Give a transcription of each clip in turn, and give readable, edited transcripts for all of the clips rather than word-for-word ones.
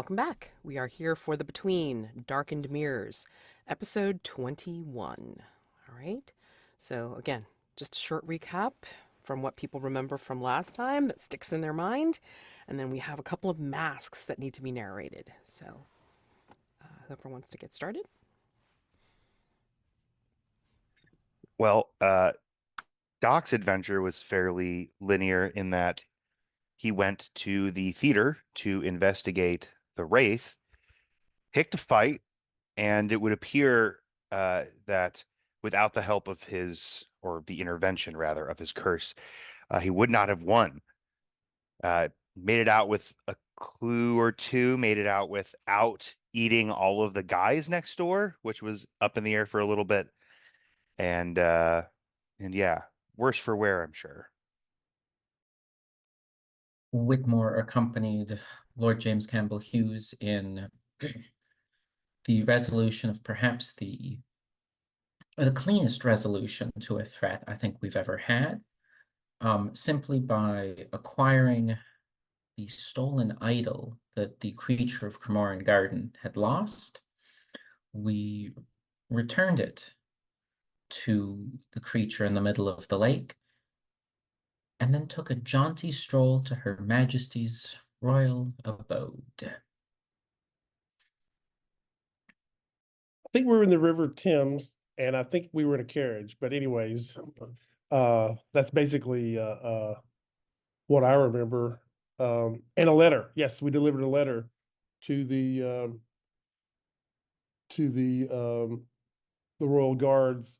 welcome back. We are here for the Between Darkened Mirrors, episode 21. All right. So, again, just a short recap from what people remember from last time that sticks in their mind. And then we have a couple of masks that need to be narrated. So, whoever wants to get started. Well, Doc's adventure was fairly linear in that he went to the theater to investigate the Wraith, picked a fight, and it would appear that without the help of or the intervention rather, of his curse, he would not have won. Made it out with a clue or two, made it out without eating all of the guys next door, which was up in the air for a little bit. And yeah, worse for wear, I'm sure. Whitmore accompanied Lord James Campbell-Hughes in the resolution of perhaps the cleanest resolution to a threat I think we've ever had, simply by acquiring the stolen idol that the creature of Cremorne Garden had lost. We returned it to the creature in the middle of the lake, and then took a jaunty stroll to Her Majesty's royal abode. I think we were in the River Thames, and I think we were in a carriage. But anyways, that's basically what I remember. And a letter. Yes, we delivered a letter to the Royal Guards,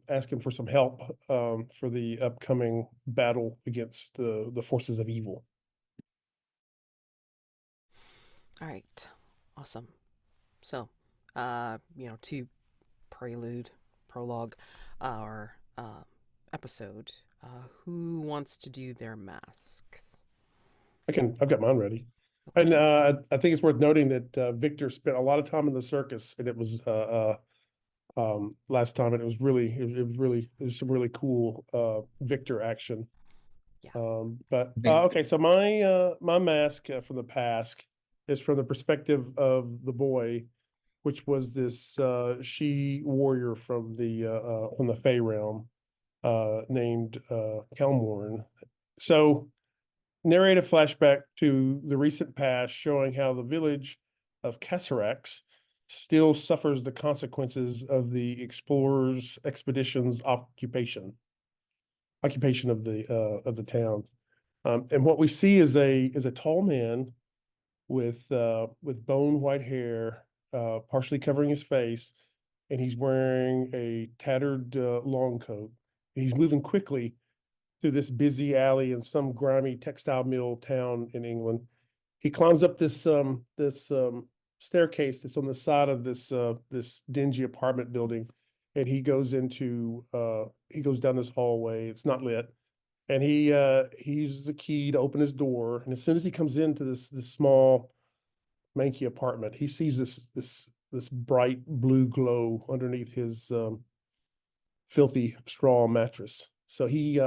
asking for some help for the upcoming battle against the forces of evil. All right. Awesome. So, to prologue our episode, who wants to do their masks? I've got mine ready. Okay. And I think it's worth noting that Victor spent a lot of time in the circus, and it was last time, and it was some really cool Victor action. Yeah. Okay, so my mask from the past is from the perspective of the boy, which was this she warrior from the Fey realm, named Kelmorn. So narrate a flashback to the recent past, showing how the village of Cassarax still suffers the consequences of the explorers' expedition's occupation of the town. And what we see is a tall man with bone white hair, partially covering his face, and he's wearing a tattered long coat. He's moving quickly through this busy alley in some grimy textile mill town in England. He climbs up this staircase that's on the side of this dingy apartment building, and he goes down this hallway. It's not lit, and he uses a key to open his door. And as soon as he comes into this small manky apartment, he sees this bright blue glow underneath his filthy straw mattress. So he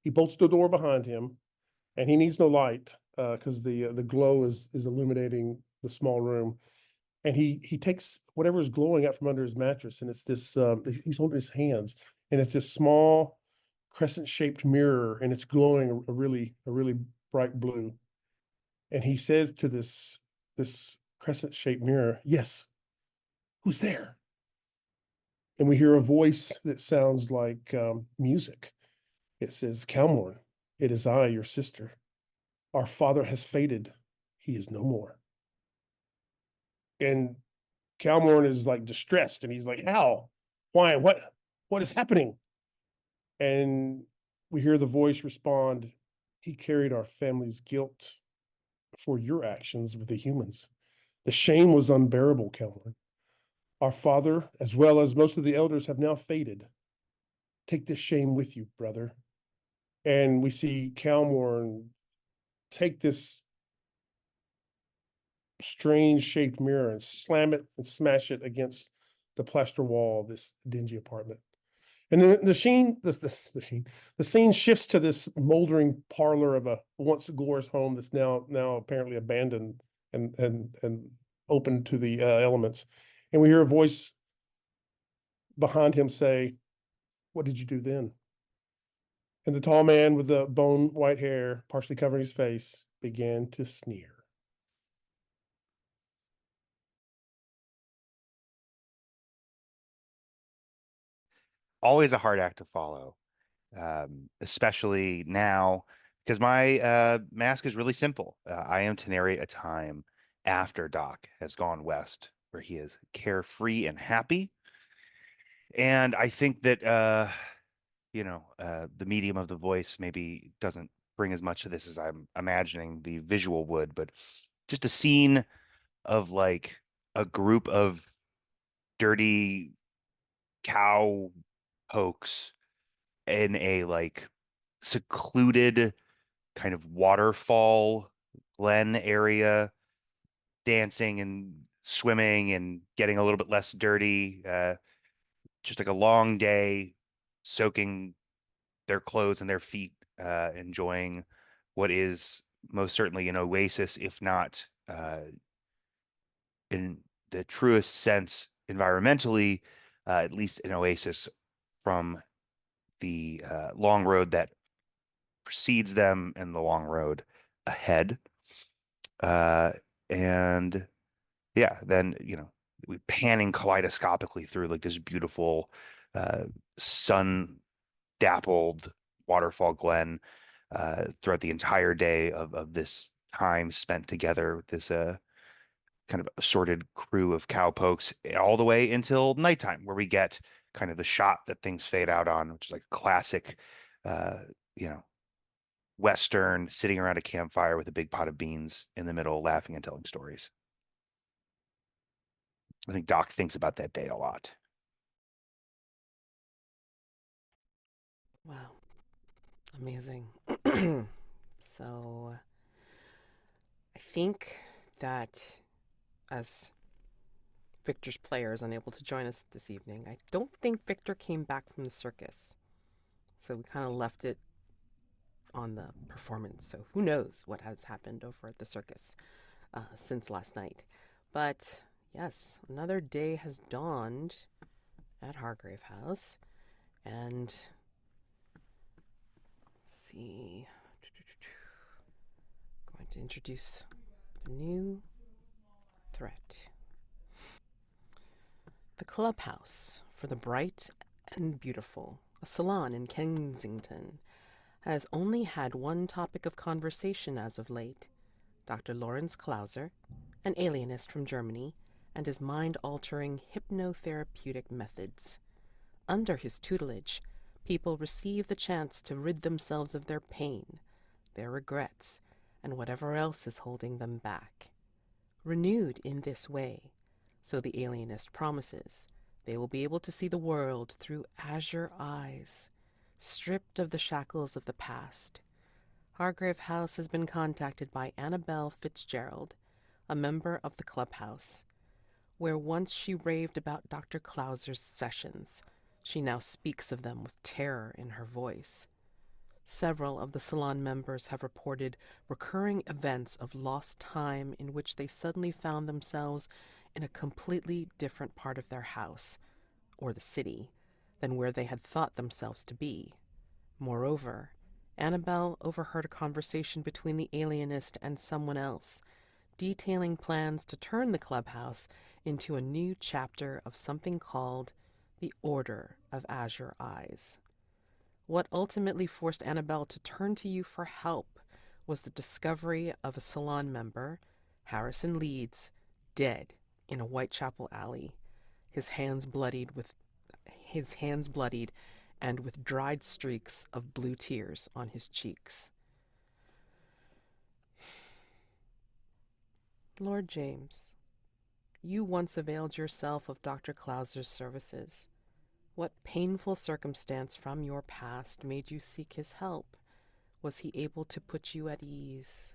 bolts the door behind him, and he needs no light because the glow is illuminating the small room. And he takes whatever is glowing out from under his mattress, and it's this he's holding his hands, and it's this small crescent-shaped mirror, and it's glowing a really bright blue. And he says to this crescent-shaped mirror, "Yes, who's there?" And we hear a voice that sounds like music. It says, "Calmorn, it is I, your sister. Our father has faded. He is no more." And Calmorn is like distressed, and he's like, "How? Why? What is happening?" And we hear the voice respond, "He carried our family's guilt for your actions with the humans. The shame was unbearable, Calmorn. Our father, as well as most of the elders, have now faded. Take this shame with you, brother." And we see Calmorn take this strange shaped mirror and slam it and smash it against the plaster wall of this dingy apartment. And then the scene shifts to this moldering parlor of a once glorious home that's now apparently abandoned and open to the elements. And we hear a voice behind him say, "What did you do then?" And the tall man with the bone white hair, partially covering his face, began to sneer. Always a hard act to follow, especially now, because my mask is really simple. I am to narrate a time after Doc has gone west, where he is carefree and happy. And I think that the medium of the voice maybe doesn't bring as much of this as I'm imagining the visual would, but just a scene of like a group of dirty cow pokes in a like secluded kind of waterfall glen area, dancing and swimming and getting a little bit less dirty. Just like a long day, soaking their clothes and their feet, enjoying what is most certainly an oasis, if not in the truest sense environmentally, at least an oasis from the long road that precedes them and the long road ahead. And yeah, then we panning kaleidoscopically through like this beautiful sun dappled waterfall glen throughout the entire day of this time spent together with this kind of assorted crew of cowpokes all the way until nighttime, where we get kind of the shot that things fade out on, which is like classic, uh, you know, Western sitting around a campfire with a big pot of beans in the middle, laughing and telling stories. I think Doc thinks about that day a lot. Wow. Amazing. So I think that as Victor's player is unable to join us this evening, I don't think Victor came back from the circus. So we kind of left it on the performance. So who knows what has happened over at the circus since last night. But yes, another day has dawned at Hargrave House. And let's see. Going to introduce a new threat. The Clubhouse for the Bright and Beautiful, a salon in Kensington, has only had one topic of conversation as of late: Dr. Lawrence Klauser, an alienist from Germany, and his mind-altering hypnotherapeutic methods. Under his tutelage, people receive the chance to rid themselves of their pain, their regrets, and whatever else is holding them back. Renewed in this way, so the alienist promises, they will be able to see the world through azure eyes, stripped of the shackles of the past. Hargrave House has been contacted by Annabelle Fitzgerald, a member of the Clubhouse. Where once she raved about Dr. Klauser's sessions, she now speaks of them with terror in her voice. Several of the salon members have reported recurring events of lost time in which they suddenly found themselves in a completely different part of their house, or the city, than where they had thought themselves to be. Moreover, Annabelle overheard a conversation between the alienist and someone else, detailing plans to turn the clubhouse into a new chapter of something called the Order of Azure Eyes. What ultimately forced Annabelle to turn to you for help was the discovery of a salon member, Harrison Leeds, dead in a Whitechapel alley, his hands bloodied and with dried streaks of blue tears on his cheeks. Lord James, you once availed yourself of Dr. Klauser's services. What painful circumstance from your past made you seek his help? Was he able to put you at ease?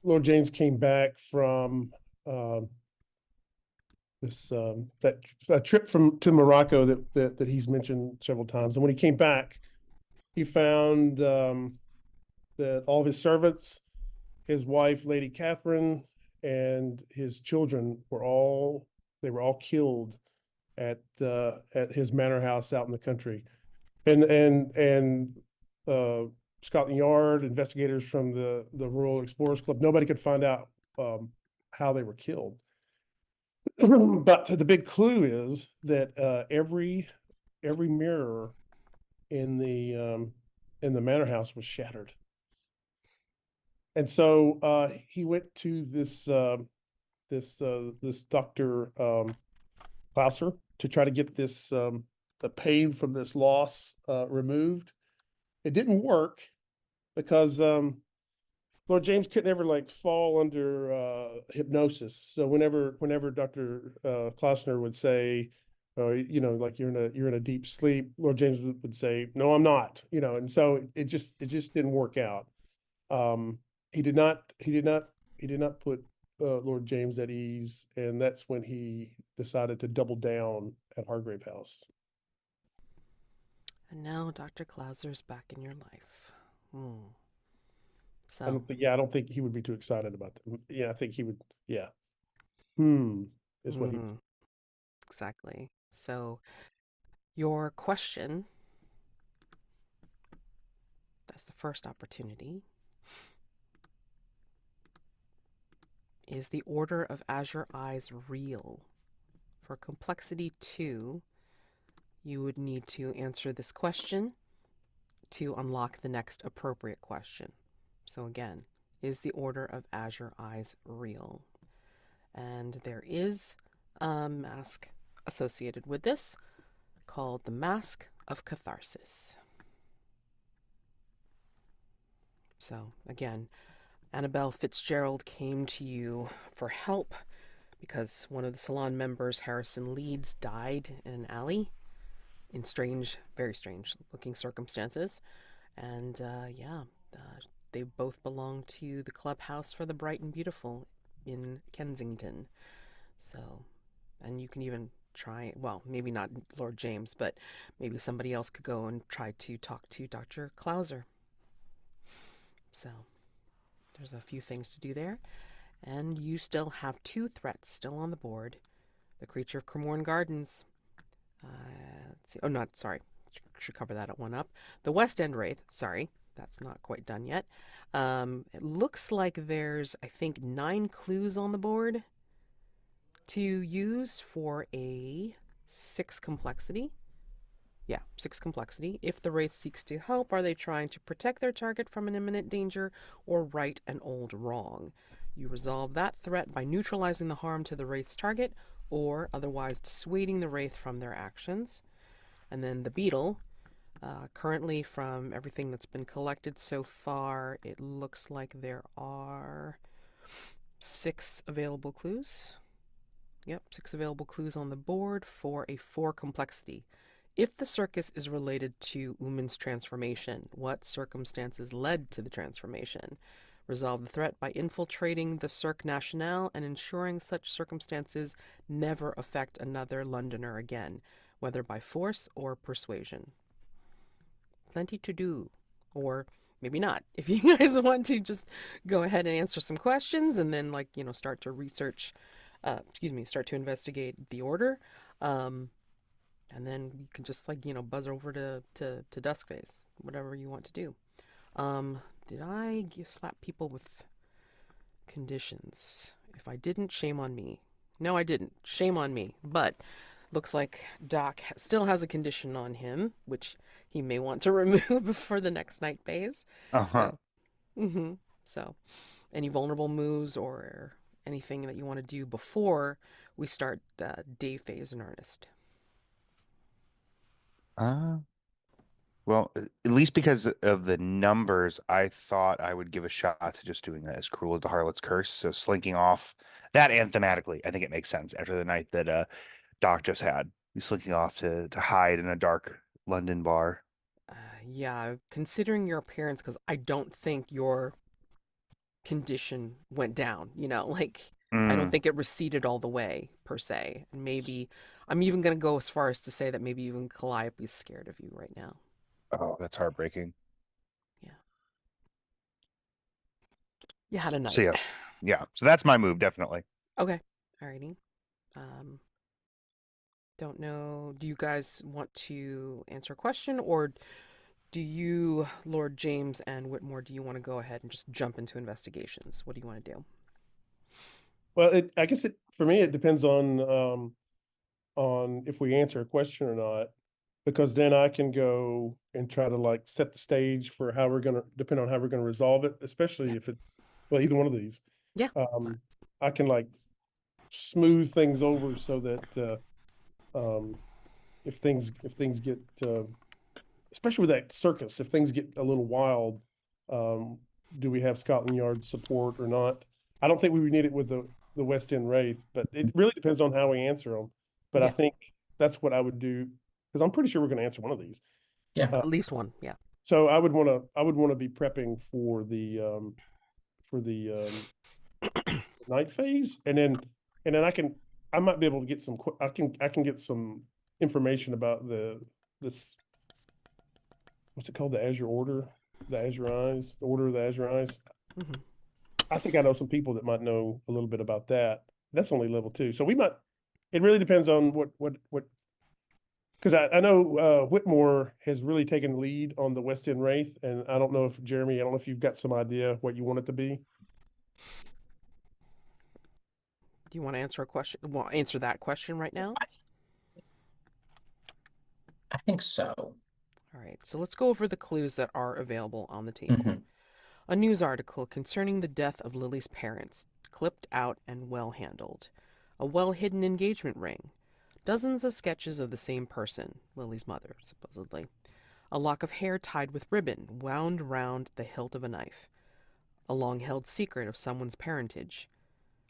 Lord James came back from that trip to Morocco that he's mentioned several times. And when he came back, he found that all of his servants his wife, Lady Catherine, and his children were all killed at his manor house out in the country. And Scotland Yard, investigators from the Royal Explorers Club, nobody could find out how they were killed. But the big clue is that every mirror in the manor house was shattered. And so he went to this Dr. Klauser to try to get this the pain from this loss removed. It didn't work because Lord James couldn't ever like fall under hypnosis. So whenever Dr. Klausner would say, like you're in a deep sleep, Lord James would say, "No, I'm not." And so it just didn't work out. He did not put Lord James at ease, and that's when he decided to double down at Hargrave House. And now Dr. Klauser's back in your life. I So, don't think he would be too excited about that. Yeah, I think he would. Yeah. Is what he. exactly. So, your question, that's the first opportunity. Is the Order of Azure Eyes real? For complexity 2, you would need to answer this question to unlock the next appropriate question. So again, is the Order of Azure Eyes real? And there is a mask associated with this called the Mask of Catharsis. So again, Annabelle Fitzgerald came to you for help because one of the salon members, Harrison Leeds, died in an alley in strange, very strange looking circumstances. And they both belong to the Clubhouse for the Bright and Beautiful in Kensington. So, and you can even try, well, maybe not Lord James, but maybe somebody else could go and try to talk to Dr. Klauser. So, there's a few things to do there. And you still have 2 threats still on the board. The Creature of Cremorne Gardens. Let's see. Oh, not, sorry. Should cover that at one up. The West End Wraith. Sorry, that's not quite done yet. It looks like there's, I think, 9 clues on the board to use for a 6 complexity. Yeah, 6 complexity. If the Wraith seeks to help, are they trying to protect their target from an imminent danger or right an old wrong? You resolve that threat by neutralizing the harm to the Wraith's target or otherwise dissuading the Wraith from their actions. And then the Beetle, currently from everything that's been collected so far, it looks like there are 6 available clues. Yep, 6 available clues on the board for a 4 complexity. If the circus is related to Uman's transformation, what circumstances led to the transformation? Resolve the threat by infiltrating the Cirque Nationale and ensuring such circumstances never affect another Londoner again, whether by force or persuasion. Plenty to do. Or maybe not. If you guys want to just go ahead and answer some questions and then, start to research, start to investigate the order. And then you can just buzz over to Duskface, whatever you want to do. Did I slap people with conditions? If I didn't, shame on me. No, I didn't. Shame on me. But looks like Doc still has a condition on him, which he may want to remove before the next night phase. So, any vulnerable moves or anything that you want to do before we start day phase in earnest? Well, at least because of the numbers, I thought I would give a shot to just doing that as cruel as the Harlot's Curse. So slinking off that, and thematically, I think it makes sense after the night that Doc just had. He's slinking off to hide in a dark London bar. Yeah, considering your appearance, because I don't think your condition went down, I don't think it receded all the way, per se. And maybe, I'm even going to go as far as to say that maybe even Calliope is scared of you right now. Oh, that's heartbreaking. Yeah. You had a So night. yeah. So that's my move, definitely. Okay. Alrighty. Don't know. Do you guys want to answer a question, or do you, Lord James and Whitmore, do you want to go ahead and just jump into investigations? What do you want to do? Well, I guess for me, it depends on if we answer a question or not, because then I can go and try to like set the stage for how we're gonna, depend on how we're gonna resolve it, especially Yeah. if it's, well, either one of these. Yeah. I can like smooth things over so that if things get especially with that circus, if things get a little wild, do we have Scotland Yard support or not? I don't think we would need it with the West End Wraith, but it really depends on how we answer them. But I Yeah. think that's what I would do, because I'm pretty sure we're going to answer one of these. Yeah. At least one. Yeah. So I would want to be prepping for the night phase, and then I might be able to get I can get some information about this, what's it called, the Azure Order, the Azure Eyes, the Order of the Azure Eyes. Hmm. I think I know some people that might know a little bit about that. That's only level 2, so we might. It really depends on what, because I know Whitmore has really taken lead on the West End Wraith, and I don't know if Jeremy, I don't know if you've got some idea what you want it to be. Do you want to answer a question? Well, answer that question right now? I think so. All right. So let's go over the clues that are available on the table. Mhm. A news article concerning the death of Lily's parents, clipped out and well handled. A well hidden engagement ring. Dozens of sketches of the same person, Lily's mother, supposedly. A lock of hair tied with ribbon wound round the hilt of a knife. A long held secret of someone's parentage.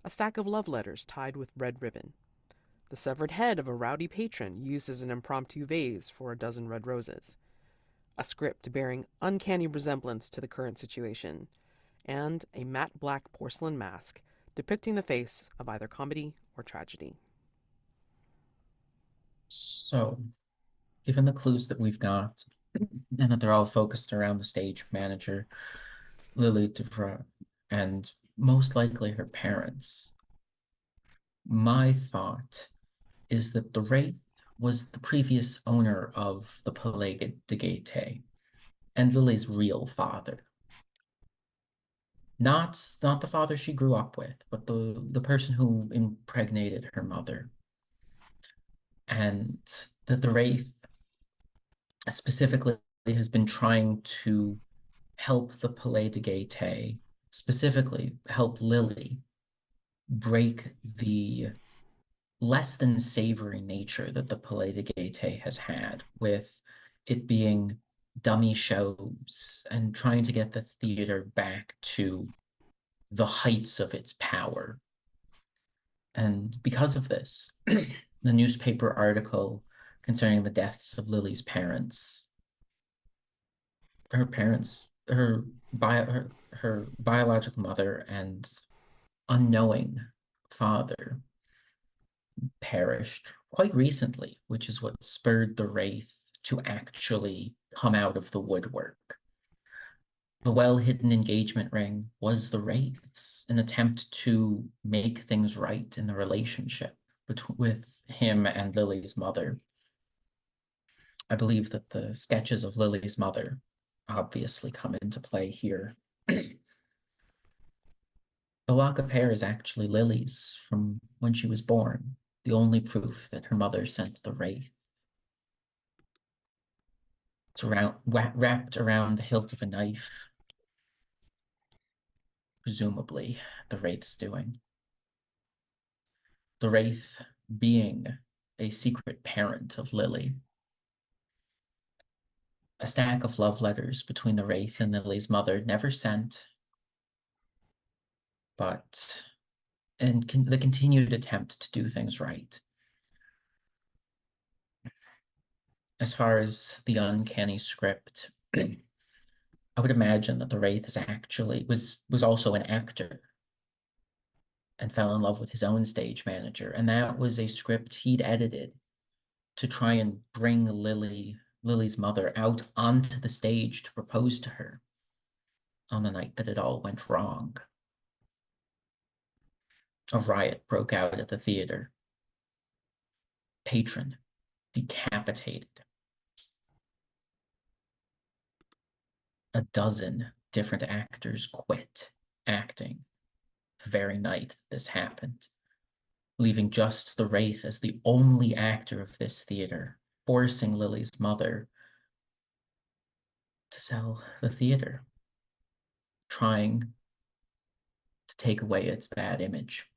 A stack of love letters tied with red ribbon. The severed head of a rowdy patron used as an impromptu vase for a dozen red roses. A script bearing uncanny resemblance to the current situation. And a matte black porcelain mask depicting the face of either comedy or tragedy. So, given the clues that we've got, and that they're all focused around the stage manager, Lily DeVre, and most likely her parents, my thought is that the Wraith was the previous owner of the Palais de Gaieté and Lily's real father. Not the father she grew up with, but the person who impregnated her mother. And that the Wraith specifically has been trying to help the Palais de Gaieté, specifically help Lily break the less than savory nature that the Palais de Gaieté has had, with it being dummy shows and trying to get the theater back to the heights of its power. And because of this, the newspaper article concerning the deaths of Lily's parents, her biological mother and unknowing father perished quite recently, which is what spurred the Wraith to actually come out of the woodwork. The well-hidden engagement ring was the Wraith's, an attempt to make things right in the relationship with him and Lily's mother. I believe that the sketches of Lily's mother obviously come into play here. The lock of hair is actually Lily's from when she was born, the only proof that her mother sent the Wraith. It's wrapped around the hilt of a knife, presumably the Wraith's doing. The Wraith being a secret parent of Lily. A stack of love letters between the Wraith and Lily's mother, never sent, but the continued attempt to do things right. As far as the uncanny script, I would imagine that the Wraith is actually was also an actor and fell in love with his own stage manager, and that was a script he'd edited to try and bring Lily's mother out onto the stage to propose to her on the night that it all went wrong. A riot broke out at the theater. Patron decapitated. A dozen different actors quit acting the very night this happened, leaving just the Wraith as the only actor of this theater, forcing Lily's mother to sell the theater, trying to take away its bad image.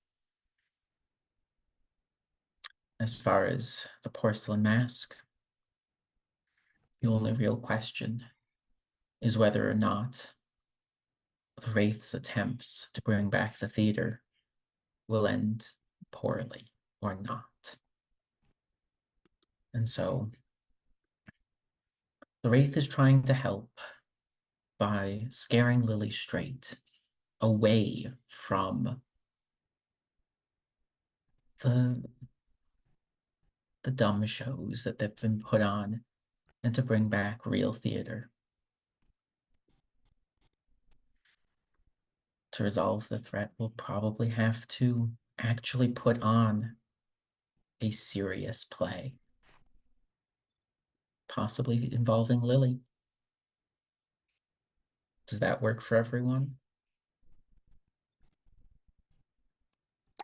As far as the porcelain mask, the only real question is whether or not the Wraith's attempts to bring back the theater will end poorly or not. And so the Wraith is trying to help by scaring Lily straight away from the dumb shows that they've been put on and to bring back real theater. To resolve the threat, we'll probably have to actually put on a serious play, possibly involving Lily. Does that work for everyone?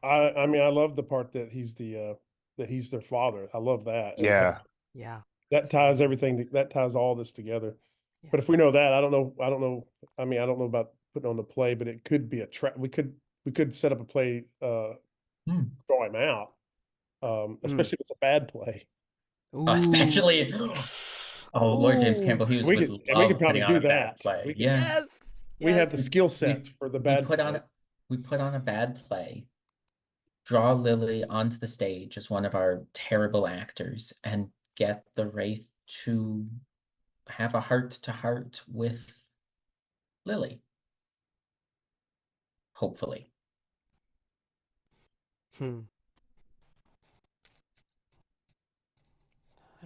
I mean, I love the part that he's their father. I love that. And Yeah. Yeah. that ties everything, that ties all this together. Yeah. But if we know that, I don't know. I mean, I don't know about putting on the play, but it could be a trap. We could set up a play, draw him out. Especially if it's a bad play. Especially, oh, Lord James Ooh. Campbell-Hughes We would could- and we could love probably putting on do a bad that. play. We could- Yeah. Yes. We have Yes. the skill set for the bad play. We put on a bad play, draw Lily onto the stage as one of our terrible actors, and get the Wraith to have a heart-to-heart with Lily. Hopefully. That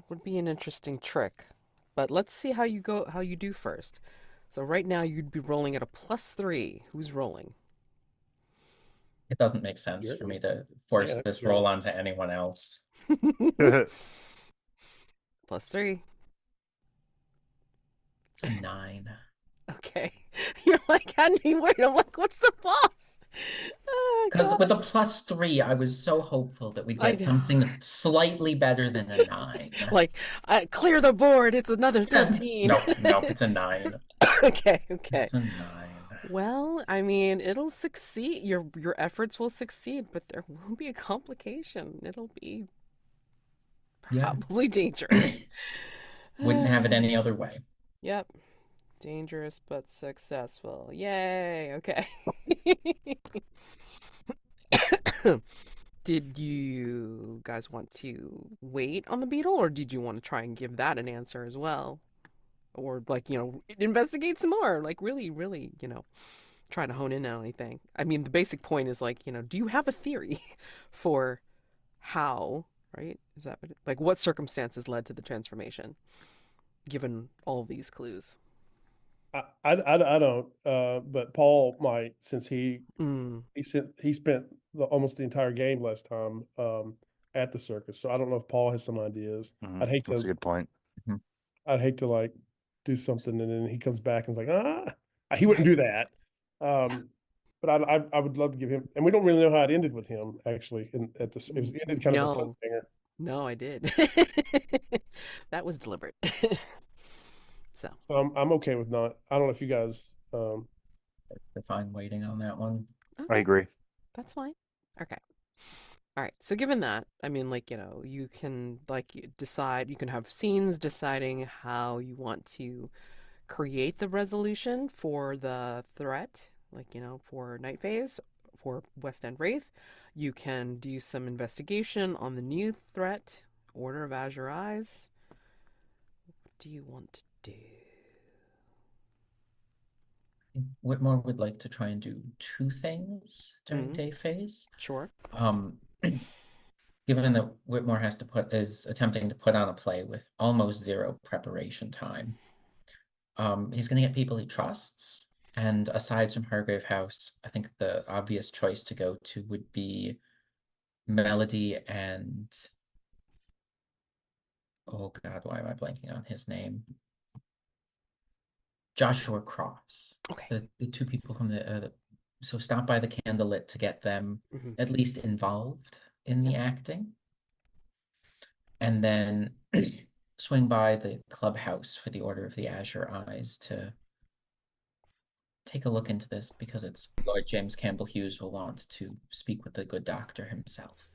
would be an interesting trick. But let's see how you do first. So right now you'd be rolling at a +3. Who's rolling? It doesn't make sense You're- for me to force yeah, this you're- roll onto anyone else. +3. It's a 9. Okay. You're like, had me wait. I'm like, what's the boss? Because God. with a +3, I was so hopeful that we'd I get know. something slightly better than a 9. Like, clear the board. It's another 13. Nope, it's a 9. Okay. It's a 9. Well, I mean, it'll succeed. Your efforts will succeed, but there will be a complication. It'll be Yeah. probably dangerous. Wouldn't have it any other way. Yep. Dangerous but successful. Yay. Okay. Did you guys want to wait on the beetle, or did you want to try and give that an answer as well? Or, like, investigate some more? Like, really, really, try to hone in on anything. I mean, the basic point is, like, do you have a theory for how, right? Is that what circumstances led to the transformation, given all these clues? I don't. But Paul might, since he spent almost the entire game last time at the circus. So I don't know if Paul has some ideas. That's a good point. I'd hate to like do something and then he comes back and is like, he wouldn't do that. But I would love to give him, and we don't really know how it ended with him actually. It ended kind of a cliffhanger. No, I did. That was deliberate. So I'm okay with not. I don't know if you guys. They're fine waiting on that one. I agree. That's fine. Okay. All right. So given that, I mean, you can decide. You can have scenes deciding how you want to create the resolution for the threat, for Night Phase, for West End Wraith. You can do some investigation on the new threat, Order of Azure Eyes. What do you want to do? Whitmore would like to try and do 2 things during day phase. Sure. Given that Whitmore is attempting to put on a play with almost 0 preparation time, he's going to get people he trusts And aside from Hargrave House, I think the obvious choice to go to would be Melody and, oh God, why am I blanking on his name? Joshua Cross. Okay. The two people from so stop by the Candlelit to get them at least involved in the acting. And then swing by the Clubhouse for the Order of the Azure Eyes to take a look into this, because it's Lord James Campbell-Hughes will want to speak with the good doctor himself.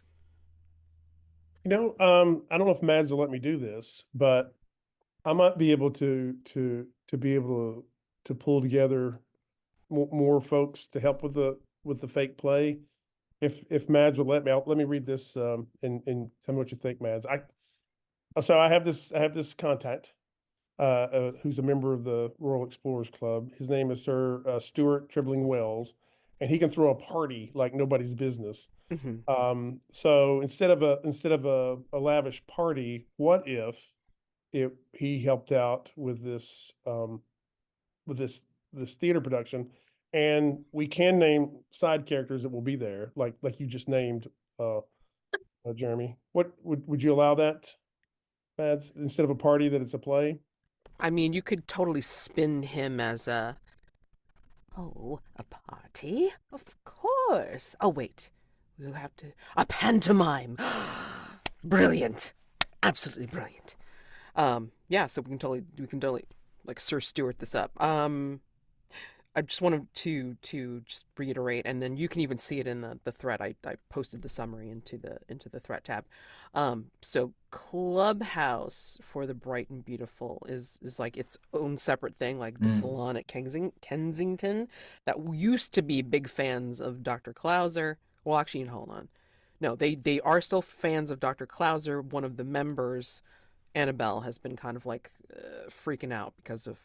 I don't know if Mads will let me do this, but I might be able to be able to pull together more folks to help with the fake play. If Mads would let me, let me read this and tell me what you think, Mads. So I have this contact who's a member of the Royal Explorers Club. His name is Sir Stuart Tribling Wells, and he can throw a party like nobody's business. So instead of a lavish party, what if he helped out with this theater production, and we can name side characters that will be there, like you just named, Jeremy. What would you allow that, Mads? Instead of a party, that it's a play? I mean, you could totally spin him as a party? Of course. Oh, wait. We'll have to... A pantomime! Brilliant. Absolutely brilliant. Yeah, so we can totally, like, Sir Stuart this up. I just wanted to just reiterate, and then you can even see it in the thread. I posted the summary into the thread tab. So Clubhouse for the Bright and Beautiful is like its own separate thing, like the salon at Kensington that used to be big fans of Dr. Clauser. Well, actually, hold on. No, they are still fans of Dr. Clauser. One of the members, Annabelle, has been kind of like freaking out because of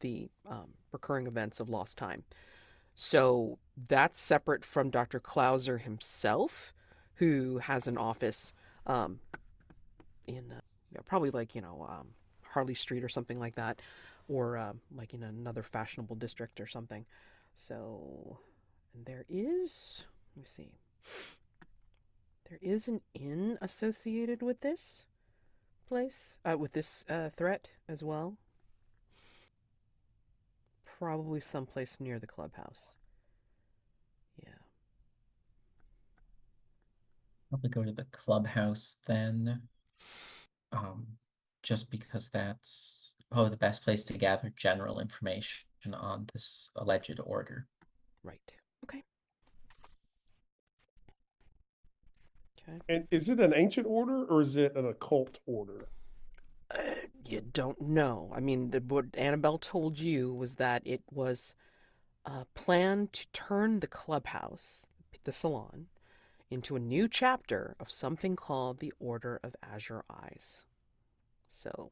the recurring events of lost time. So that's separate from Dr. Clauser himself, who has an office in probably like, Harley Street or something like that, or like in another fashionable district or something. So there is, let me see, there is an inn associated with this place, with this threat as well. Probably someplace near the Clubhouse. Yeah. Probably go to the Clubhouse then. Just because that's the best place to gather general information on this alleged order. Right. Okay. Okay. And is it an ancient order or is it an occult order? You don't know. I mean, what Annabelle told you was that it was a plan to turn the Clubhouse, the salon, into a new chapter of something called the Order of Azure Eyes. So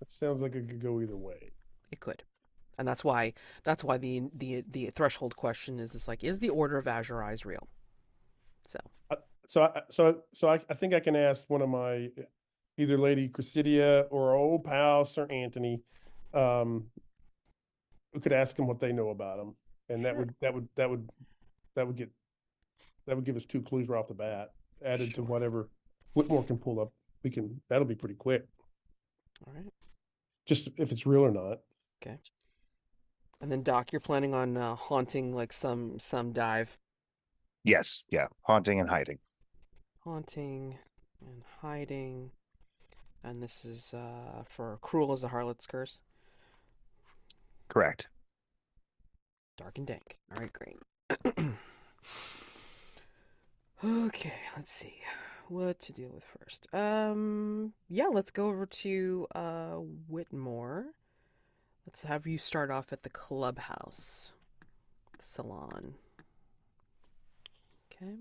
It sounds like it could go either way. it could. And that's why the threshold question is like, is the Order of Azure Eyes real? So I think I can ask one of my, either Lady Cressidia or old pal Sir Anthony, who could ask them what they know about them, and Sure. that would give us two clues right off the bat, added to Sure. whatever Whitmore can pull up. That'll be pretty quick. All right. Just if it's real or not. Okay. And then Doc, you're planning on haunting like some dive. Yes, yeah, haunting and hiding. Haunting and hiding. And this is for Cruel as a Harlot's Curse. Correct. Dark and dank. All right, great. Okay, let's see what to deal with first. Yeah, let's go over to Whitmore. Let's have you start off at the Clubhouse, the salon. Okay.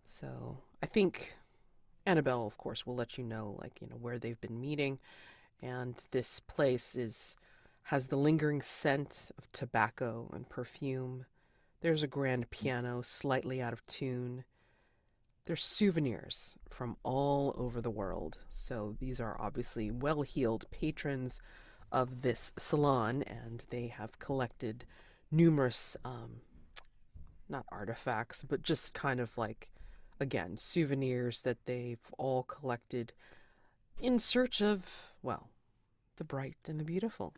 So I think Annabelle, of course, will let you know, like, where they've been meeting, and this place has the lingering scent of tobacco and perfume. There's a grand piano slightly out of tune. There's souvenirs from all over the world. So these are obviously well-heeled patrons of this salon, and they have collected numerous, not artifacts, but just kind of like, again, souvenirs that they've all collected in search of, well, the bright and the beautiful.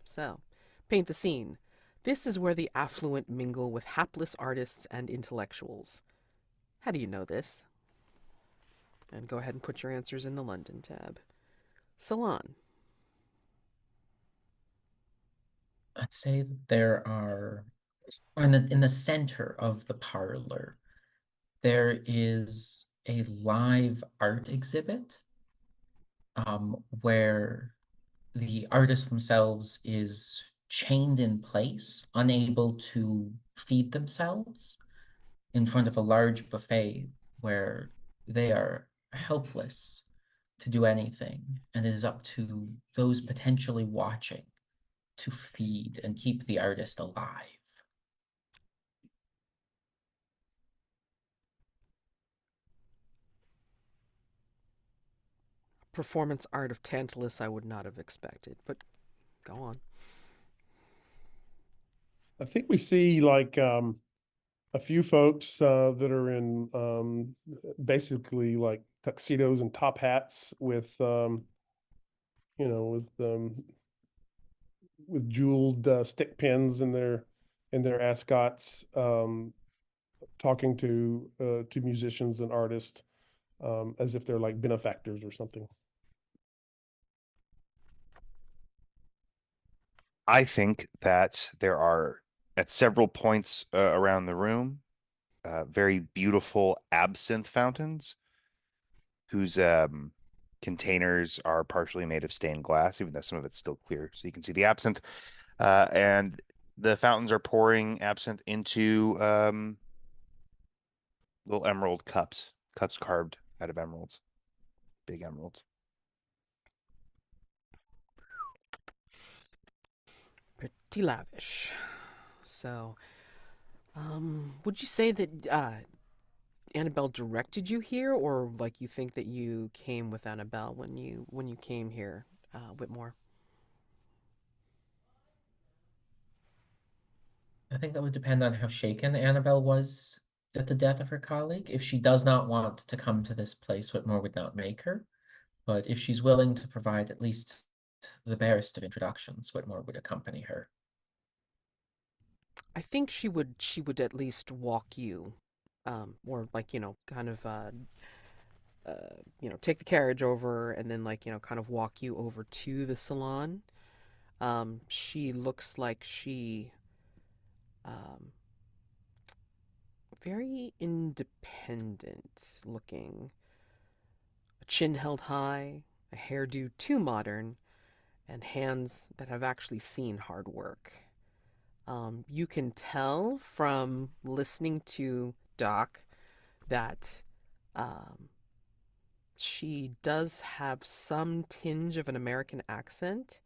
So, paint the scene. This is where the affluent mingle with hapless artists and intellectuals. How do you know this? And go ahead and put your answers in the London tab. Salon. I'd say that there are, or in the center of the parlor, there is a live art exhibit where the artist themselves is chained in place, unable to feed themselves in front of a large buffet where they are helpless to do anything, and it is up to those potentially watching to feed and keep the artist alive. Performance art of Tantalus I would not have expected, but go on. I think we see like a few folks that are in basically like tuxedos and top hats with you know with jeweled stick pins in their ascots, talking to musicians and artists, as if they're like benefactors or something. I think that there are at several points around the room very beautiful absinthe fountains whose containers are partially made of stained glass, even though some of it's still clear. So you can see the absinthe. And the fountains are pouring absinthe into little emerald cups, cups carved out of emeralds, big emeralds. Pretty lavish. So, would you say that Annabelle directed you here, or like you think that you came with Annabelle when you came here, Whitmore? I think that would depend on how shaken Annabelle was at the death of her colleague. If she does not want to come to this place, Whitmore would not make her. But if she's willing to provide at least the barest of introductions, Whitmore would accompany her. I think she would at least walk you, or like kind of take the carriage over and then like kind of walk you over to the salon. She looks like she um very independent looking, a chin held high, a hairdo too modern, and hands that have actually seen hard work. You can tell from listening to Doc that um, she does have some tinge of an American accent.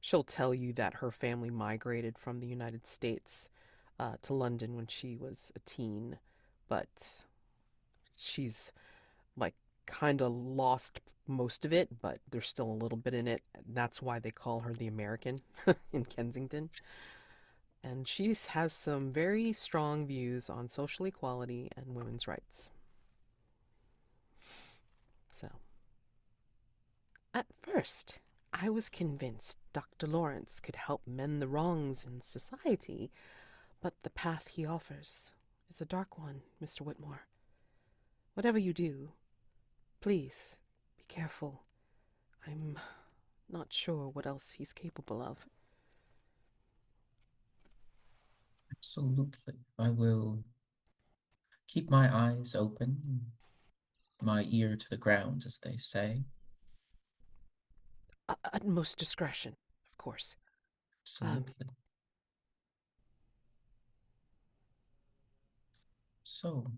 She'll tell you that her family migrated from the United States to London when she was a teen, but she's like kind of lost most of it, but there's still a little bit in it. That's why they call her the American in Kensington. And she has some very strong views on social equality and women's rights. So, at first, I was convinced Dr. Lawrence could help mend the wrongs in society, but the path he offers is a dark one, Mr. Whitmore. Whatever you do, please be careful. I'm not sure what else he's capable of. Absolutely. I will keep my eyes open, my ear to the ground, as they say. Utmost discretion, of course. Absolutely. So,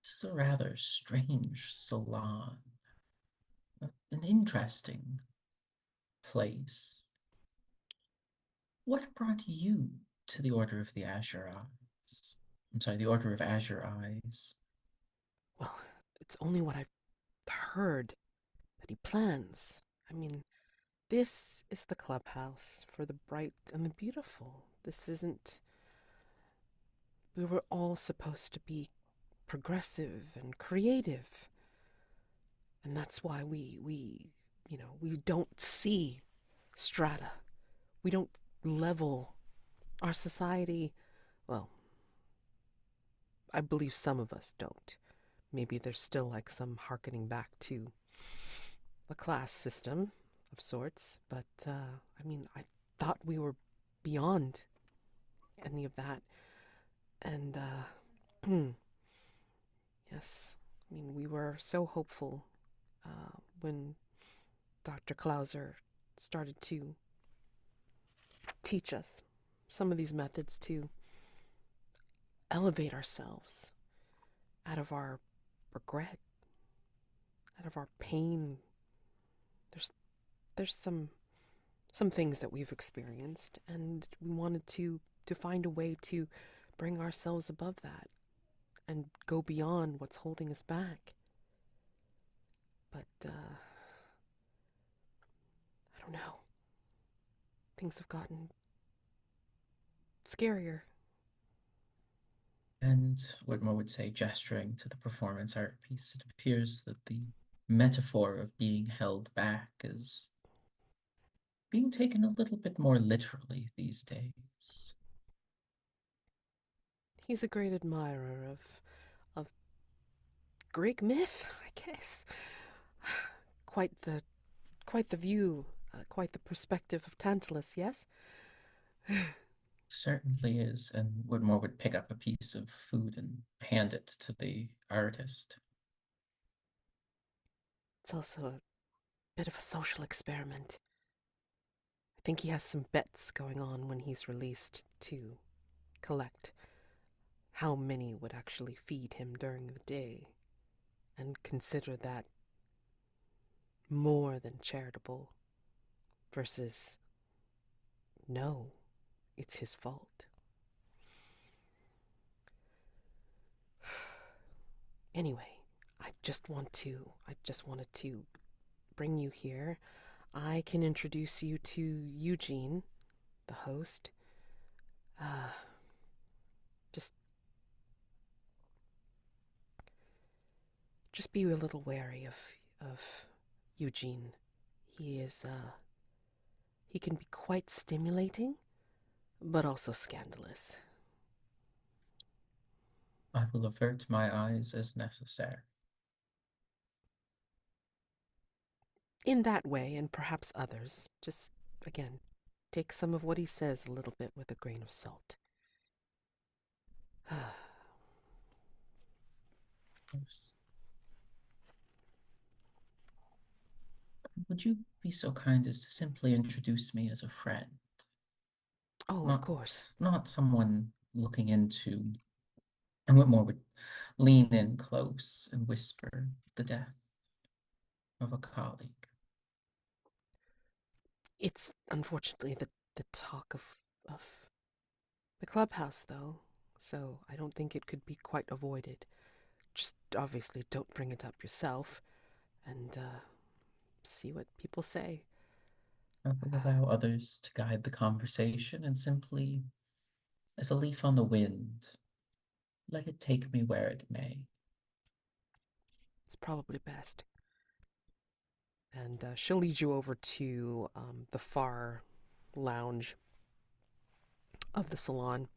this is a rather strange salon, an interesting place. What brought you to the Order of the Azure Eyes? I'm sorry, the Order of Azure Eyes. Well, it's only what I've heard that he plans. I mean, This is the clubhouse for the bright and the beautiful. This isn't. We were all supposed to be progressive and creative. And that's why we don't see strata. We don't level our society. Well, I believe some of us don't. Maybe there's still like some harkening back to a class system of sorts, but I thought we were beyond any of that. And yes, we were so hopeful when Dr. Clauser started to teach us some of these methods to elevate ourselves out of our regret, out of our pain. There's some things that we've experienced, and we wanted to find a way to bring ourselves above that and go beyond what's holding us back. But I don't know. Things have gotten scarier. And Whitmore would say, gesturing to the performance art piece, it appears that the metaphor of being held back is being taken a little bit more literally these days. He's a great admirer of Greek myth, I guess. Quite the view, quite the perspective of Tantalus, yes? Certainly is, and Whitmore would pick up a piece of food and hand it to the artist. It's also a bit of a social experiment. I think he has some bets going on when he's released to collect how many would actually feed him during the day, and consider that more than charitable versus no, it's his fault. Anyway, I just wanted to bring you here. I can introduce you to Eugene, the host. Just be a little wary of Eugene. He can be quite stimulating, but also scandalous. I will avert my eyes as necessary. In that way, and perhaps others, just, again, take some of what he says a little bit with a grain of salt. Would you be so kind as to simply introduce me as a friend? Oh, of course. Not someone looking into. And Whitmore would lean in close and whisper the death of a colleague. It's unfortunately the talk of the clubhouse, though, so I don't think it could be quite avoided. Just obviously don't bring it up yourself, and see what people say. I will allow others to guide the conversation and simply, as a leaf on the wind, let it take me where it may. It's probably best. And she'll lead you over to the far lounge of the salon,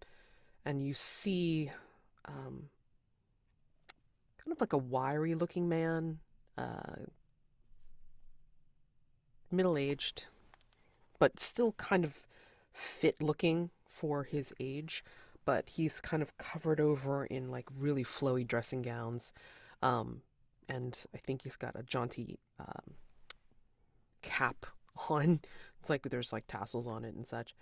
and you see kind of like a wiry looking man, middle-aged, but still kind of fit looking for his age, but he's kind of covered over in like really flowy dressing gowns, and I think he's got a jaunty cap on. It's like there's like tassels on it and such.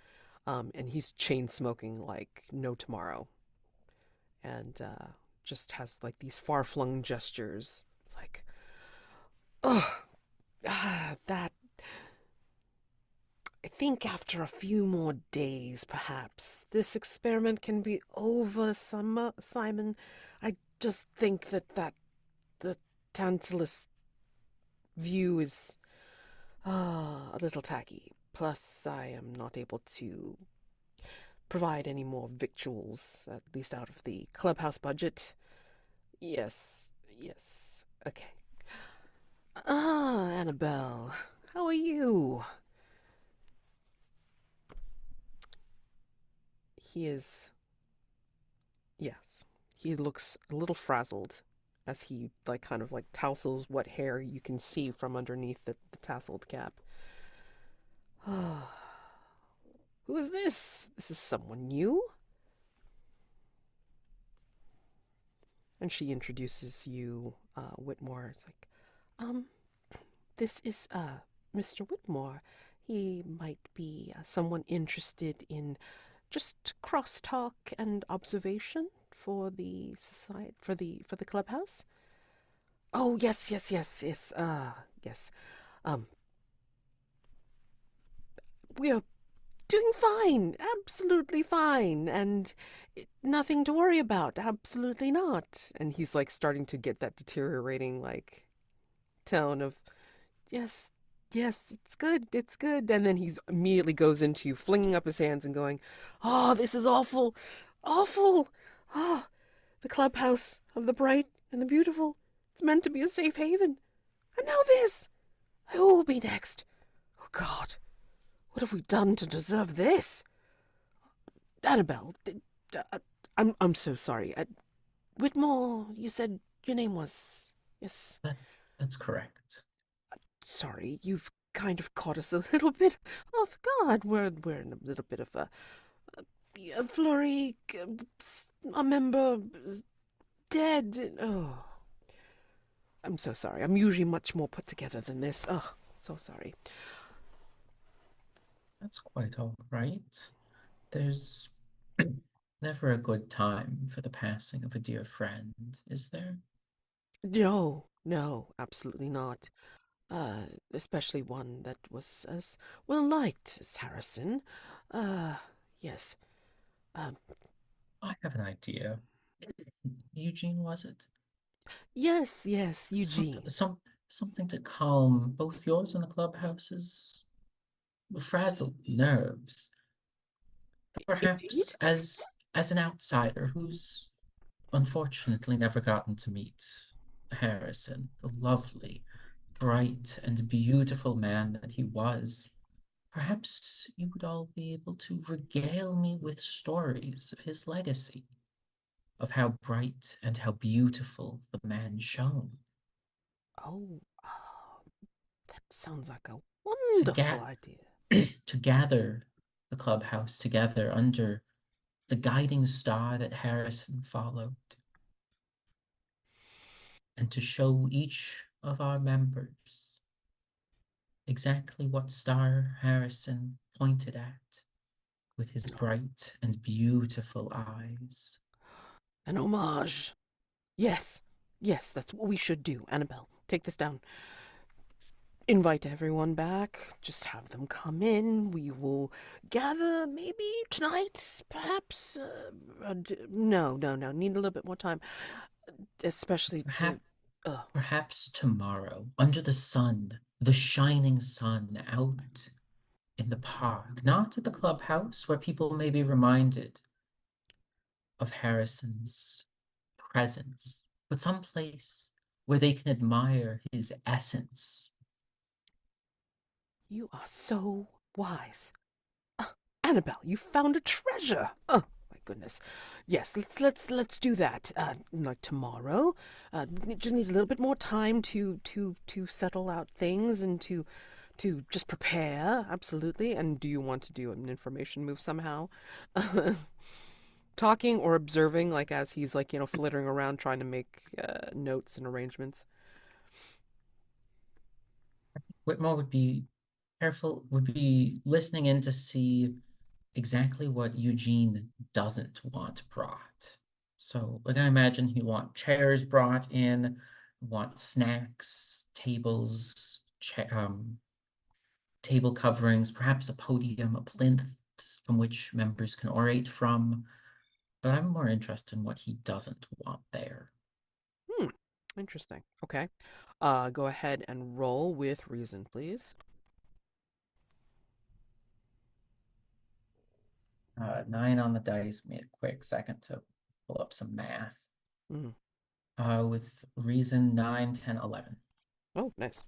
And he's chain smoking like no tomorrow, and just has like these far-flung gestures. It's like, oh, that. I think after a few more days, perhaps, this experiment can be over, Simon. I just think that the Tantalus view is A little tacky. Plus, I am not able to provide any more victuals, at least out of the clubhouse budget. Yes, yes. Okay. Ah, Annabelle, how are you? He is. Yes. He looks a little frazzled as he, like, kind of like tousles what hair you can see from underneath the tasseled cap. Who is this? This is someone new? And she introduces you, Whitmore. It's like, um, this is, Mr. Whitmore. He might be someone interested in just crosstalk and observation for the society, for the clubhouse. Oh, yes, yes, yes, yes, yes. Um, we are doing fine, absolutely fine, and nothing to worry about, absolutely not. And he's like starting to get that deteriorating, like, tone of, yes, yes, it's good. And then he's immediately goes into flinging up his hands and going, oh, this is awful, awful. Oh, the clubhouse of the bright and the beautiful. It's meant to be a safe haven. And now this. Who will be next? Oh, God. What have we done to deserve this? Annabelle, I'm so sorry. Whitmore, you said your name was... Yes. That's correct. Sorry, you've kind of caught us a little bit off guard. We're in a little bit of a flurry. A member dead. Oh, I'm so sorry. I'm usually much more put together than this. Oh, so sorry. That's quite all right. There's never a good time for the passing of a dear friend, is there? No, no, absolutely not. Especially one that was as well liked as Harrison. Uh, yes. Um, I have an idea. Eugene, was it? yes, yes, Something, Eugene. something to calm both yours and the clubhouse's frazzled nerves. Indeed. Perhaps as an outsider who's unfortunately never gotten to meet Harrison, the lovely, bright, and beautiful man that he was, perhaps you would all be able to regale me with stories of his legacy, of how bright and how beautiful the man shone. Oh, that sounds like a To wonderful get idea. to gather the clubhouse together under the guiding star that Harrison followed, and to show each of our members exactly what star Harrison pointed at with his bright and beautiful eyes. An homage. Yes, yes, that's what we should do. Annabelle, take this down. Invite everyone back. Just have them come in. We will gather maybe tonight, perhaps. No, no, no. Need a little bit more time, especially to. Perhaps, perhaps tomorrow, under the sun, the shining sun, out in the park, not at the clubhouse, where people may be reminded of Harrison's presence, but someplace where they can admire his essence. You are so wise. Annabelle, you found a treasure. Oh my goodness. Yes, let's do that. Like tomorrow. We just need a little bit more time to settle out things and to just prepare. Absolutely. And do you want to do an information move somehow? Talking or observing, like as he's like flittering around trying to make notes and arrangements. Whitmore would be careful, would be listening in to see exactly what Eugene doesn't want brought. So, like, I imagine he'd want chairs brought in, want snacks, tables, table coverings, perhaps a podium, a plinth from which members can orate from. But I'm more interested in what he doesn't want there. Interesting. Okay. Go ahead and roll with reason, please. 9 on the dice. Give me a quick second to pull up some math. Mhm. With reason 9, 10, 11. Oh, nice.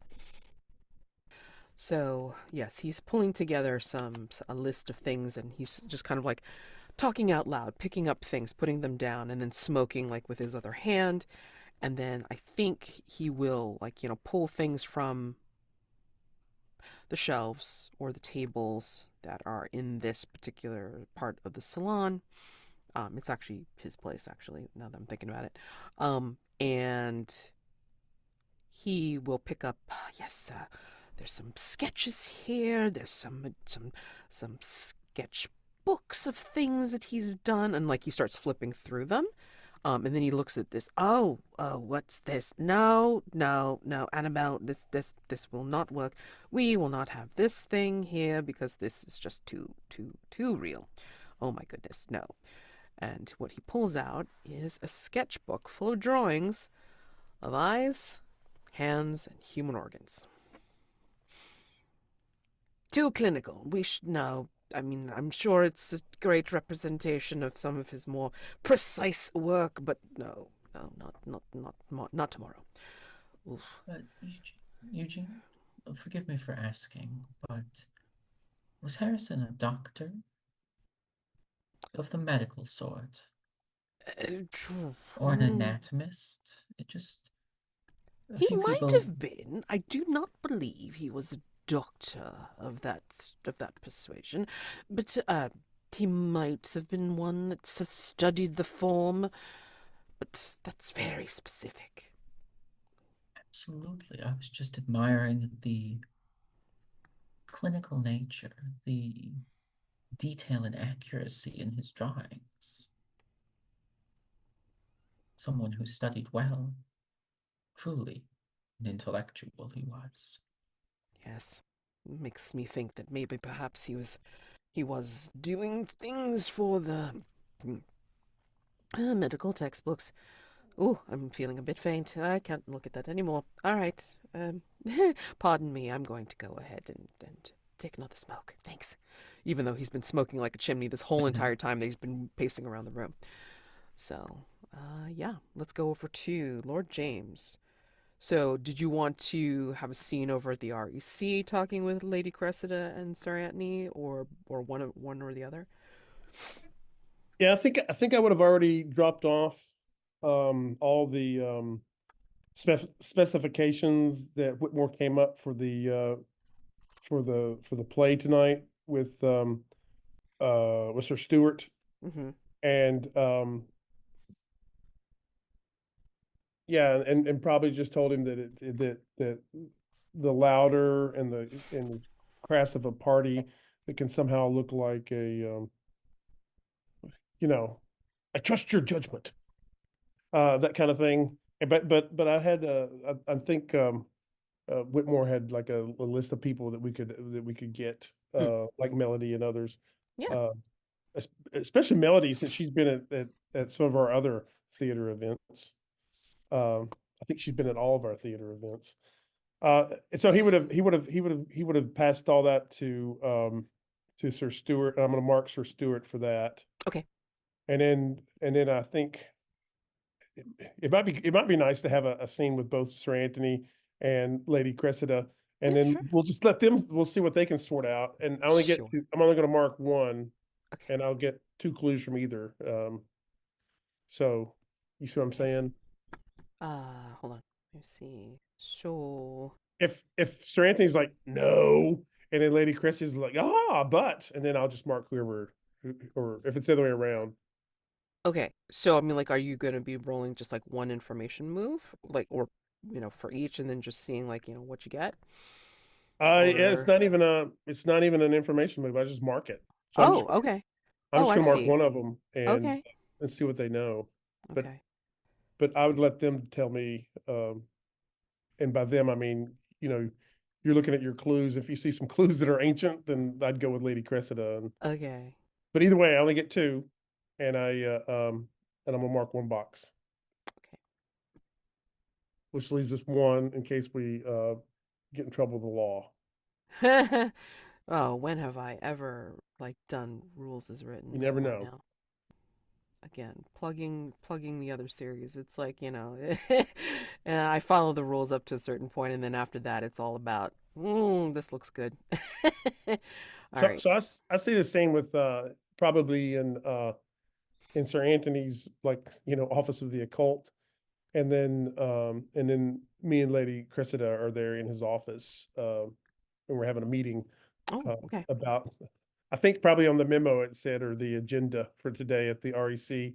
So, yes, he's pulling together a list of things, and he's just kind of like talking out loud, picking up things, putting them down, and then smoking like with his other hand. And then I think he will pull things from the shelves or the tables that are in this particular part of the salon. It's actually his place, actually, now that I'm thinking about it. And he will pick up, yes, there's some sketches here. There's some sketch books of things that he's done, and like he starts flipping through them. And then he looks at this. Oh, what's this? No, no, no, Annabelle, this will not work. We will not have this thing here because this is just too real. Oh my goodness, no. And what he pulls out is a sketchbook full of drawings of eyes, hands, and human organs. Too clinical. We should know. I mean, I'm sure it's a great representation of some of his more precise work, but no, not tomorrow. Oof. Eugene, forgive me for asking, but was Harrison a doctor of the medical sort? Or an anatomist? It just a He few might people. have been. I do not believe he was a doctor of that persuasion, but he might have been one that studied the form. But that's very specific. Absolutely. I was just admiring the clinical nature, the detail and accuracy in his drawings. Someone who studied well. Truly an intellectual he was. Yes, makes me think that maybe perhaps he was doing things for the medical textbooks. Ooh, I'm feeling a bit faint. I can't look at that anymore. All right. Pardon me. I'm going to go ahead and take another smoke. Thanks. Even though he's been smoking like a chimney this whole entire time that he's been pacing around the room. So, yeah, let's go over to Lord James. So, did you want to have a scene over at the REC talking with Lady Cressida and Sir Antony, or one or the other? Yeah, I think I would have already dropped off all the specifications that Whitmore came up for the play tonight with Sir Stewart, Mm-hmm. and yeah, and probably just told him that the louder and the crass of a party that can somehow look like you know, I trust your judgment, that kind of thing. But I had I think Whitmore had like a list of people that we could get, Hmm. like Melody and others, Yeah. uh, especially Melody, since she's been at some of our other theater events. I think she's been at all of our theater events. And so he would have passed all that to Sir Stewart. I'm going to mark Sir Stewart for that. Okay. And then I think it might be nice to have a scene with both Sir Anthony and Lady Cressida, and Yeah, then sure. we'll just we'll see what they can sort out. And Sure. I'm only going to mark one, Okay. and I'll get 2 clues from either. So you see what I'm Okay. saying? Hold on. Let me see. So, If Sir Anthony's like no, and then Lady Cressida's like but, and then I'll just mark or if it's the other way around. okay. So, I mean, like, are you going to be rolling just like one information move, like, or for each, and then just seeing like what you get, Yeah, or? it's not even an information move. I just mark it. So Oh, okay. I'm Oh, just I gonna mark see. one of them Okay. and see what they know. But Okay. but I would let them tell me, and by them I mean, you're looking at your clues. If you see some clues that are ancient, then I'd go with Lady Cressida. Okay. But either way, I only get 2, and and I'm gonna mark one box, which leaves us one in case we get in trouble with the law. Okay. Oh, when have I ever like done rules as written? You never Come on know. now. Again, plugging the other series. It's like, I follow the rules up to a certain point, and then after that, it's all about, this looks good. All So, right. I see the same with probably in Sir Anthony's, like, Office of the Occult, and then me and Lady Cressida are there in his office, and we're having a meeting Oh, okay. about, I think probably on the memo it said, or the agenda for today at the REC,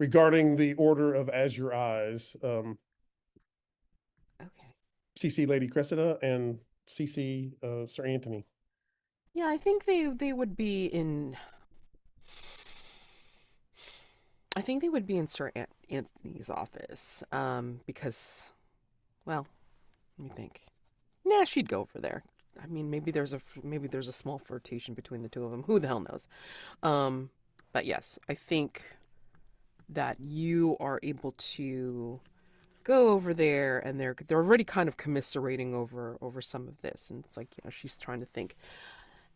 regarding the Order of Azure Eyes, Okay. CC Lady Cressida and CC Sir Anthony. Yeah, I think they would be in. I think they would be in Sir Anthony's office, because, well, let me think. Nah, she'd go over there. I mean, maybe there's a small flirtation between the two of them. Who the hell knows? Um, but yes, I think that you are able to go over there, and they're already kind of commiserating over some of this, and it's like, she's trying to think.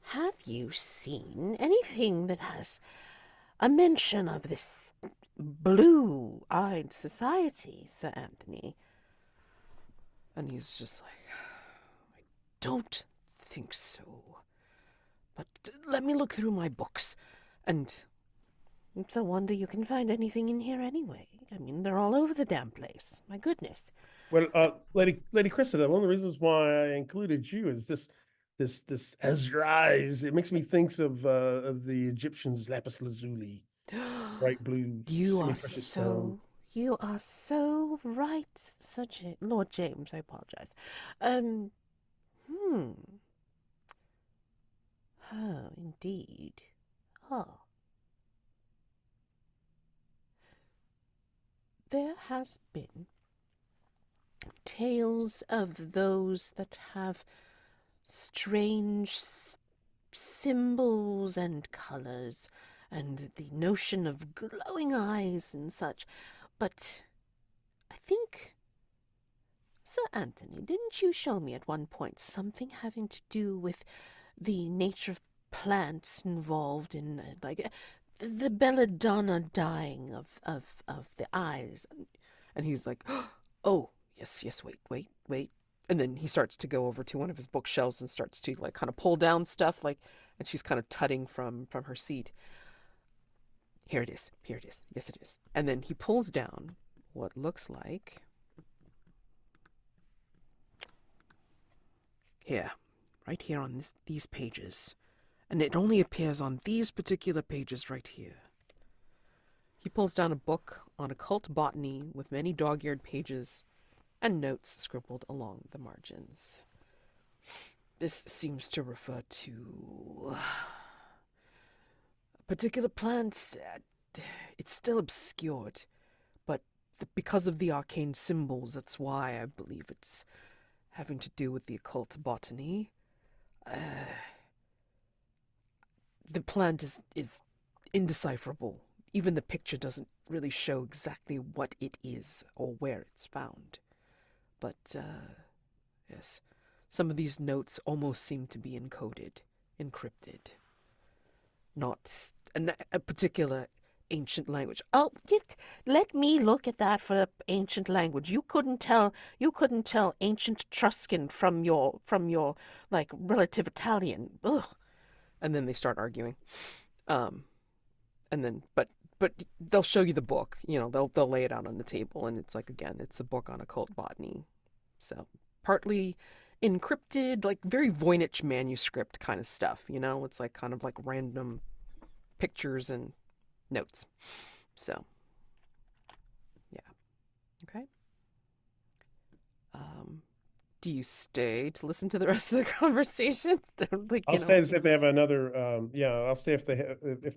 Have you seen anything that has a mention of this blue-eyed society, Sir Anthony? And he's just like, I don't think so. But let me look through my books. And it's a wonder you can find anything in here anyway. I mean, they're all over the damn place. My goodness. Well, Lady Cressida, one of the reasons why I included you is this Azure Eyes. It makes me think of the Egyptians lapis lazuli, bright blue, You are semi-precious stone. you are so right, Lord James, I apologize. Um, hmm. Oh, indeed. Oh. There has been tales of those that have strange symbols and colors, and the notion of glowing eyes and such. But I think, Sir Anthony, didn't you show me at one point something having to do with the nature of plants involved in, the belladonna dying of the eyes? And he's like, oh, yes, wait. And then he starts to go over to one of his bookshelves and starts to like kind of pull down stuff, like, and she's kind of tutting from her seat. Here it is. Yes, it is. And then he pulls down what looks like, here, right here on these pages. And it only appears on these particular pages right here. He pulls down a book on occult botany with many dog-eared pages and notes scribbled along the margins. This seems to refer to particular plants. It's still obscured, but because of the arcane symbols, that's why I believe it's having to do with the occult botany. The plant is indecipherable. Even the picture doesn't really show exactly what it is or where it's found. But, yes, some of these notes almost seem to be encrypted. Not a particular ancient language. Oh, let me look at that for ancient language. You couldn't tell ancient Etruscan from your like relative Italian. Ugh. And then they start arguing. And then but they'll show you the book. They'll lay it out on the table, and it's like, again, it's a book on occult botany. So partly encrypted, like very Voynich manuscript kind of stuff. It's like kind of like random pictures and notes. So yeah, okay. Do you stay to listen to the rest of the conversation? I'll stay to see if they have another. I'll stay if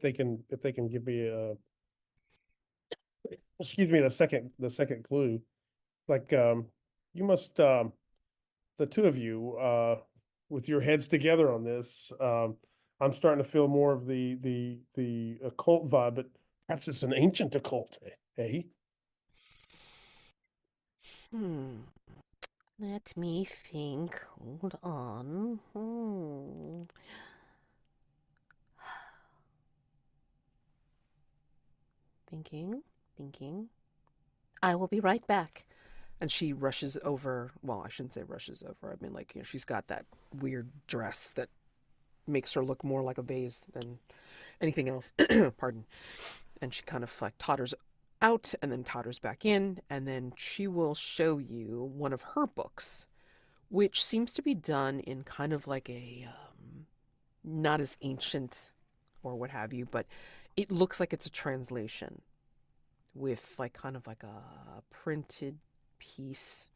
they can give me excuse me, the second clue. Like, you must, the two of you, with your heads together on this, I'm starting to feel more of the occult vibe, but perhaps it's an ancient occult, eh? Hmm. Let me think. Hold on. Thinking. I will be right back. And she rushes over. Well, I shouldn't say rushes over. I mean, like, she's got that weird dress that makes her look more like a vase than anything else. Pardon. And she kind of like totters out and then totters back in. And then she will show you one of her books, which seems to be done in kind of like a not as ancient or what have you, but it looks like it's a translation with like kind of like a printed piece,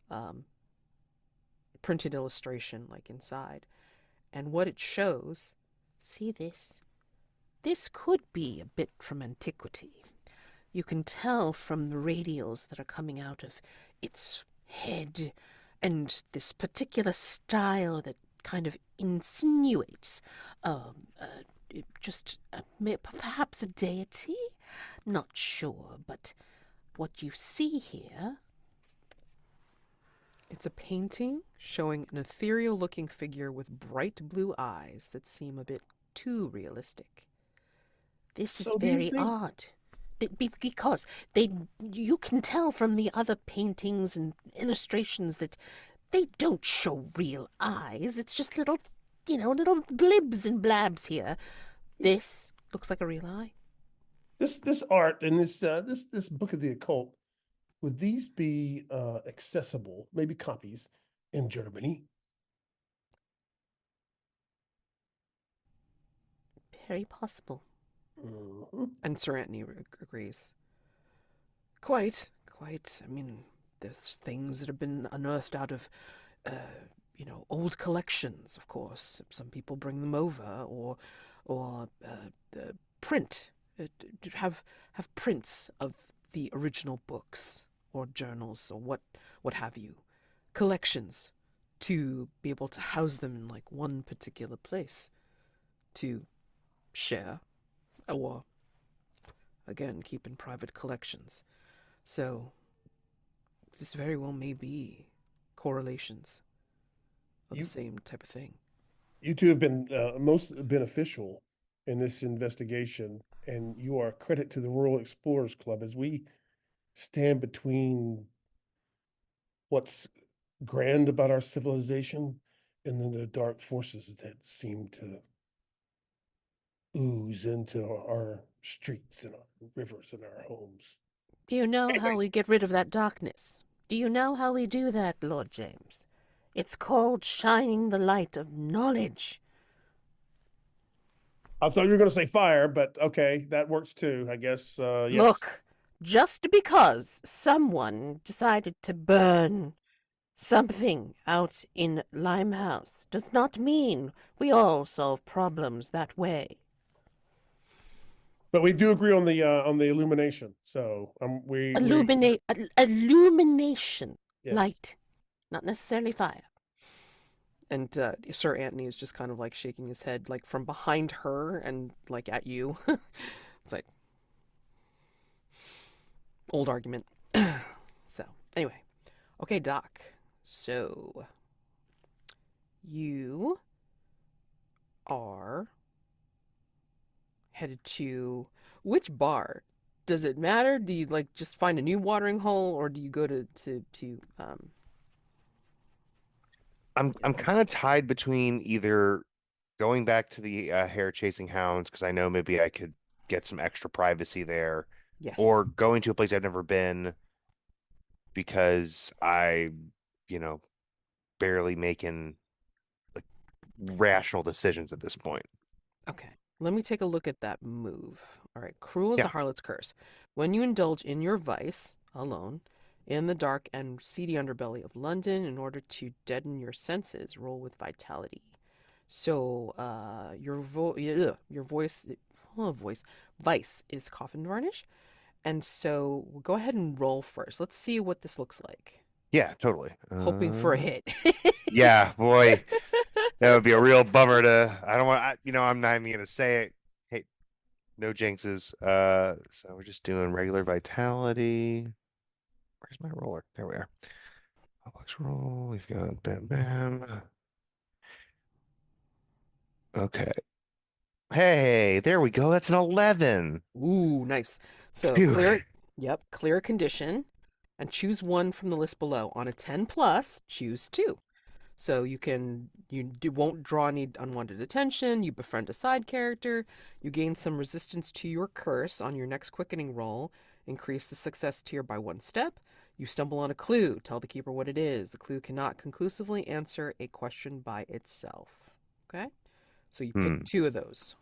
um, printed illustration like inside. And what it shows, see this? This could be a bit from antiquity. You can tell from the radials that are coming out of its head and this particular style that kind of insinuates perhaps a deity? Not sure, but what you see here. It's a painting showing an ethereal-looking figure with bright blue eyes that seem a bit too realistic. This is So do you very think odd. Because you can tell from the other paintings and illustrations that they don't show real eyes. It's just little blibs and blabs here. This looks like a real eye. this art and this book of the occult, would these be accessible, maybe copies, in Germany? Very possible. Mhm. And Sir Anthony agrees. Quite. I mean, there's things that have been unearthed out of, old collections, of course. Some people bring them over, or print, have prints of the original books or journals or what have you, collections, to be able to house them in like one particular place to share, or again keep in private collections. So this very well may be correlations of the You same type of thing. you two have been most beneficial in this investigation, and you are a credit to the Royal Explorers Club as we stand between what's grand about our civilization and then the dark forces that seem to ooze into our streets and our rivers and our homes. Do you know how Anyways, we get rid of that darkness? Do you know how we do that, Lord James? It's called shining the light of knowledge. I thought you were going to say fire, but okay, that works too, I guess. Yes. Look, just because someone decided to burn something out in Limehouse does not mean we all solve problems that way. But we do agree on the illumination. So we Illumination, yes. light, not necessarily fire. And Sir Anthony is just kind of like shaking his head, like from behind her and like at you. It's like old argument. So anyway, okay, Doc. So you are headed to which bar? Does it matter? Do you like just find a new watering hole, or do you go to I'm kind of tied between either going back to the hair chasing hounds because I know maybe I could get some extra privacy there, yes. or going to a place I've never been because I, you know, barely making like rational decisions at this point. Okay. Let me take a look at that move. All right. Cruel is Yeah. a harlot's curse. When you indulge in your vice alone in the dark and seedy underbelly of London in order to deaden your senses, roll with vitality. So, your vice is coffin varnish. And so we'll go ahead and roll first. Let's see what this looks like. Yeah, totally. Hoping for a hit. Yeah, boy, that would be a real bummer to. I don't want. I'm not even gonna say it. Hey, no jinxes. So we're just doing regular vitality. Where's my roller? There we are. Let's roll. We've got bam bam. Okay. Hey, there we go. That's an 11. Ooh, nice. So Phew. clear it. Yep, clear a condition and choose one from the list below. On a 10 plus, choose two. So won't draw any unwanted attention, you befriend a side character, you gain some resistance to your curse on your next quickening roll, increase the success tier by one step, you stumble on a clue, tell the keeper what it is. The clue cannot conclusively answer a question by itself. Okay? So you pick Hmm. two of those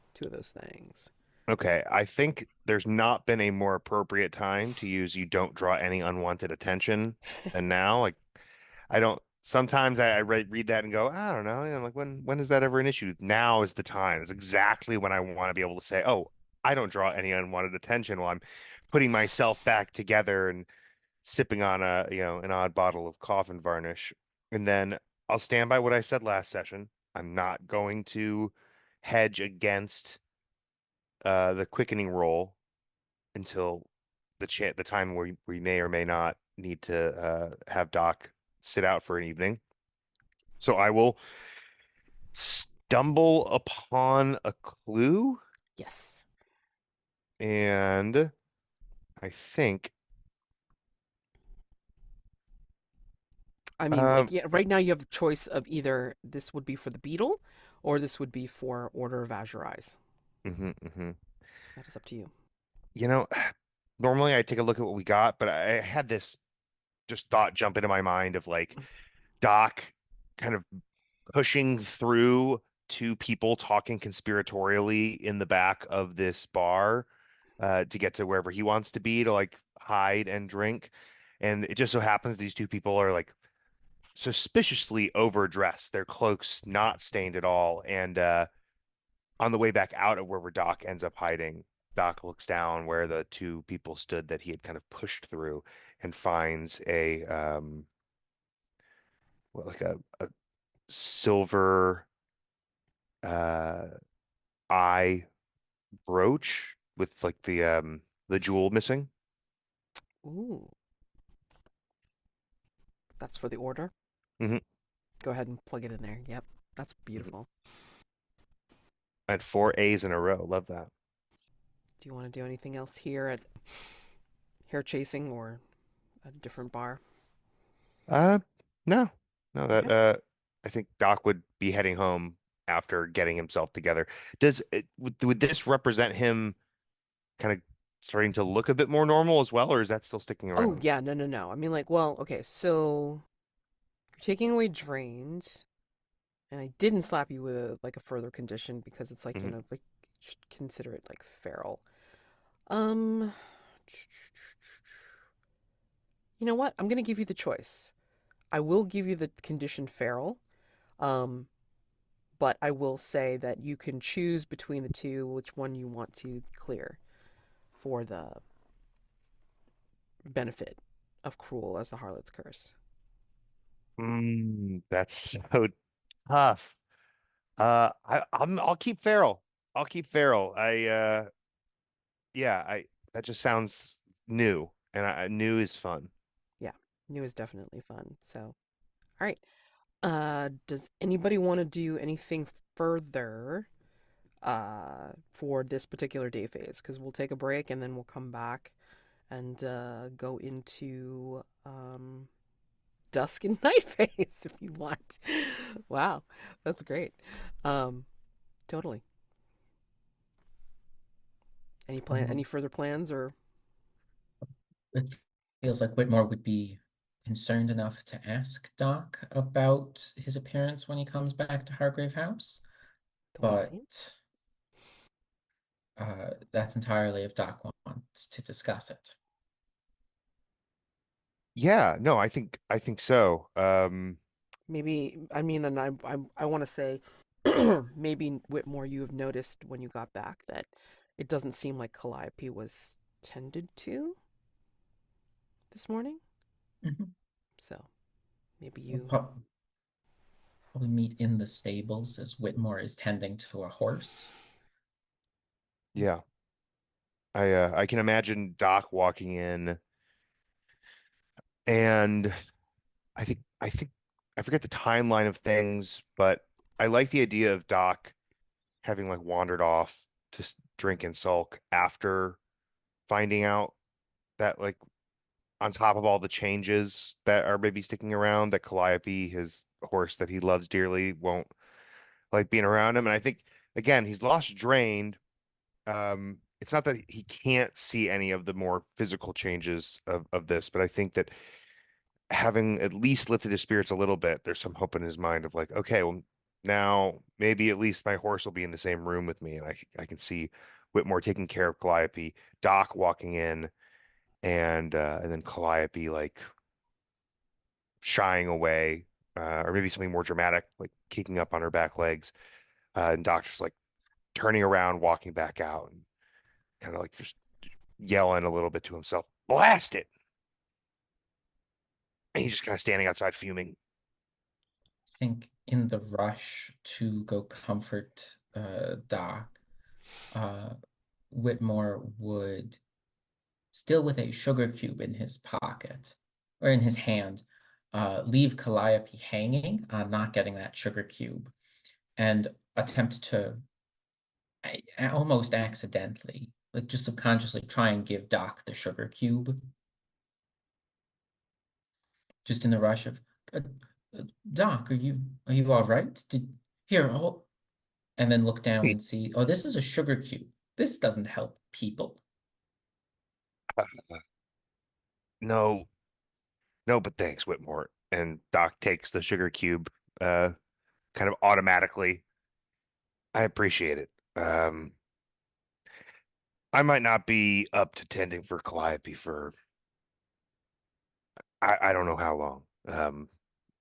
things. Okay. I think there's not been a more appropriate time to use you don't draw any unwanted attention than now. Like, I don't, sometimes I read that and go, I don't know. Like, when is that ever an issue? Now is the time. It's exactly when I want to be able to say, oh, I don't draw any unwanted attention while I'm putting myself back together and sipping on an odd bottle of coffin varnish. And then I'll stand by what I said last session. I'm not going to hedge against the quickening roll until the time where we may or may not need to have Doc sit out for an evening. So I will stumble upon a clue, Yes. and I think I mean, um like, yeah, right now you have the choice of either this would be for the beetle or this would be for Order of Azure Eyes. mhm, mhm. That is up to you. You know, normally I take a look at what we got, but I had this just thought jump into my mind of like Doc kind of pushing through two people talking conspiratorially in the back of this bar to get to wherever he wants to be to like hide and drink. And it just so happens these two people are like suspiciously overdressed, their cloaks not stained at all. And on the way back out of wherever Doc ends up hiding, Doc looks down where the two people stood that he had kind of pushed through and finds a like a silver uh eye brooch with like the jewel missing. Ooh, that's for the order. Hmm. Go ahead and plug it in there. Yep, that's beautiful. I had four A's in a row. Love that. Do you want to do anything else here at hair chasing or a different bar? Uh, no, no, that Okay. I think Doc would be heading home after getting himself together. Would this represent him kind of starting to look a bit more normal as well, or is that still sticking Oh, around? yeah, no, no, no. I mean, like, well, okay, so you're taking away drains, and I didn't slap you with a further condition because it's like, Hmm. like, you should consider it like feral. Um, you know what? I'm gonna give you the choice. I will give you the condition feral. Um, but I will say that you can choose between the two which one you want to clear for the benefit of Cruel as the Harlot's Curse. That's so tough. I'll keep feral. I'll keep feral. Yeah, I that just sounds new, and new is fun. Yeah, new is definitely fun. So, all right. Does anybody want to do anything further for this particular day phase? Because we'll take a break and then we'll come back and go into dusk and night phase if you want. Wow, that's great. Um, totally. Any Um, further plans or it feels like Whitmore would be concerned enough to ask Doc about his appearance when he comes back to Hargrave House, the way you but seem? that's entirely if Doc wants to discuss it. Yeah, no, I think so. Maybe I mean, and I want to say maybe Whitmore, you have noticed when you got back that it doesn't seem like Calliope was tended to this morning. Mhm. So maybe We'll you. probably meet in the stables as Whitmore is tending to a horse. Yeah, I can imagine Doc walking in, and I think I think I forget the timeline of things, but I like the idea of Doc having like wandered off to drink and sulk after finding out that like on top of all the changes that are maybe sticking around, that Calliope, his horse that he loves dearly, won't like being around him. And I think again, he's lost drained. It's not that he can't see any of the more physical changes of this, but I think that having at least lifted his spirits a little bit, there's some hope in his mind of like, okay, well, now maybe at least my horse will be in the same room with me, and I can see Whitmore taking care of Calliope, Doc walking in, and then Calliope like shying away, or maybe something more dramatic, like kicking up on her back legs, and Doc just like turning around, walking back out, and kind of like just yelling a little bit to himself, "Blast it!" And he's just kind of standing outside fuming. I think in the rush to go comfort Doc, Whitmore would, still with a sugar cube in his pocket or in his hand, leave Calliope hanging, not getting that sugar cube, and attempt to almost accidentally, like just subconsciously, try and give Doc the sugar cube. Just in the rush of, uh, Doc, are you all right? Here, hold, and then look down and see, oh, this is a sugar cube. This doesn't help people. No, no, but thanks, Whitmore. And Doc takes the sugar cube, uh, kind of automatically. I appreciate it. I might not be up to tending for Calliope for I don't know how long.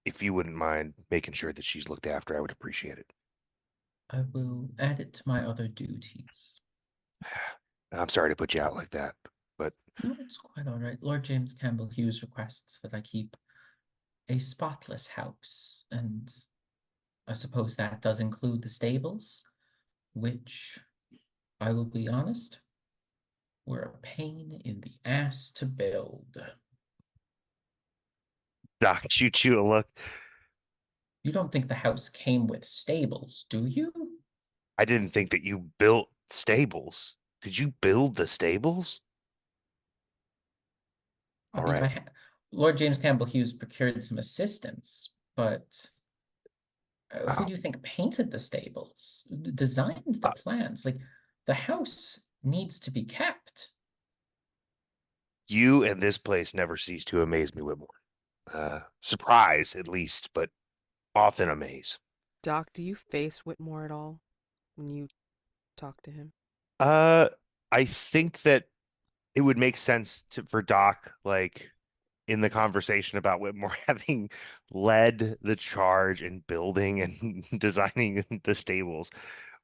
If you wouldn't mind making sure that she's looked after, I would appreciate it. I will add it to my other duties. I'm sorry to put you out like that, but No, it's quite all right. Lord James Campbell-Hughes requests that I keep a spotless house, and I suppose that does include the stables, which, I will be honest, were a pain in the ass to build. Doc shoots you a look. You don't think the house came with stables, do you? I didn't think that you built stables. Did you build the stables? I All mean, right. Lord James Campbell-Hughes procured some assistance, but who Wow. do you think painted the stables, designed the plans? Like, the house needs to be kept. You and this place never cease to amaze me, Whitmore. Surprise, at least, but often amaze. Doc, do you face Whitmore at all when you talk to him? Uh, I think that it would make sense for Doc, like in the conversation about Whitmore having led the charge in building and designing the stables,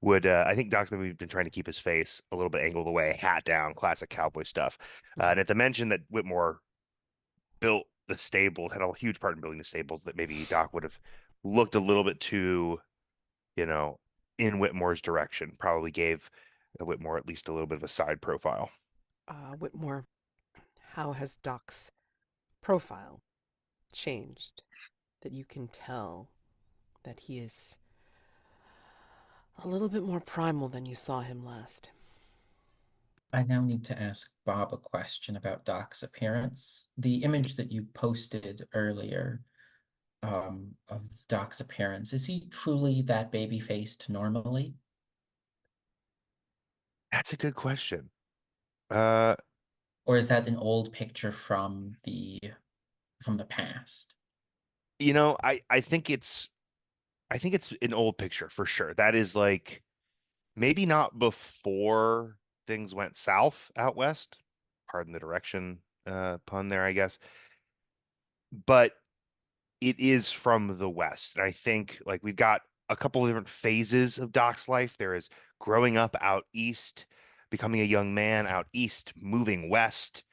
would I think Doc's maybe been trying to keep his face a little bit angled away, hat down, classic cowboy stuff. And at the mention that Whitmore built the stables, had a huge part in building the stables, that maybe Doc would have looked a little bit too, you know, in Whitmore's direction, probably gave Whitmore at least a little bit of a side profile. Whitmore, how has Doc's profile changed that you can tell that he is a little bit more primal than you saw him last? I now need to ask Bob a question about Doc's appearance. The image that you posted earlier, of Doc's appearance, is he truly that baby-faced normally? That's a good question. Uh, Or is that an old picture from the past? I think it's an old picture for sure. That is like maybe not before things went south out west. Pardon the direction pun there, I guess. But it is from the west. And I think like we've got a couple of different phases of Doc's life. There is growing up out east, becoming a young man out east, moving west,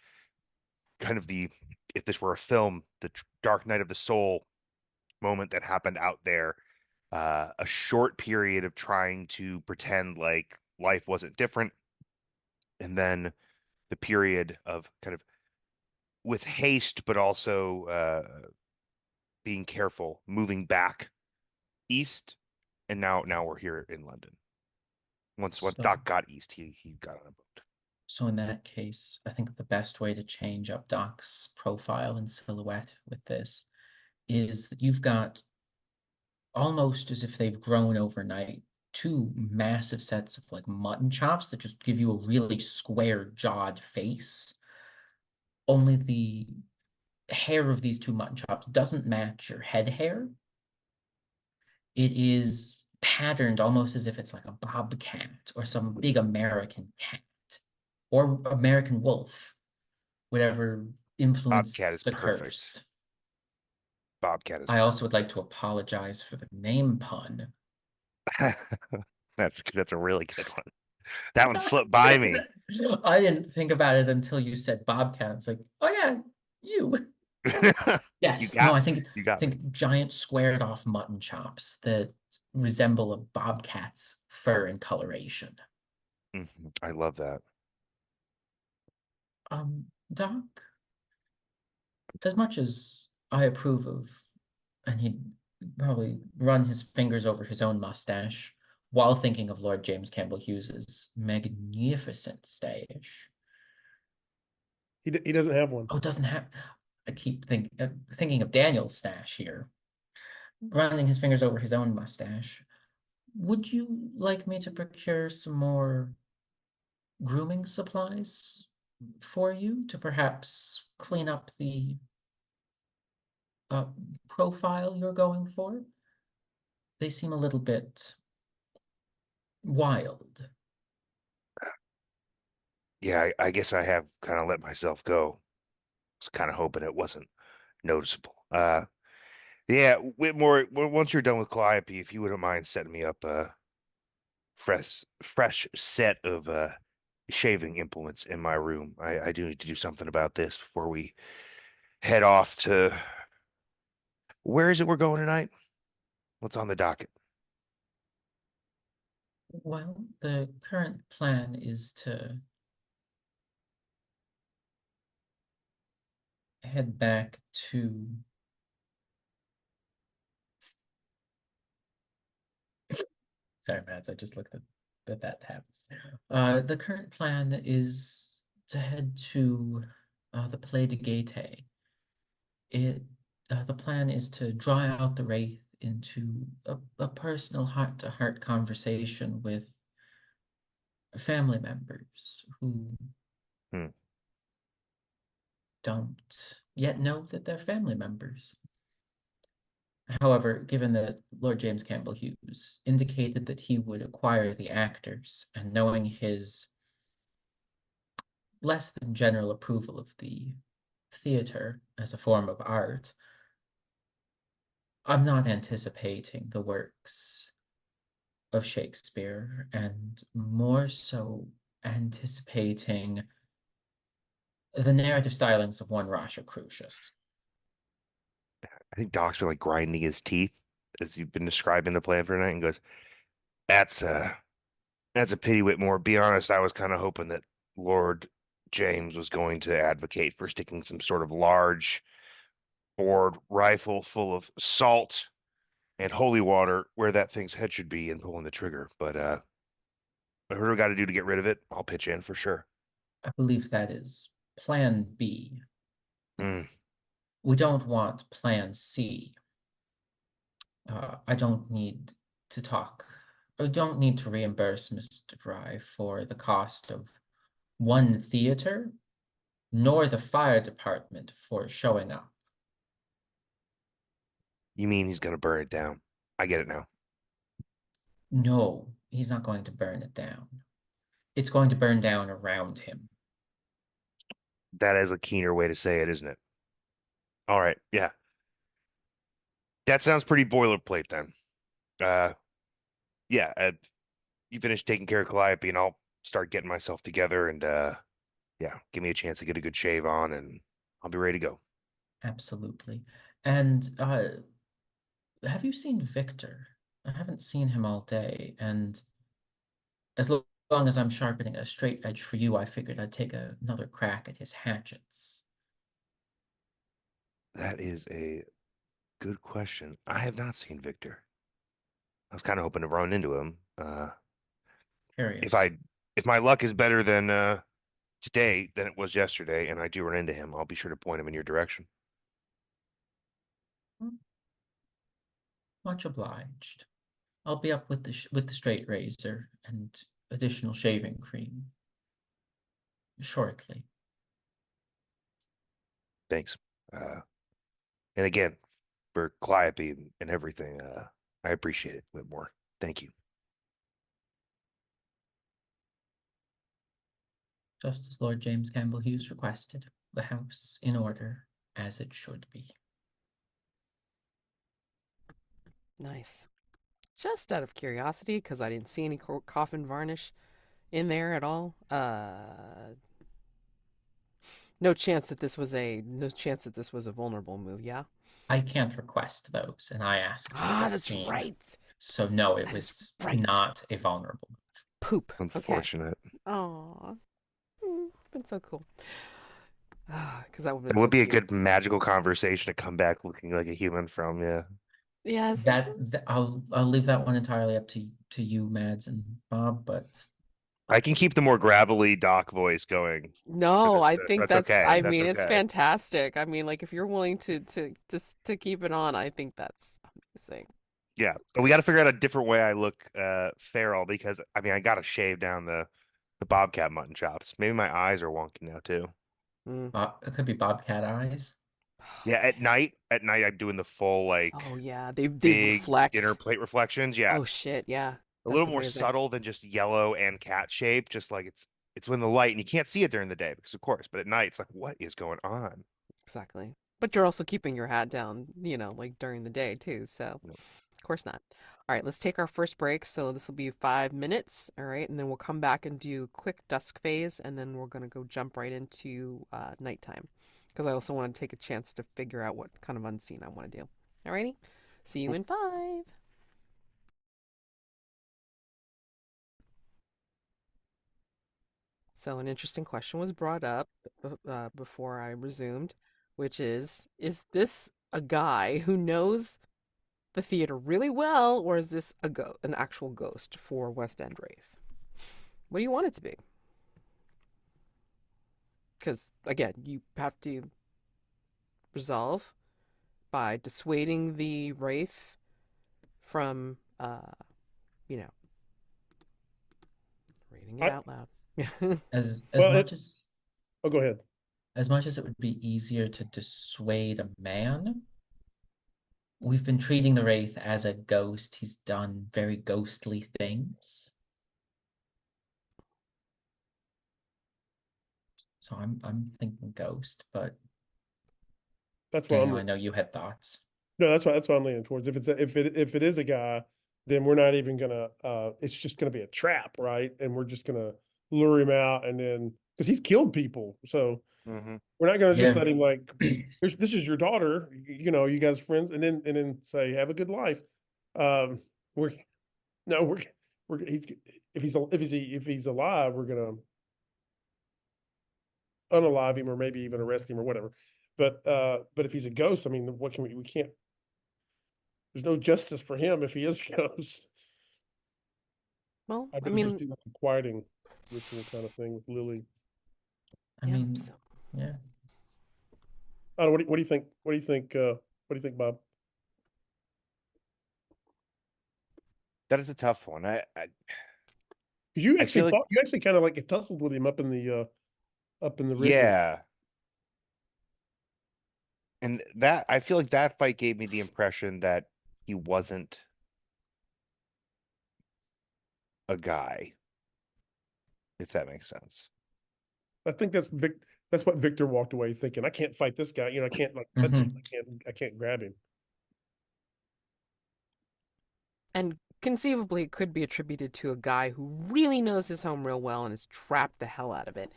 kind of the, if this were a film, the dark night of the soul moment that happened out there. A short period of trying to pretend like life wasn't different, and then the period of kind of with haste, but also being careful, moving back east, and now we're here in London. Once Doc got east, he got on a boat. So in that case, I think the best way to change up Doc's profile and silhouette with this is that you've got, almost as if they've grown overnight, two massive sets of like mutton chops that just give you a really square jawed face. Only the hair of these two mutton chops doesn't match your head hair. It is patterned almost as if it's like a bobcat or some big American cat or American wolf, whatever influenced Bobcat is the perfect. curse. Bobcat is I also would like to apologize for the name pun. That's a really good one. That one slipped by me. I didn't think about it until you said bobcat. It's like, oh yeah, you. Yes, no, I think giant squared off mutton chops that resemble a bobcat's fur and coloration. I love that. Doc, as much as I approve of, and he'd probably run his fingers over his own mustache while thinking of Lord James Campbell-Hughes's magnificent stash. He doesn't have one. Oh, doesn't have. I keep thinking of Daniel's stash here. Running his fingers over his own mustache. Would you like me to procure some more grooming supplies for you to perhaps clean up the profile you're going for? They seem a little bit wild. Yeah, I guess I have kind of let myself go. I was kind of hoping it wasn't noticeable. Yeah, Whitmore, once you're done with Calliope, if you wouldn't mind setting me up a fresh set of shaving implements in my room. I do need to do something about this before we head off to, where is it we're going tonight? What's on the docket? Well, the current plan is to head back to sorry, Mads, I just looked at that tab. The current plan is to head to the Play de Gaieté. The plan is to draw out the Wraith into a personal heart-to-heart conversation with family members who don't yet know that they're family members. However, given that Lord James Campbell-Hughes indicated that he would acquire the actors, and knowing his less than general approval of the theater as a form of art, I'm not anticipating the works of Shakespeare, and more so anticipating the narrative stylings of one Rasha Crucius. I think Doc's been like grinding his teeth as you've been describing the plan for tonight, and goes, That's a pity, Whitmore. Be honest, I was kind of hoping that Lord James was going to advocate for sticking some sort of large bored rifle full of salt and holy water where that thing's head should be and pulling the trigger. But whatever we got to do to get rid of it, I'll pitch in for sure. I believe that is Plan B. Mm. We don't want Plan C. I don't need to talk. I don't need to reimburse Mr. Dry for the cost of one theater, nor the fire department for showing up. You mean he's going to burn it down? I get it now. No, he's not going to burn it down. It's going to burn down around him. That is a keener way to say it, isn't it? All right, yeah. That sounds pretty boilerplate then. Yeah, you finish taking care of Calliope and I'll start getting myself together and yeah, give me a chance to get a good shave on and I'll be ready to go. Absolutely. And have you seen Victor? I haven't seen him all day, and as long as I'm sharpening a straight edge for you, I figured I'd take another crack at his hatchets. That is a Good question. I have not seen Victor. I was kind of hoping to run into him. If Curious. I if my luck is better than today than it was yesterday, and I do run into him, I'll be sure to point him in your direction. Much obliged. I'll be up with the straight razor and additional shaving cream shortly. Thanks. And again, for Calliope and everything, I appreciate it, Whitmore. Thank you. Just as Lord James Campbell-Hughes requested, the house in order as it should be. Nice. Just out of curiosity, because I didn't see any coffin varnish in there at all. No chance that this was a vulnerable move, yeah? I can't request those, and I asked for Ah, this that's scene. right. So no, it That is was right. not a vulnerable move. Poop. Okay. Unfortunate. Aw. Been so cool. Because that would have It been so would be a cute. good magical conversation to come back looking like a human from, yeah. Yes. I'll leave that one entirely up to you, Mads and Bob, but I can keep the more gravelly Doc voice going. No, I think That's okay. I That's mean, it's okay. fantastic. I mean, like if you're willing to keep it on, I think that's amazing. Yeah, but we got to figure out a different way I look feral, because I mean I got to shave down the bobcat mutton chops. Maybe my eyes are wonky now too. Mm. it could be Bobcat eyes. Yeah, at night I'm doing the full like Oh yeah, they big dinner reflect. plate reflections. Yeah, Oh shit, yeah. a That's little more amazing. subtle than just yellow and cat shape. Just like it's when the light, and you can't see it during the day because of course, but at night it's like, what is going on? Exactly. But you're also keeping your hat down, like during the day too, so You know, of course not. All right, let's take our first break. So this will be 5 minutes, all right, and then we'll come back and do quick dusk phase, and then we're gonna go jump right into nighttime, because I also want to take a chance to figure out what kind of unseen I want to do. Alrighty, see you in 5. So an interesting question was brought up before I resumed, which is this a guy who knows the theater really well, or is this an actual ghost for West End Wraith? What do you want it to be? Because again, you have to resolve by dissuading the Wraith from, you know, reading it I out loud. As well, much as oh, go ahead. as much as it would be easier to dissuade a man, we've been treating the Wraith as a ghost. He's done very ghostly things. So I'm thinking ghost, but That's what Daniel, I I'm. know you had thoughts. No, that's what I'm leaning towards. If it is a guy, then we're not even gonna. It's just gonna be a trap, right? And we're just gonna lure him out, and then because he's killed people, so mhm. we're not gonna just Yeah. let him like, this is your daughter, you guys friends, and then say have a good life. Um, we're no, we're he's if he's alive, we're gonna unalive him or maybe even arrest him or whatever. But if he's a ghost, I mean, what can we can't. There's no justice for him if he is a ghost. Well, I I would just mean, do like a quieting ritual kind of thing with Lily. I yeah. mean, So yeah. I don't know, what do you think? What do you think? What do you think, Bob? That is a tough one. Because you I actually feel like, fought, you actually kind of like tussled with him up in the river. yeah, and that I feel like that fight gave me the impression that he wasn't a guy, if that makes sense. I think that's what Victor walked away thinking. I can't fight this guy. I can't like touch him. I can't grab him. and conceivably, it could be attributed to a guy who really knows his home real well and has trapped the hell out of it.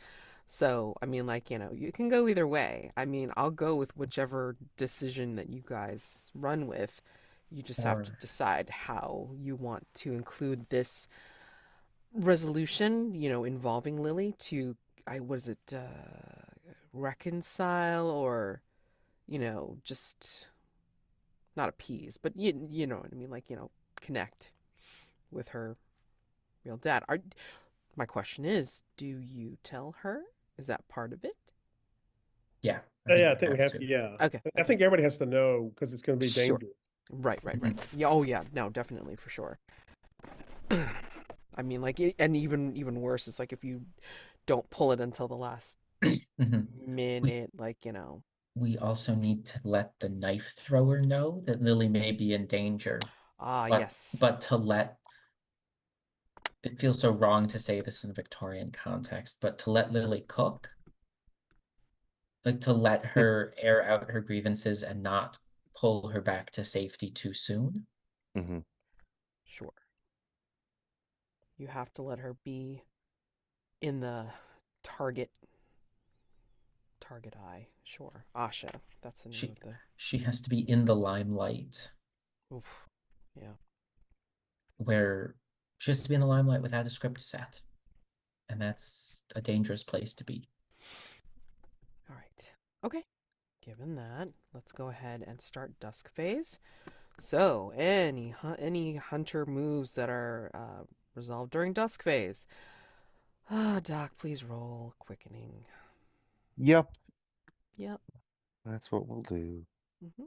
So, I mean, like, you can go either way. I mean, I'll go with whichever decision that you guys run with. You just have to Or decide how you want to include this resolution, involving Lily to, was it, reconcile or, just not appease, but you know what I mean, like, connect with her real dad. My question is, do you tell her? Is that part of it? Yeah, I think Yeah, I we think we have have to. to. Yeah, Okay, I think everybody has to know because it's going to be sure. dangerous. Right. Mhm. Yeah, oh yeah, no, definitely for sure. I mean, like, and even worse, it's like if you don't pull it until the last Mhm. minute, like, We also need to let the knife thrower know that Lily may be in danger, but yes. to let it feels so wrong to say this in a Victorian context, but to let Lily cook, like to let her air out her grievances and not pull her back to safety too soon. Mm-hmm. Sure. You have to let her be in the target eye. Sure. Asha. That's the name She of the. she has to be in the limelight, Oof. Yeah. where she has to be in the limelight without a script set. And that's a dangerous place to be. All right. Okay. Given that, let's go ahead and start dusk phase. So, any hunter moves that are resolved during dusk phase. Doc, please roll quickening. Yep, Yep. that's what we'll do. Mm-hmm.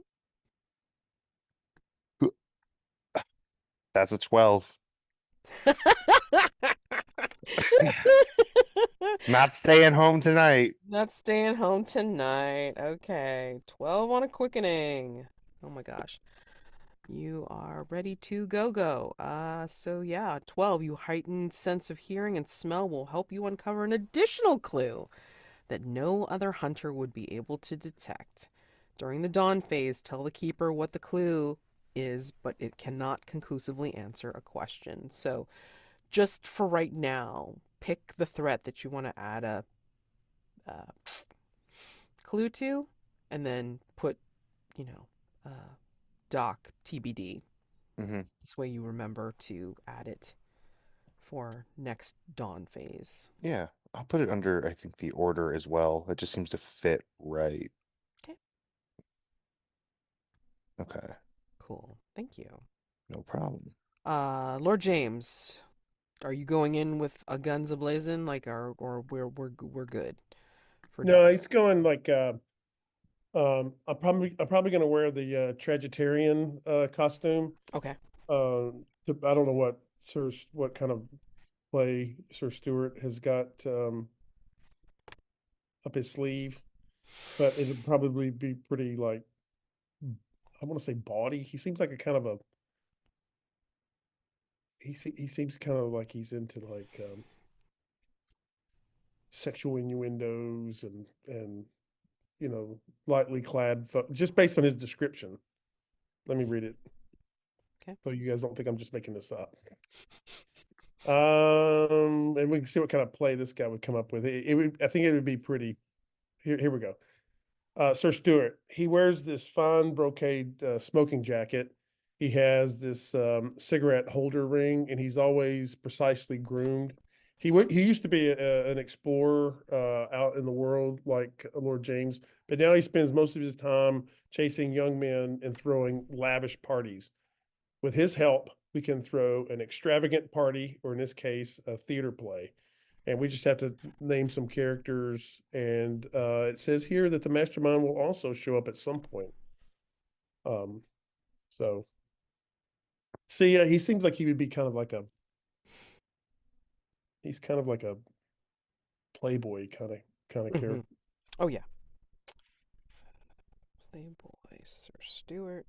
That's a 12. Not staying home tonight. Not staying home tonight. Okay. 12 on a quickening. Oh my gosh. You are ready to go. So yeah, 12. Your heightened sense of hearing and smell will help you uncover an additional clue that no other hunter would be able to detect. During the dawn phase, tell the keeper what the clue is, but it cannot conclusively answer a question. So just for right now, pick the threat that you want to add a uh, clue to, and then put, you know, doc TBD. Mm-hmm. This way you remember to add it for next dawn phase. Yeah, I'll put it under, I think, the order as well. It just seems to fit right. Okay. Okay, Cool. Thank you. no problem. Lord James, are you going in with a guns ablazing, like, or we're good for No, dusk? he's going like I'm probably gonna wear the Tragitarian costume. Okay. I don't know what kind of play Sir Stuart has got up his sleeve, but it'd probably be pretty like I want to say bawdy. He seems like a kind of a he seems kind of like he's into like sexual innuendos and lightly clad just based on his description. Let me read it. Okay. So you guys don't think I'm just making this up. And we can see what kind of play this guy would come up with. I think it would be pretty. Here we go. Sir Stuart, he wears this fine brocade smoking jacket. He has this cigarette holder ring, and he's always precisely groomed. He used to be an explorer out in the world like Lord James, but now he spends most of his time chasing young men and throwing lavish parties. With his help, we can throw an extravagant party, or in this case, a theater play. And we just have to name some characters. And it says here that the mastermind will also show up at some point. So see, he seems like he would be he's kind of like a playboy kind of Mm-hmm. character. Oh yeah. Playboy Sir Stuart.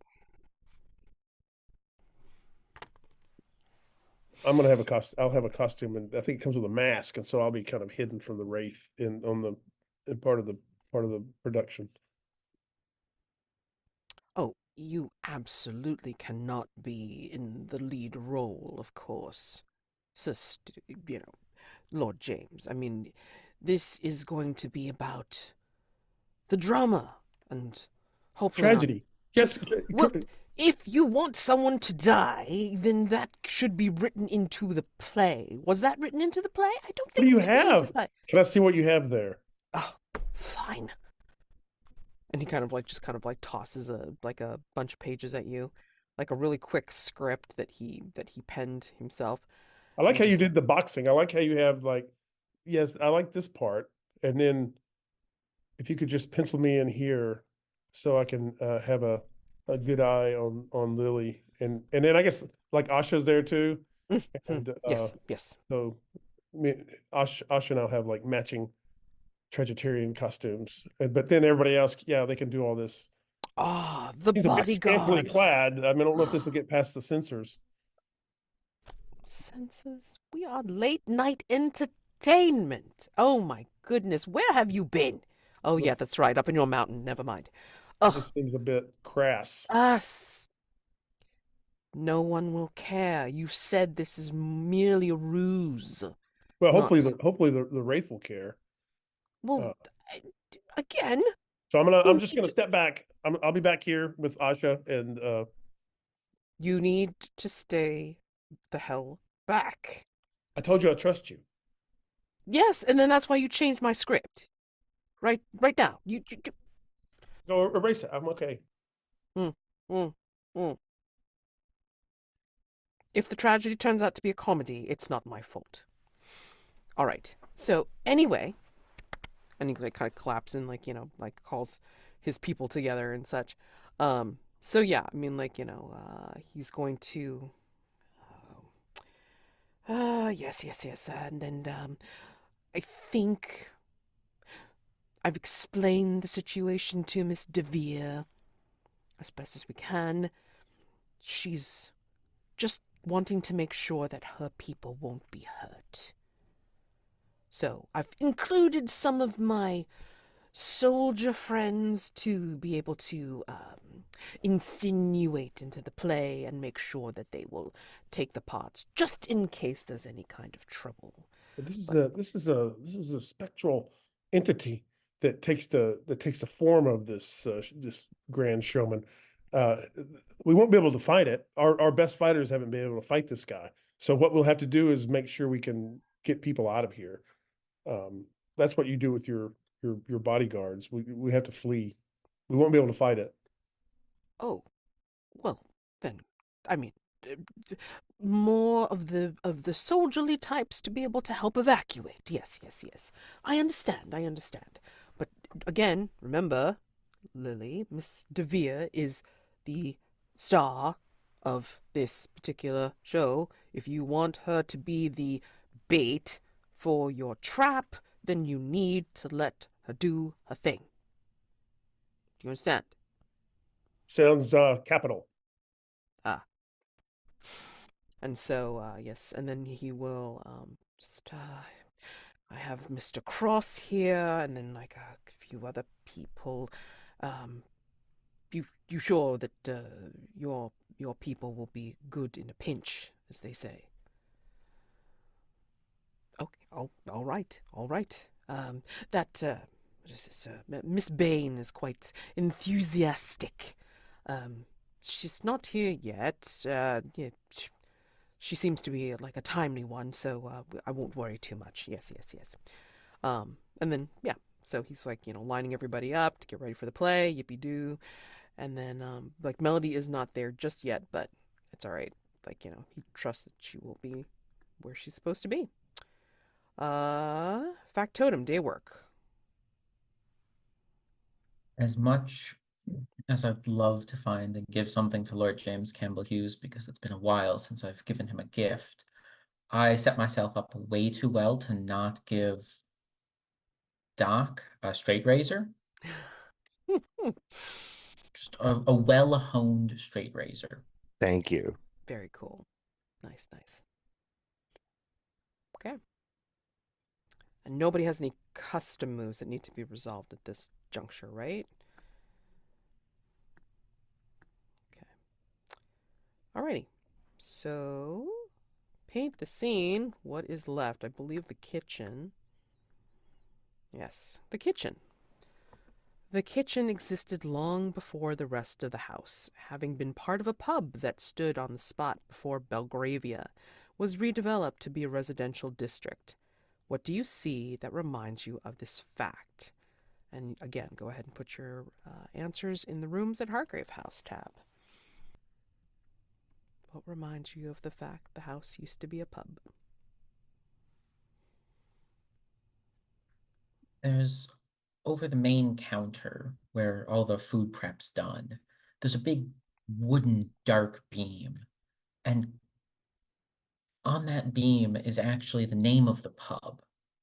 I'll have a costume, and I think it comes with a mask, and so I'll be kind of hidden from the wraith in part of the production. Oh, you absolutely cannot be in the lead role, of course. Lord James. I mean, this is going to be about the drama and hopefully not. Tragedy. Yes. Well, if you want someone to die, then that should be written into the play. Was that written into the play? I don't What do think it you was written into the have? play. Can I see what you have there? Oh, fine. And he kind of like just kind of like tosses a bunch of pages at you, like a really quick script that he penned himself. I like And how you just did the boxing. I like how you have like, yes, I like this part. And then if you could just pencil me in here so I can have a good eye on Lily. And then I guess like Asha's there too. And yes, yes. so me, Asha and I'll have like matching Tregitarian costumes. But then everybody else, yeah, they can do all this. Ah, the He's a bit scantily bodyguards. clad. I mean, I don't know if this will get past the censors. Senses, we are late night entertainment. Oh my goodness, where have you been? Oh yeah, Look, that's right, up in your mountain. Never mind. Ugh, this seems a bit crass. us. No one will care. You said this is merely a ruse. Well, hopefully Not. the Wraith will care. Well, Uh, I- again, so I'm you just gonna need, step back. I'll be back here with Asha and you need to stay the hell back. I told you I trust you. Yes, and then that's why you changed my script. Right now. You Go erase it. I'm okay. mm, mm, mm. If the tragedy turns out to be a comedy, it's not my fault. All right. So anyway, and he like kind of claps and like like calls his people together and such. So yeah, I mean like he's going to. Yes, and I think I've explained the situation to Miss DeVere as best as we can. She's just wanting to make sure that her people won't be hurt. So I've included some of my soldier friends to be able to insinuate into the play and make sure that they will take the parts, just in case there's any kind of trouble. But But this is a spectral entity that takes the form of this grand showman. Uh, we won't be able to fight it. Our best fighters haven't been able to fight this guy. So what we'll have to do is make sure we can get people out of here. Um, that's what you do with your bodyguards. We have to flee. We won't be able to fight it. oh, well, then, I mean, uh, more of the soldierly types to be able to help evacuate. Yes. I understand. But again, remember, Lily, Miss DeVere is the star of this particular show. If you want her to be the bait for your trap, then you need to let her do her thing. Do you understand? Sounds capital. Ah. And so, yes, and then he will I have Mr. Cross here, and then like a few other people. Um, you sure that your people will be good in a pinch, as they say? Okay, all right. That what is this? Miss Bain is quite enthusiastic. She's not here yet. Yeah, she seems to be like a timely one, so I won't worry too much. Yes. And then yeah, so he's like lining everybody up to get ready for the play. Yippee doo. And then like Melody is not there just yet, but it's all right. Like he trusts that she will be where she's supposed to be. Factotum day work. As much as I'd love to find and give something to Lord James Campbell-Hughes, because it's been a while since I've given him a gift, I set myself up way too well to not give Doc a straight razor. Just a well-honed straight razor. Thank you. Very cool. Nice. Okay. And nobody has any custom moves that need to be resolved at this juncture, right? Okay. Alrighty. So, paint the scene. What is left? I believe the kitchen. Yes, the kitchen. The kitchen existed long before the rest of the house, having been part of a pub that stood on the spot before Belgravia was redeveloped to be a residential district. What do you see that reminds you of this fact? And again, go ahead and put your answers in the Rooms at Hargrave House tab. What reminds you of the fact the house used to be a pub? There's over the main counter where all the food prep's done, there's a big wooden dark beam. And on that beam is actually the name of the pub,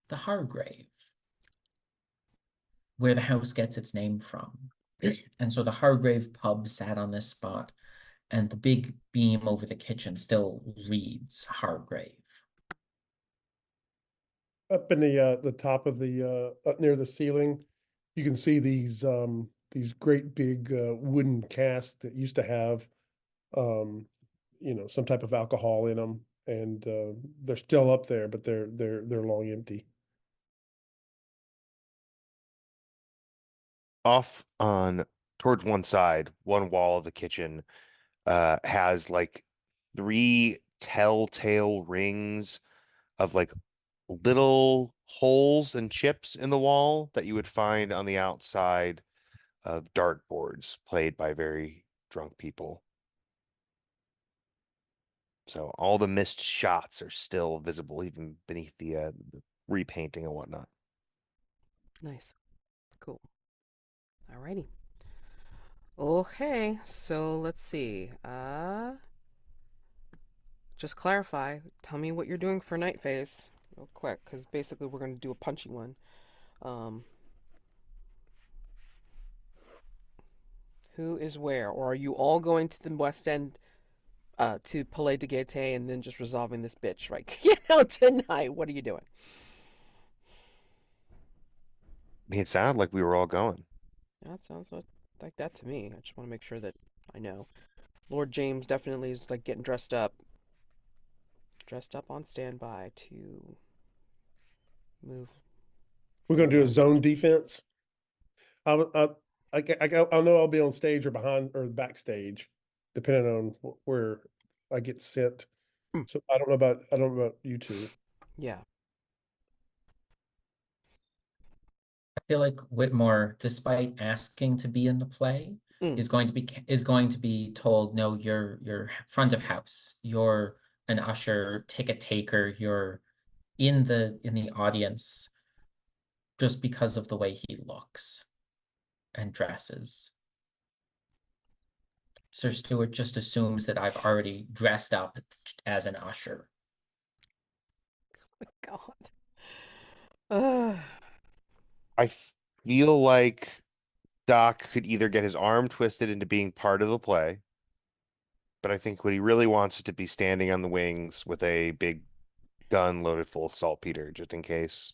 the Hargrave, where the house gets its name from. And so the Hargrave pub sat on this spot, and the big beam over the kitchen still reads Hargrave. Up in the top of the up near the ceiling, you can see these great big wooden casks that used to have some type of alcohol in them, and they're still up there, but they're long empty. Off on towards one side, one wall of the kitchen has like 3 telltale rings of like little holes and chips in the wall that you would find on the outside of dartboards played by very drunk people. So all the missed shots are still visible even beneath the repainting and whatnot. Nice. Cool. Alrighty. Okay, so let's see. Just clarify. Tell me what you're doing for night phase real quick, because basically we're going to do a punchy one. Who is where? Or are you all going to the West End to Palais de Gaieté and then just resolving this bitch right tonight? What are you doing? I mean, it sounded like we were all going. That sounds like that to me. I just want to make sure that I know. Lord James definitely is like getting dressed up on standby to move. We're gonna do a zone defense. I know I'll be on stage or behind or backstage, depending on where I get sent. Mm. So I don't know about you two. Yeah. I feel like Whitmore, despite asking to be in the play, is going to be told, no, you're front of house. You're an usher, ticket taker. You're in the audience just because of the way he looks and dresses. Sir Stewart just assumes that I've already dressed up as an usher. Oh my God. I feel like Doc could either get his arm twisted into being part of the play, but I think what he really wants is to be standing on the wings with a big gun loaded full of saltpeter, just in case.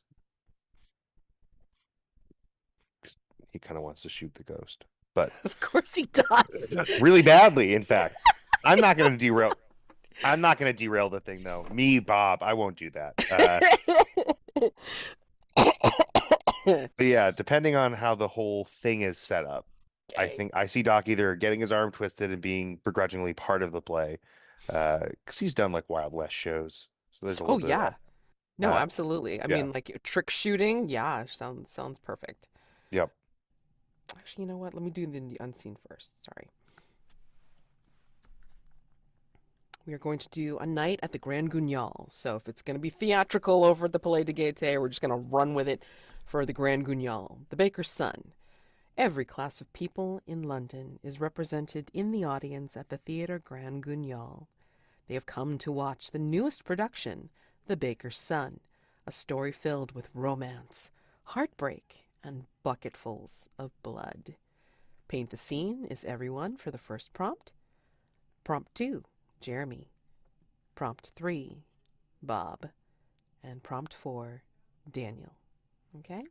'Cause he kind of wants to shoot the ghost, but Of course he does. really badly, in fact. I'm not going to derail. I'm not going to derail the thing, though. Me, Bob, I won't do that. But yeah, depending on how the whole thing is set up, I think I see Doc either getting his arm twisted and being begrudgingly part of the play, because he's done like Wild West shows, so there's a little bit of yeah. that. No, absolutely. I yeah. mean, like trick shooting. Yeah, sounds perfect. Yep. Actually, you know what? Let me do the unseen first. Sorry. We are going to do a night at the Grand Guignol. So if it's going to be theatrical over at the Palais de Gaieté, we're just going to run with it for the Grand Guignol. The Baker's Son. Every class of people in London is represented in the audience at the Theatre Grand Guignol. They have come to watch the newest production, The Baker's Son, a story filled with romance, heartbreak, and bucketfuls of blood. Paint the scene is everyone for the first prompt. Prompt 2, Jeremy. Prompt 3, Bob. And prompt 4, Daniel. Okay?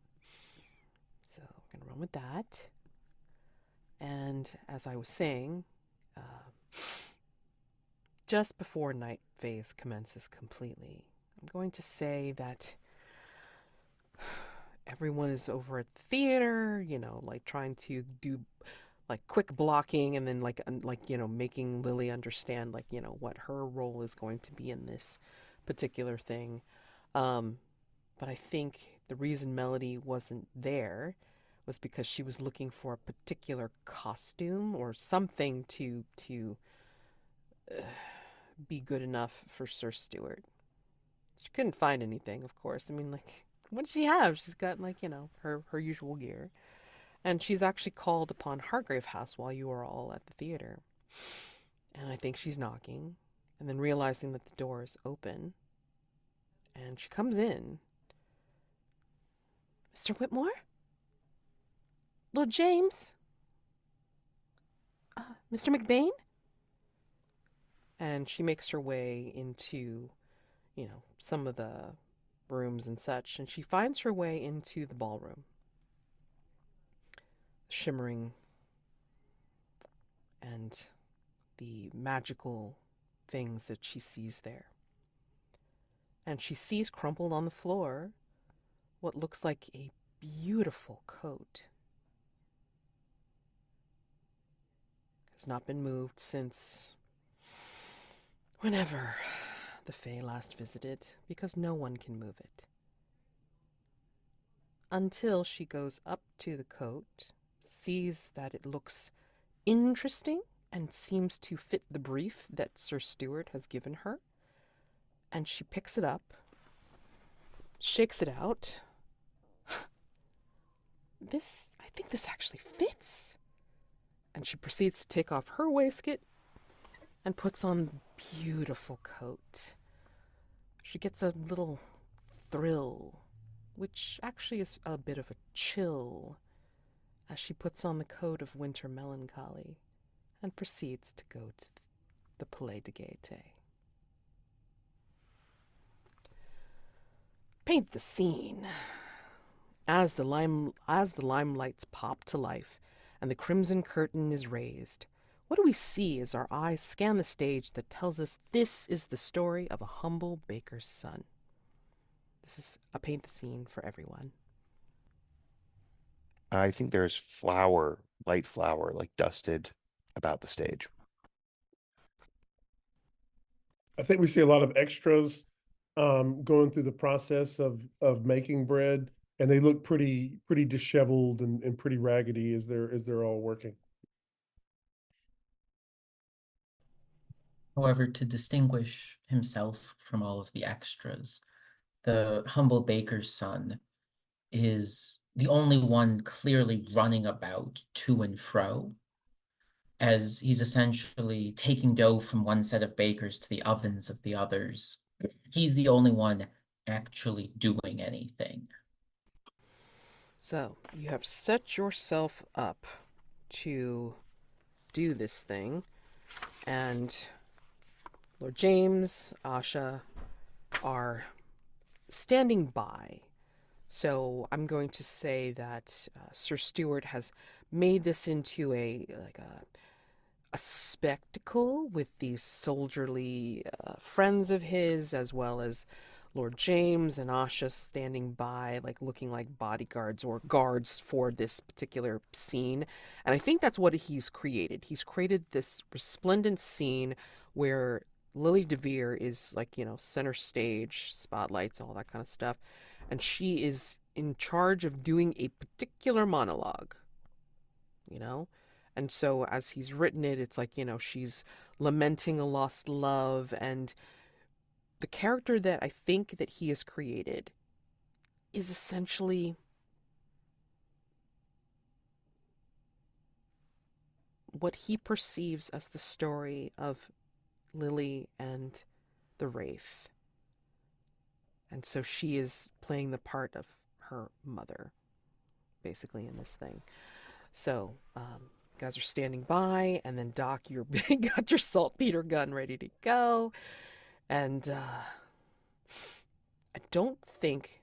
So we're going to run with that. And as I was saying, just before night phase commences completely, I'm going to say that everyone is over at the theater, like trying to do like quick blocking and then like making Lily understand like, what her role is going to be in this particular thing. But I think the reason Melody wasn't there was because she was looking for a particular costume or something to be good enough for Sir Stuart. She couldn't find anything, of course. I mean, like, what does she have? She's got, like, her usual gear. And she's actually called upon Hargrave House while you are all at the theater. And I think she's knocking, and then realizing that the door is open, and she comes in. Mr. Whitmore? Lord James? Mr. McBain? And she makes her way into, some of the rooms and such, and she finds her way into the ballroom. Shimmering and the magical things that she sees there. And she sees crumpled on the floor what looks like a beautiful coat. Has not been moved since whenever the Fae last visited, because no one can move it. Until she goes up to the coat, sees that it looks interesting and seems to fit the brief that Sir Stuart has given her, and she picks it up, shakes it out. I think this actually fits. And she proceeds to take off her waistcoat and puts on the beautiful coat. She gets a little thrill, which actually is a bit of a chill, as she puts on the coat of winter melancholy and proceeds to go to the Palais de Gaieté. Paint the scene. As the limelights pop to life and the crimson curtain is raised, what do we see as our eyes scan the stage that tells us this is the story of a humble baker's son? This is a paint the scene for everyone. I think there's light flour, like dusted about the stage. I think we see a lot of extras going through the process of making bread, and they look pretty disheveled and pretty raggedy as they're all working. However, to distinguish himself from all of the extras, the humble baker's son is the only one clearly running about to and fro, as he's essentially taking dough from one set of bakers to the ovens of the others. He's the only one actually doing anything. So, you have set yourself up to do this thing, and Lord James, Asha are standing by. So I'm going to say that Sir Stuart has made this into a spectacle with these soldierly friends of his, as well as Lord James and Asha standing by, like looking like bodyguards or guards for this particular scene. And I think that's what he's created. He's created this resplendent scene where Lily DeVere is like, center stage, spotlights, all that kind of stuff. And she is in charge of doing a particular monologue, And so as he's written it, it's like, she's lamenting a lost love. And the character that I think that he has created is essentially what he perceives as the story of Lily and the Wraith. And so she is playing the part of her mother, basically, in this thing. So, you guys are standing by, and then Doc, you got your saltpeter gun ready to go. And I don't think,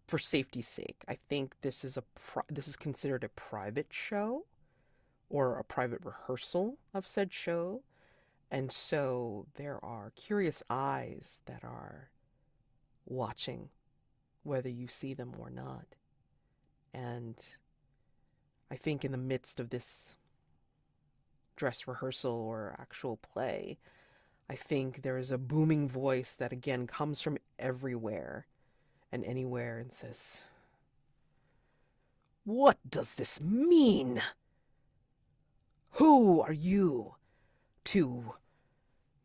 for safety's sake, I think this is considered a private show or a private rehearsal of said show. And so there are curious eyes that are watching, whether you see them or not. And I think in the midst of this dress rehearsal or actual play, I think there is a booming voice that again comes from everywhere and anywhere and says, What does this mean? Who are you to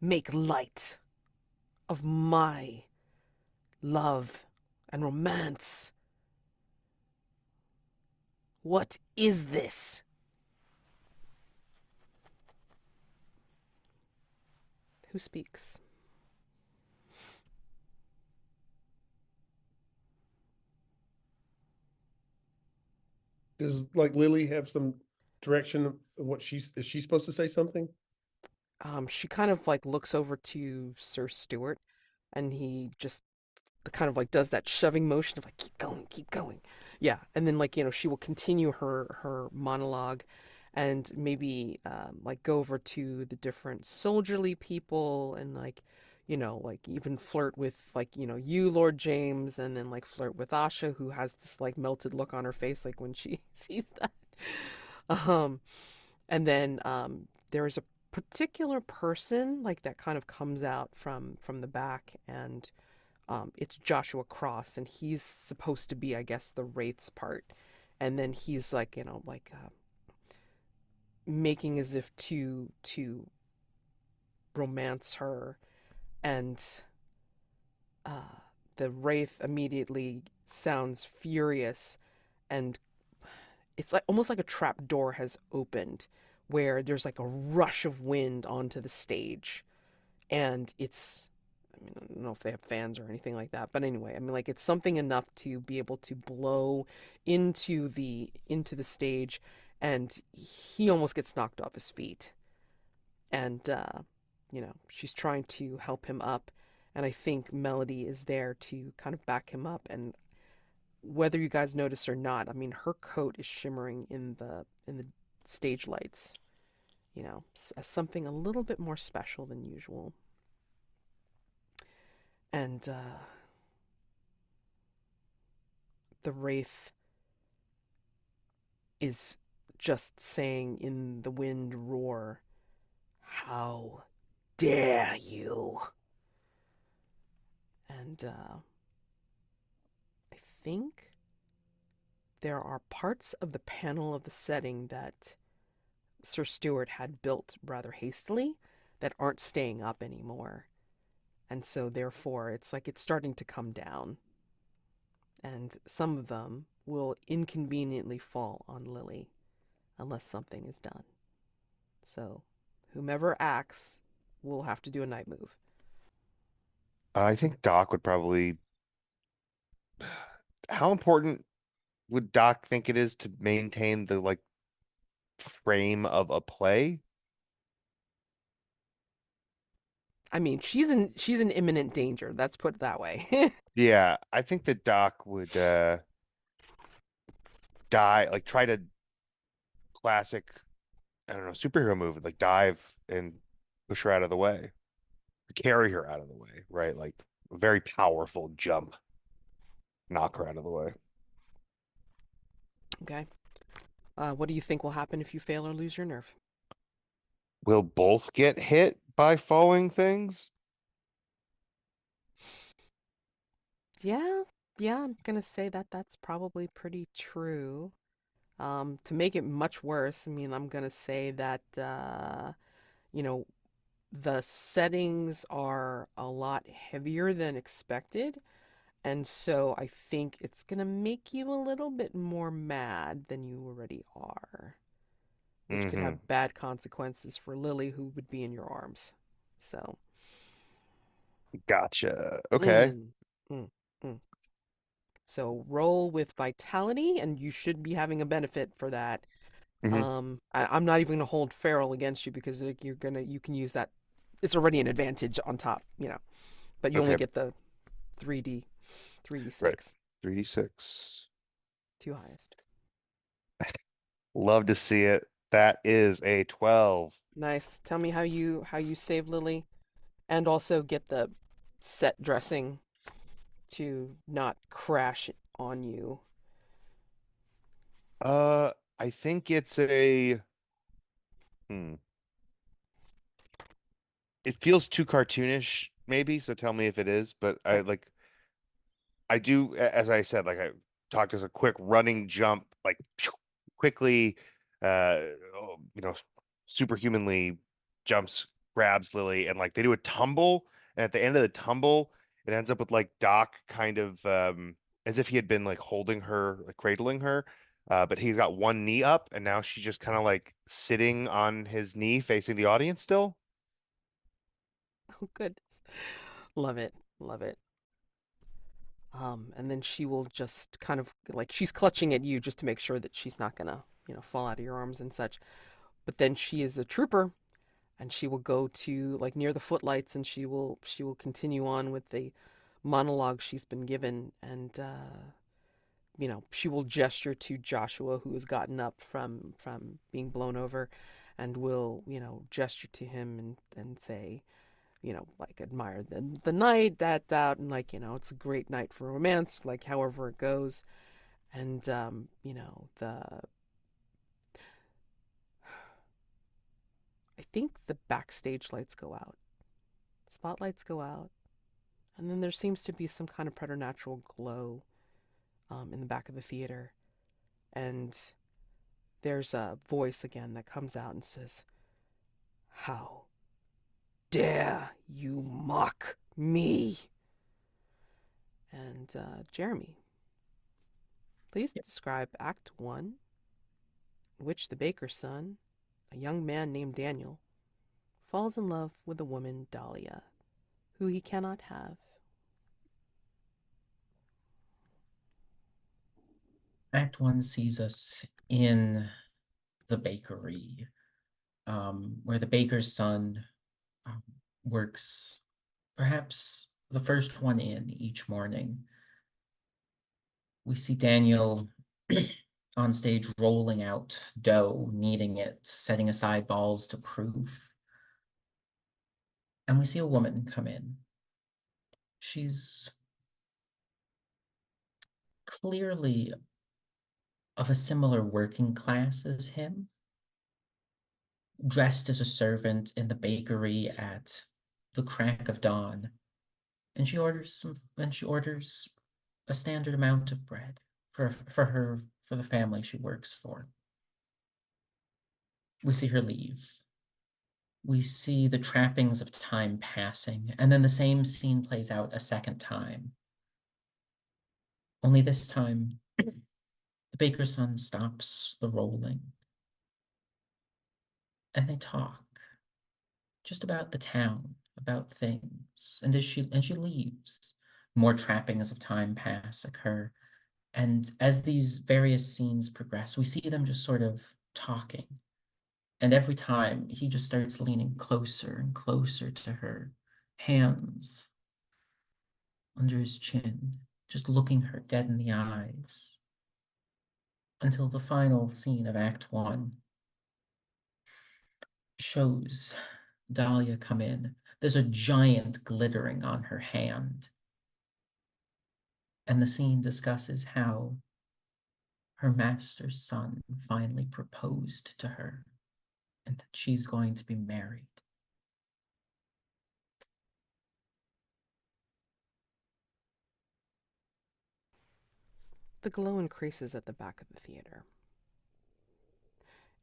make light of my love and romance? What is this? Who speaks? Does like Lily have some direction of what is she supposed to say something? She kind of like looks over to Sir Stuart, and he just kind of like does that shoving motion of like keep going, keep going. Yeah, and then like she will continue her monologue, and maybe like go over to the different soldierly people and like like even flirt with like you Lord James, and then like flirt with Asha, who has this like melted look on her face like when she sees that. Um, and then there is a particular person like that kind of comes out from the back, and it's Joshua Cross, and he's supposed to be, I guess, the Wraith's part. And then he's like, like making as if to romance her, and uh, the Wraith immediately sounds furious, and it's like almost like a trap door has opened, where there's like a rush of wind onto the stage, and it's I mean, I don't know if they have fans or anything like that, but anyway, I mean, like it's something enough to be able to blow into the stage, and he almost gets knocked off his feet. And she's trying to help him up, and I think Melody is there to kind of back him up. And whether you guys notice or not, I mean, her coat is shimmering in the stage lights, as something a little bit more special than usual. And the Wraith is just saying in the wind roar, "How dare you?" And I think there are parts of the panel of the setting that Sir Stuart had built rather hastily that aren't staying up anymore. And so therefore it's like it's starting to come down. And some of them will inconveniently fall on Lily unless something is done. So whomever acts will have to do a night move. I think Doc would probably. How important would Doc think it is to maintain the like frame of a play? I mean, she's in imminent danger. Let's put it that way. Yeah, I think that Doc would die, like try to classic, I don't know, superhero move, like dive and push her out of the way, carry her out of the way, right? Like a very powerful jump, knock her out of the way. Okay. What do you think will happen if you fail or lose your nerve? Will both get hit by falling things? Yeah, yeah, I'm gonna say that that's probably pretty true. To make it much worse, I mean, I'm gonna say that you know, the settings are a lot heavier than expected, and so I think it's gonna make you a little bit more mad than you already are, which could Mm-hmm. have bad consequences for Lily, who would be in your arms. So, Gotcha. Okay. mm, mm, mm. So roll with vitality, and you should be having a benefit for that. Mm-hmm. I'm not even gonna hold feral against you because like, you can use that. It's already an advantage on top, but you only Okay. get the 3D Right. 3d6, 3d6. two highest. Love to see it. That is a 12. Nice. Tell me how you save Lily, and also get the set dressing to not crash on you. I think it's a hmm. It feels too cartoonish, maybe, so tell me if it is, but Okay. I do, as I said, like I talked as a quick running jump like quickly, you know, superhumanly jumps, grabs Lily, and like they do a tumble. And at the end of the tumble, it ends up with like Doc kind of as if he had been like holding her, like cradling her. But he's got one knee up, and now she's just kind of like sitting on his knee, facing the audience still. Oh, goodness. Love it. Love it. And then she will just kind of like she's clutching at you just to make sure that she's not gonna, fall out of your arms and such. But then she is a trooper, and she will go to like near the footlights, and she will continue on with the monologue she's been given, and she will gesture to Joshua, who has gotten up from being blown over, and will gesture to him and say, like admire the night that and like it's a great night for romance, like however it goes. And the I think the backstage lights go out, spotlights go out, and then there seems to be some kind of preternatural glow in the back of the theater, and there's a voice again that comes out and says, "How dare you mock me?" And Jeremy, please describe Act 1, in which the baker's son, a young man named Daniel, falls in love with a woman, Dahlia, who he cannot have. Act 1 sees us in the bakery, where the baker's son works, perhaps the first one in each morning. We see Daniel on stage rolling out dough, kneading it, setting aside balls to proof. And we see a woman come in. She's clearly of a similar working class as him, dressed as a servant in the bakery at the crack of dawn. And she orders a standard amount of bread for the family she works for. We see her leave. We see the trappings of time passing, and then the same scene plays out a second time. Only this time, the baker's son stops the rolling, and they talk just about the town, about things. And she leaves, more trappings of time pass occur. And as these various scenes progress, we see them just sort of talking. And every time he just starts leaning closer and closer to her, hands under his chin, just looking her dead in the eyes, until the final scene of Act 1 shows Dahlia come in. There's a giant glittering on her hand. And the scene discusses how her master's son finally proposed to her and that she's going to be married. The glow increases at the back of the theater,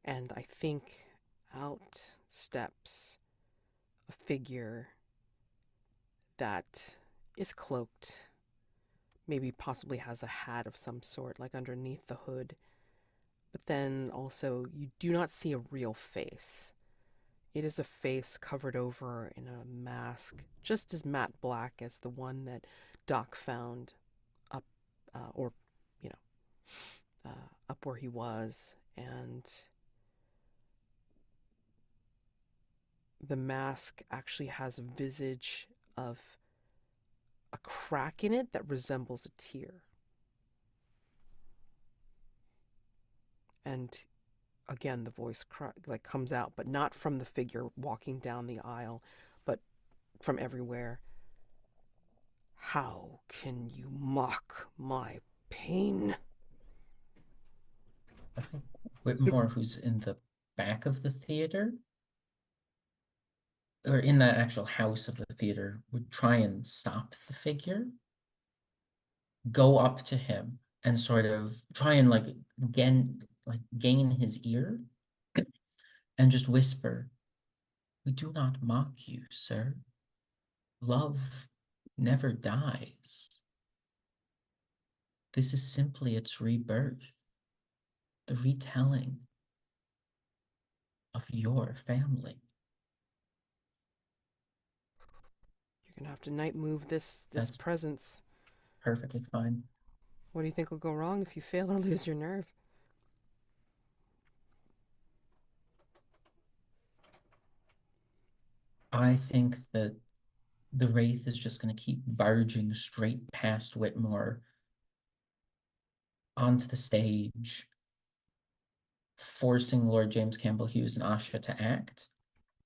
and I think out steps a figure that is cloaked, maybe possibly has a hat of some sort, like underneath the hood, but then also you do not see a real face. It is a face covered over in a mask, just as matte black as the one that Doc found up, or, you know, up where he was. And the mask actually has a visage of a crack in it that resembles a tear. And again, the voice comes out, but not from the figure walking down the aisle, but from everywhere. How can you mock my pain? I think Whitmore, who's in the back of the theater, or in the actual house of the theater, would try and stop the figure, go up to him, and sort of try and gain his ear and just whisper, "We do not mock you, sir. Love never dies. This is simply its rebirth, the retelling of your family." You're gonna have to night move this That's presence. perfectly fine. What do you think will go wrong if you fail or lose your nerve? I think that the Wraith is just going to keep barging straight past Whitmore onto the stage, forcing Lord James Campbell-Hughes and Asha to act,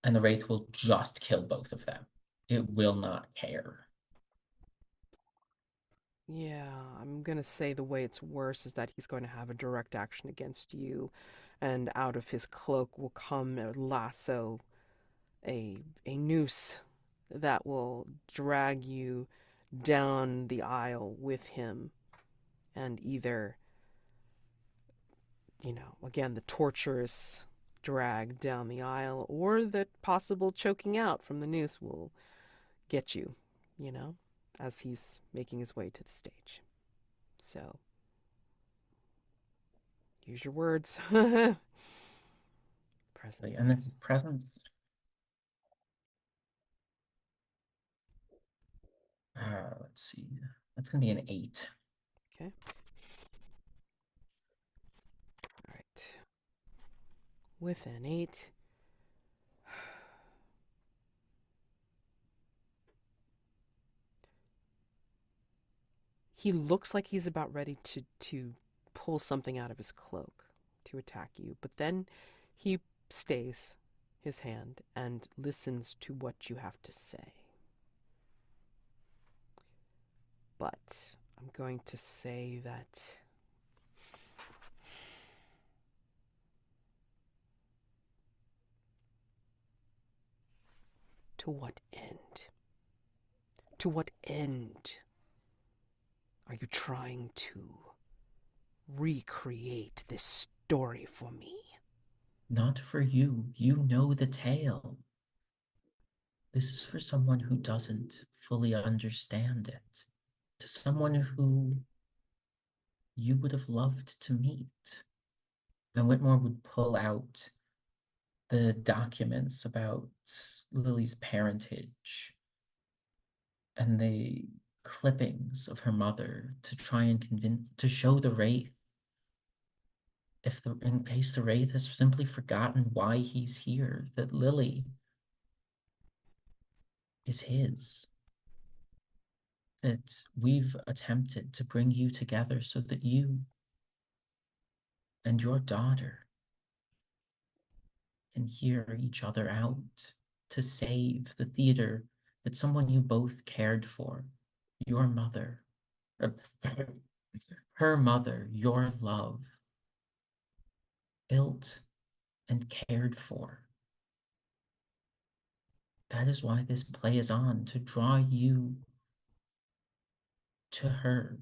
and the Wraith will just kill both of them. It will not care. Yeah, I'm gonna say the way it's worse is that he's going to have a direct action against you, and out of his cloak will come a lasso, a noose that will drag you down the aisle with him, and either, again, the torturous drag down the aisle or the possible choking out from the noose will get you, as he's making his way to the stage. So, use your words. Presence. And this presence, let's see, that's going to be an 8. Okay. All right. With an 8. He looks like he's about ready to pull something out of his cloak to attack you, but then he stays his hand and listens to what you have to say. But I'm going to say that to what end? To what end are you trying to recreate this story for me? Not for you. You know the tale. This is for someone who doesn't fully understand it. To someone who you would have loved to meet. And Whitmore would pull out the documents about Lily's parentage and the clippings of her mother to try and to show the Wraith, in case the Wraith has simply forgotten why he's here, that Lily is his. That we've attempted to bring you together so that you and your daughter can hear each other out, to save the theater that someone you both cared for, your mother, her mother, your love, built and cared for. That is why this play is on, to draw you to her,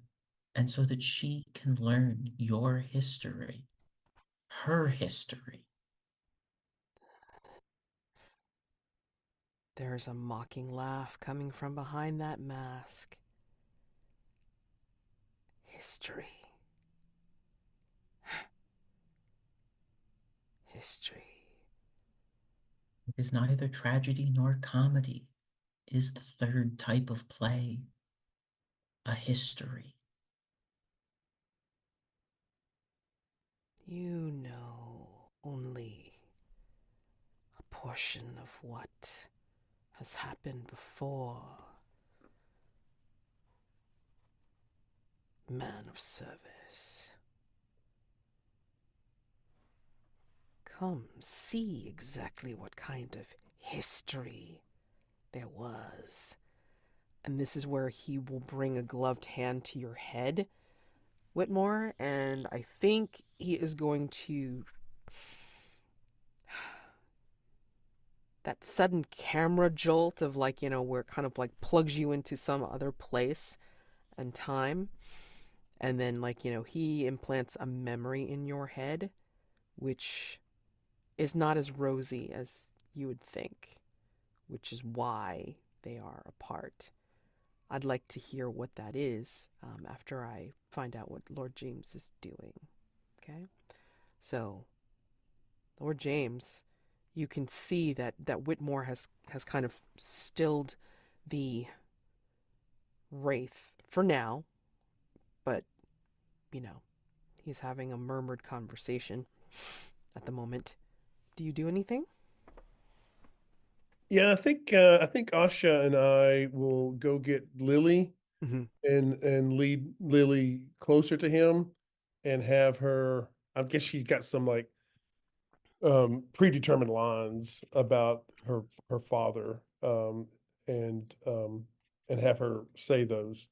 and so that she can learn your history, her history. There's a mocking laugh coming from behind that mask. History. History. It is neither tragedy nor comedy. It is the third type of play, a history. You know only a portion of what has happened before. Man of service. Come see exactly what kind of history there was. And this is where he will bring a gloved hand to your head, Whitmore, and I think he is going to... that sudden camera jolt of where it kind of plugs you into some other place and time. And then, like, he implants a memory in your head, which is not as rosy as you would think, which is why they are apart. I'd like to hear what that is after I find out what Lord James is doing. Okay? So, Lord James, you can see that Whitmore has kind of stilled the wraith for now, but, he's having a murmured conversation at the moment. Do you do anything? Yeah, I think Asha and I will go get Lily Mm-hmm. and lead Lily closer to him and have her. I guess she got some like predetermined lines about her father, and and have her say those.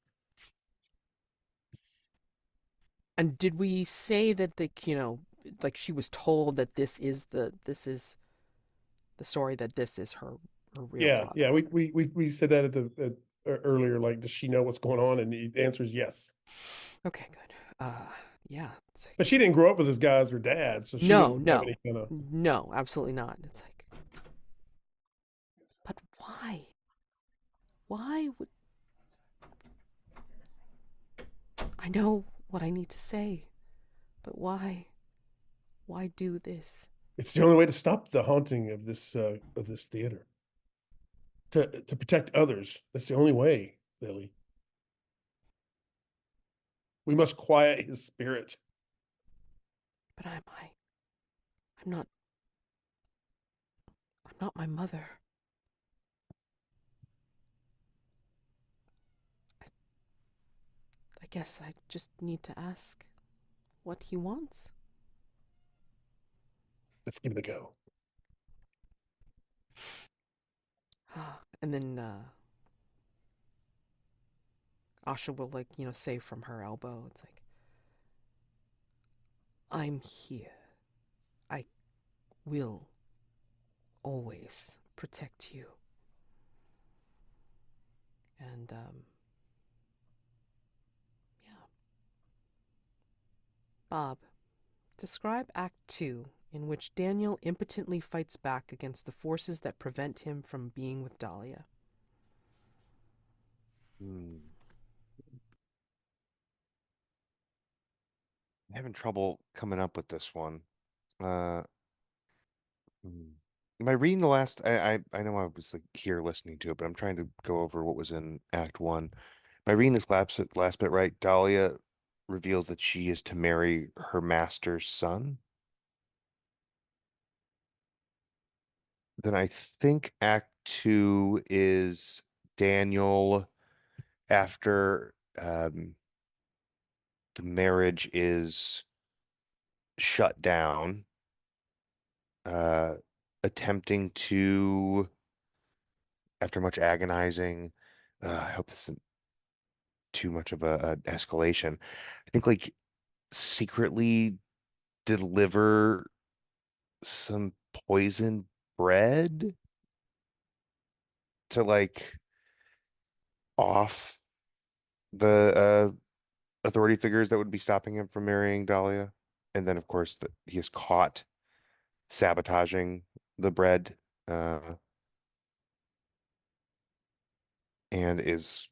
And did we say that like she was told that this is the story, that this is her real Yeah, father? yeah. We said that earlier. Like, does she know what's going on? And the answer is yes. Okay, good. Yeah. It's But like, she didn't grow up with his guy as her dad, so she no, wouldn't have no, any kind of. no, absolutely not. It's like, but why? Why would I know what I need to say? But why? Why do this? It's the only way to stop the haunting of this theater. To protect others. That's the only way, Lily. We must quiet his spirit. But I'm not. I'm not my mother. I guess I just need to ask what he wants. Let's give it a go. And then Asha will, like, say from her elbow, it's like, I'm here. I will always protect you. And yeah. Bob, describe Act 2, in which Daniel impotently fights back against the forces that prevent him from being with Dahlia. Hmm. I'm having trouble coming up with this one. Uh, hmm. Am I reading the last? I know I was like here listening to it, but I'm trying to go over what was in Act 1. Am I reading this last bit right? Dahlia reveals that she is to marry her master's son. Then I think Act 2 is Daniel after the marriage is shut down, uh, attempting to, after much agonizing, I hope this isn't too much of a escalation. I think like secretly deliver some poisoned bread to like off the authority figures that would be stopping him from marrying Dahlia. And then, of course, that he is caught sabotaging the bread, uh, and is,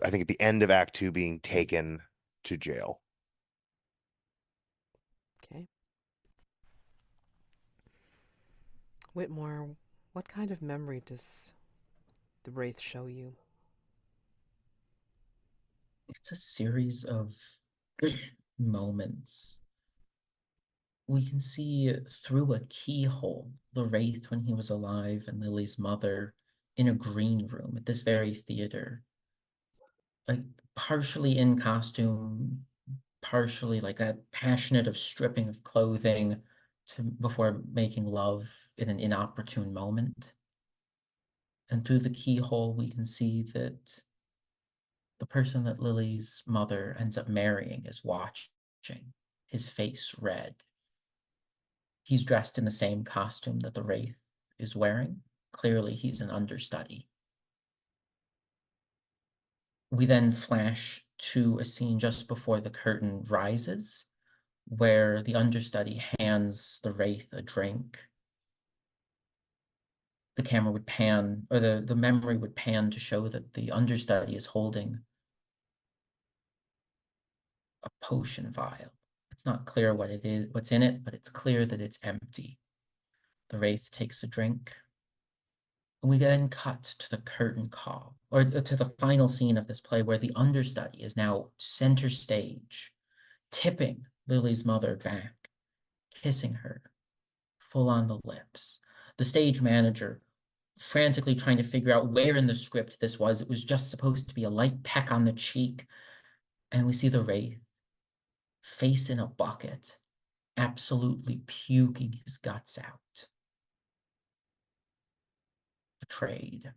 I think, at the end of Act 2 being taken to jail. Okay. Whitmore, what kind of memory does the Wraith show you? It's a series of moments. We can see through a keyhole the Wraith when he was alive and Lily's mother in a green room at this very theater, like partially in costume, partially like that passionate of stripping of clothing before making love in an inopportune moment. And through the keyhole, we can see that the person that Lily's mother ends up marrying is watching, his face red. He's dressed in the same costume that the Wraith is wearing. Clearly, he's an understudy. We then flash to a scene just before the curtain rises, where the understudy hands the Wraith a drink. The camera would pan, or the memory would pan to show that the understudy is holding a potion vial. It's not clear what it is, what's in it, but it's clear that it's empty. The Wraith takes a drink, and we then cut to the curtain call, or to the final scene of this play, where the understudy is now center stage, tipping Lily's mother back, kissing her full on the lips. The stage manager frantically trying to figure out where in the script this was. It was just supposed to be a light peck on the cheek. And we see the Wraith, face in a bucket, absolutely puking his guts out. Betrayed.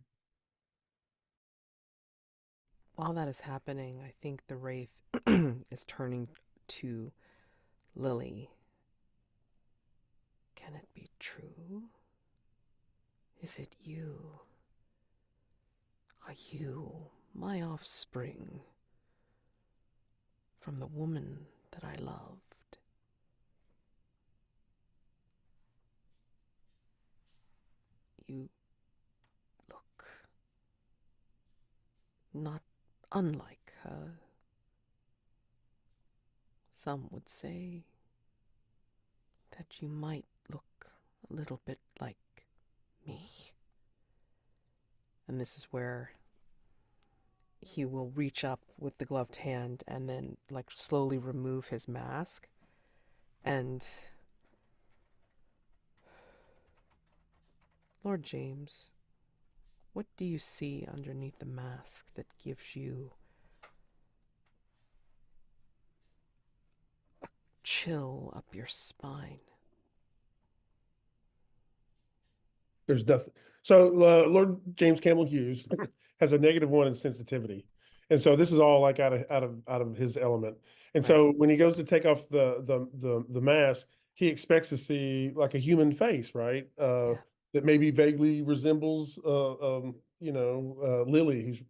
While that is happening, I think the Wraith is turning to Lily. Can it be true? Is it you? Are you my offspring from the woman that I loved? You look not unlike her. Some would say that you might look a little bit like me. And this is where he will reach up with the gloved hand and then like slowly remove his mask. And Lord James, what do you see underneath the mask that gives you a chill up your spine? There's nothing. So Lord James Campbell-Hughes has a -1 in sensitivity, and so this is all like out of his element. And Right. so when he goes to take off the mask, he expects to see like a human face, right? Yeah. That maybe vaguely resembles Lily,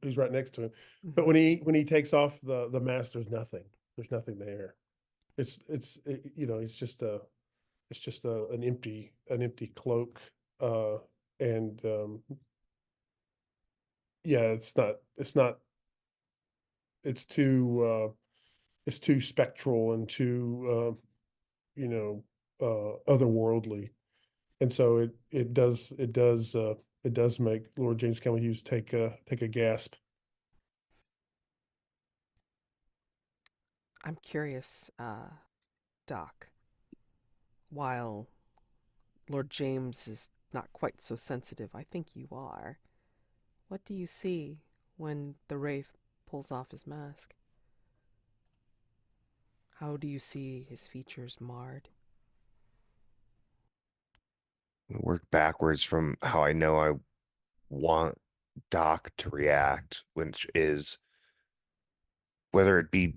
who's right next to him. But Mhm. when he takes off the mask, there's nothing. There's nothing there. It's just an empty cloak. And yeah, it's it's too spectral and too otherworldly. And so it does make Lord James Campbell-Hughes take a gasp. I'm curious, Doc, while Lord James is not quite so sensitive, I think you are. What do you see when the Wraith pulls off his mask? How do you see his features marred? Work backwards from how I know I want Doc to react, which is whether it be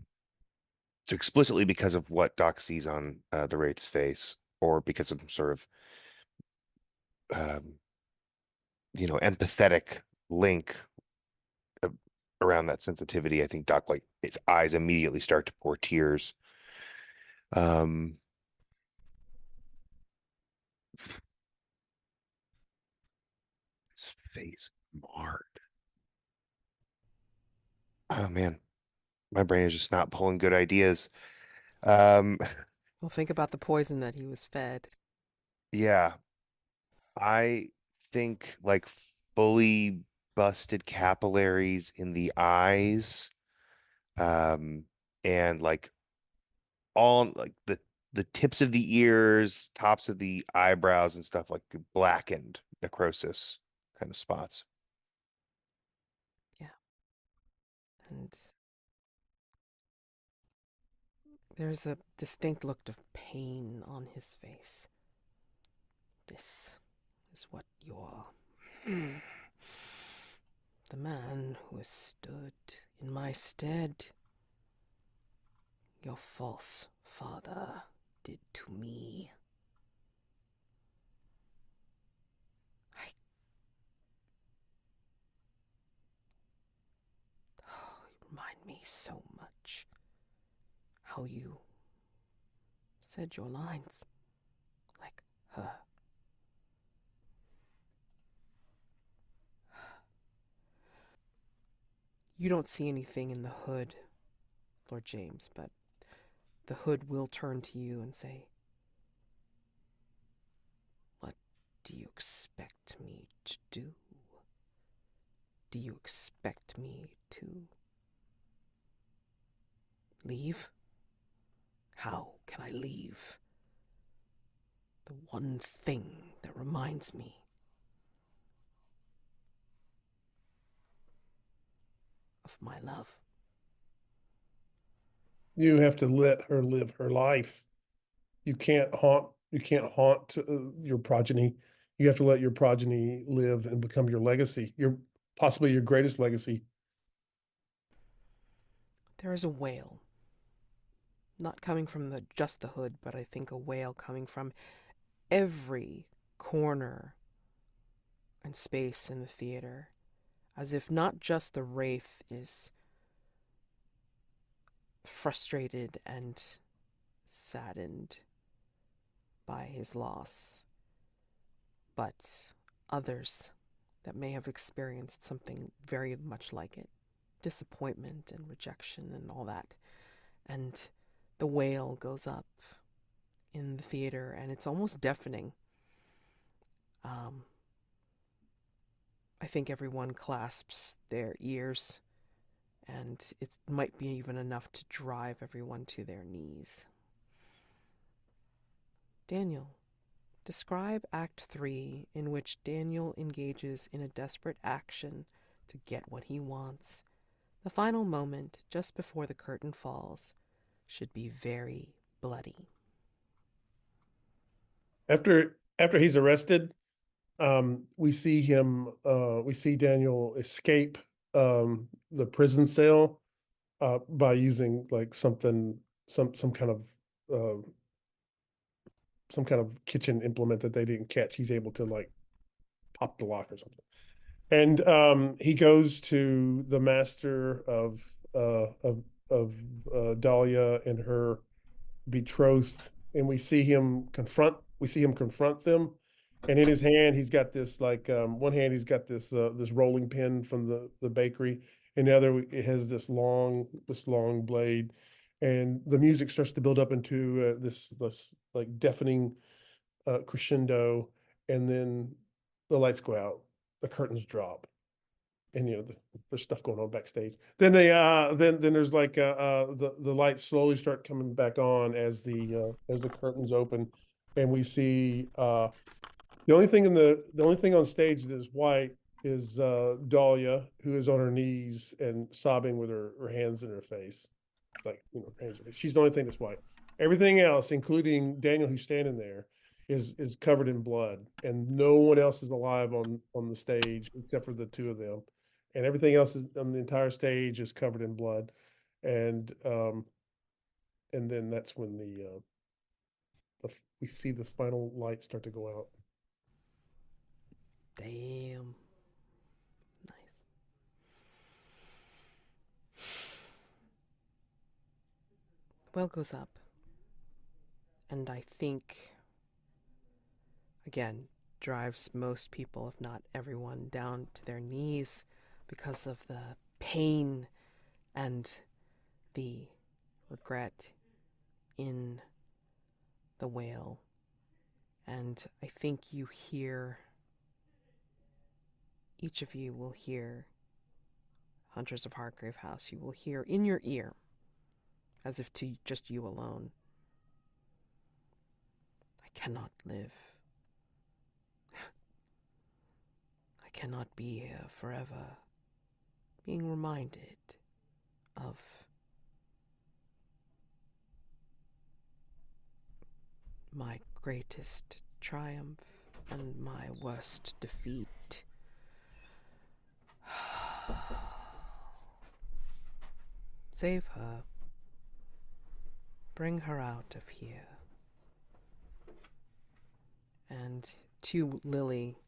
explicitly because of what Doc sees on the Wraith's face, or because of some sort of um, empathetic link uh, around that sensitivity. I think Doc, like, his eyes immediately start to pour tears. Um, his face marred. Oh man, my brain is just not pulling good ideas. Um, Well, think about the poison that he was fed. yeah, I think like fully busted capillaries in the eyes, um, and like all like the tips of the ears, tops of the eyebrows and stuff, like blackened necrosis kind of spots. Yeah. And there's a distinct look of pain on his face. This is what you're. The man who has stood in my stead, your false father, did to me. I. Oh, you remind me so much how you said your lines like her. You don't see anything in the hood, Lord James, but the hood will turn to you and say, "What do you expect me to do? Do you expect me to leave? How can I leave? The one thing that reminds me of my love." You have to let her live her life. You can't haunt your progeny. You have to let your progeny live and become your legacy, possibly your greatest legacy. There is a wail, not coming from just the hood, but I think a wail coming from every corner and space in the theater, as if not just the Wraith is frustrated and saddened by his loss, but others that may have experienced something very much like it. Disappointment and rejection and all that. And the wail goes up in the theater, and it's almost deafening. I think everyone clasps their ears, and it might be even enough to drive everyone to their knees. Daniel, describe Act 3, in which Daniel engages in a desperate action to get what he wants. The final moment, just before the curtain falls, should be very bloody. After he's arrested, we see Daniel escape the prison cell by using like some kind of kitchen implement that they didn't catch. He's able to like pop the lock or something. And he goes to the master of Dahlia and her betrothed, and we see him confront them. And in his hand, he's got this like one hand he's got this rolling pin from the bakery, and the other it has this long blade, and the music starts to build up into this like deafening crescendo, and then the lights go out, the curtains drop, and there's stuff going on backstage. Then then there's like the lights slowly start coming back on as the curtains open, and we see the only thing on stage that is white is Dahlia, who is on her knees and sobbing with her hands in her face, like hands in her face. She's the only thing that's white. Everything else, including Daniel, who's standing there, is covered in blood, and no one else is alive on the stage except for the two of them, and everything else on the entire stage is covered in blood, and then that's when we see this final light start to go out. Damn. Nice. Well goes up. And I think, again, drives most people, if not everyone, down to their knees because of the pain and the regret in the wail. And I think you hear, each of you will hear, Hunters of Hargrave House, you will hear in your ear, as if to just you alone, "I cannot live. I cannot be here forever," being reminded of my greatest triumph and my worst defeat. Save her. Bring her out of here. And to Lily,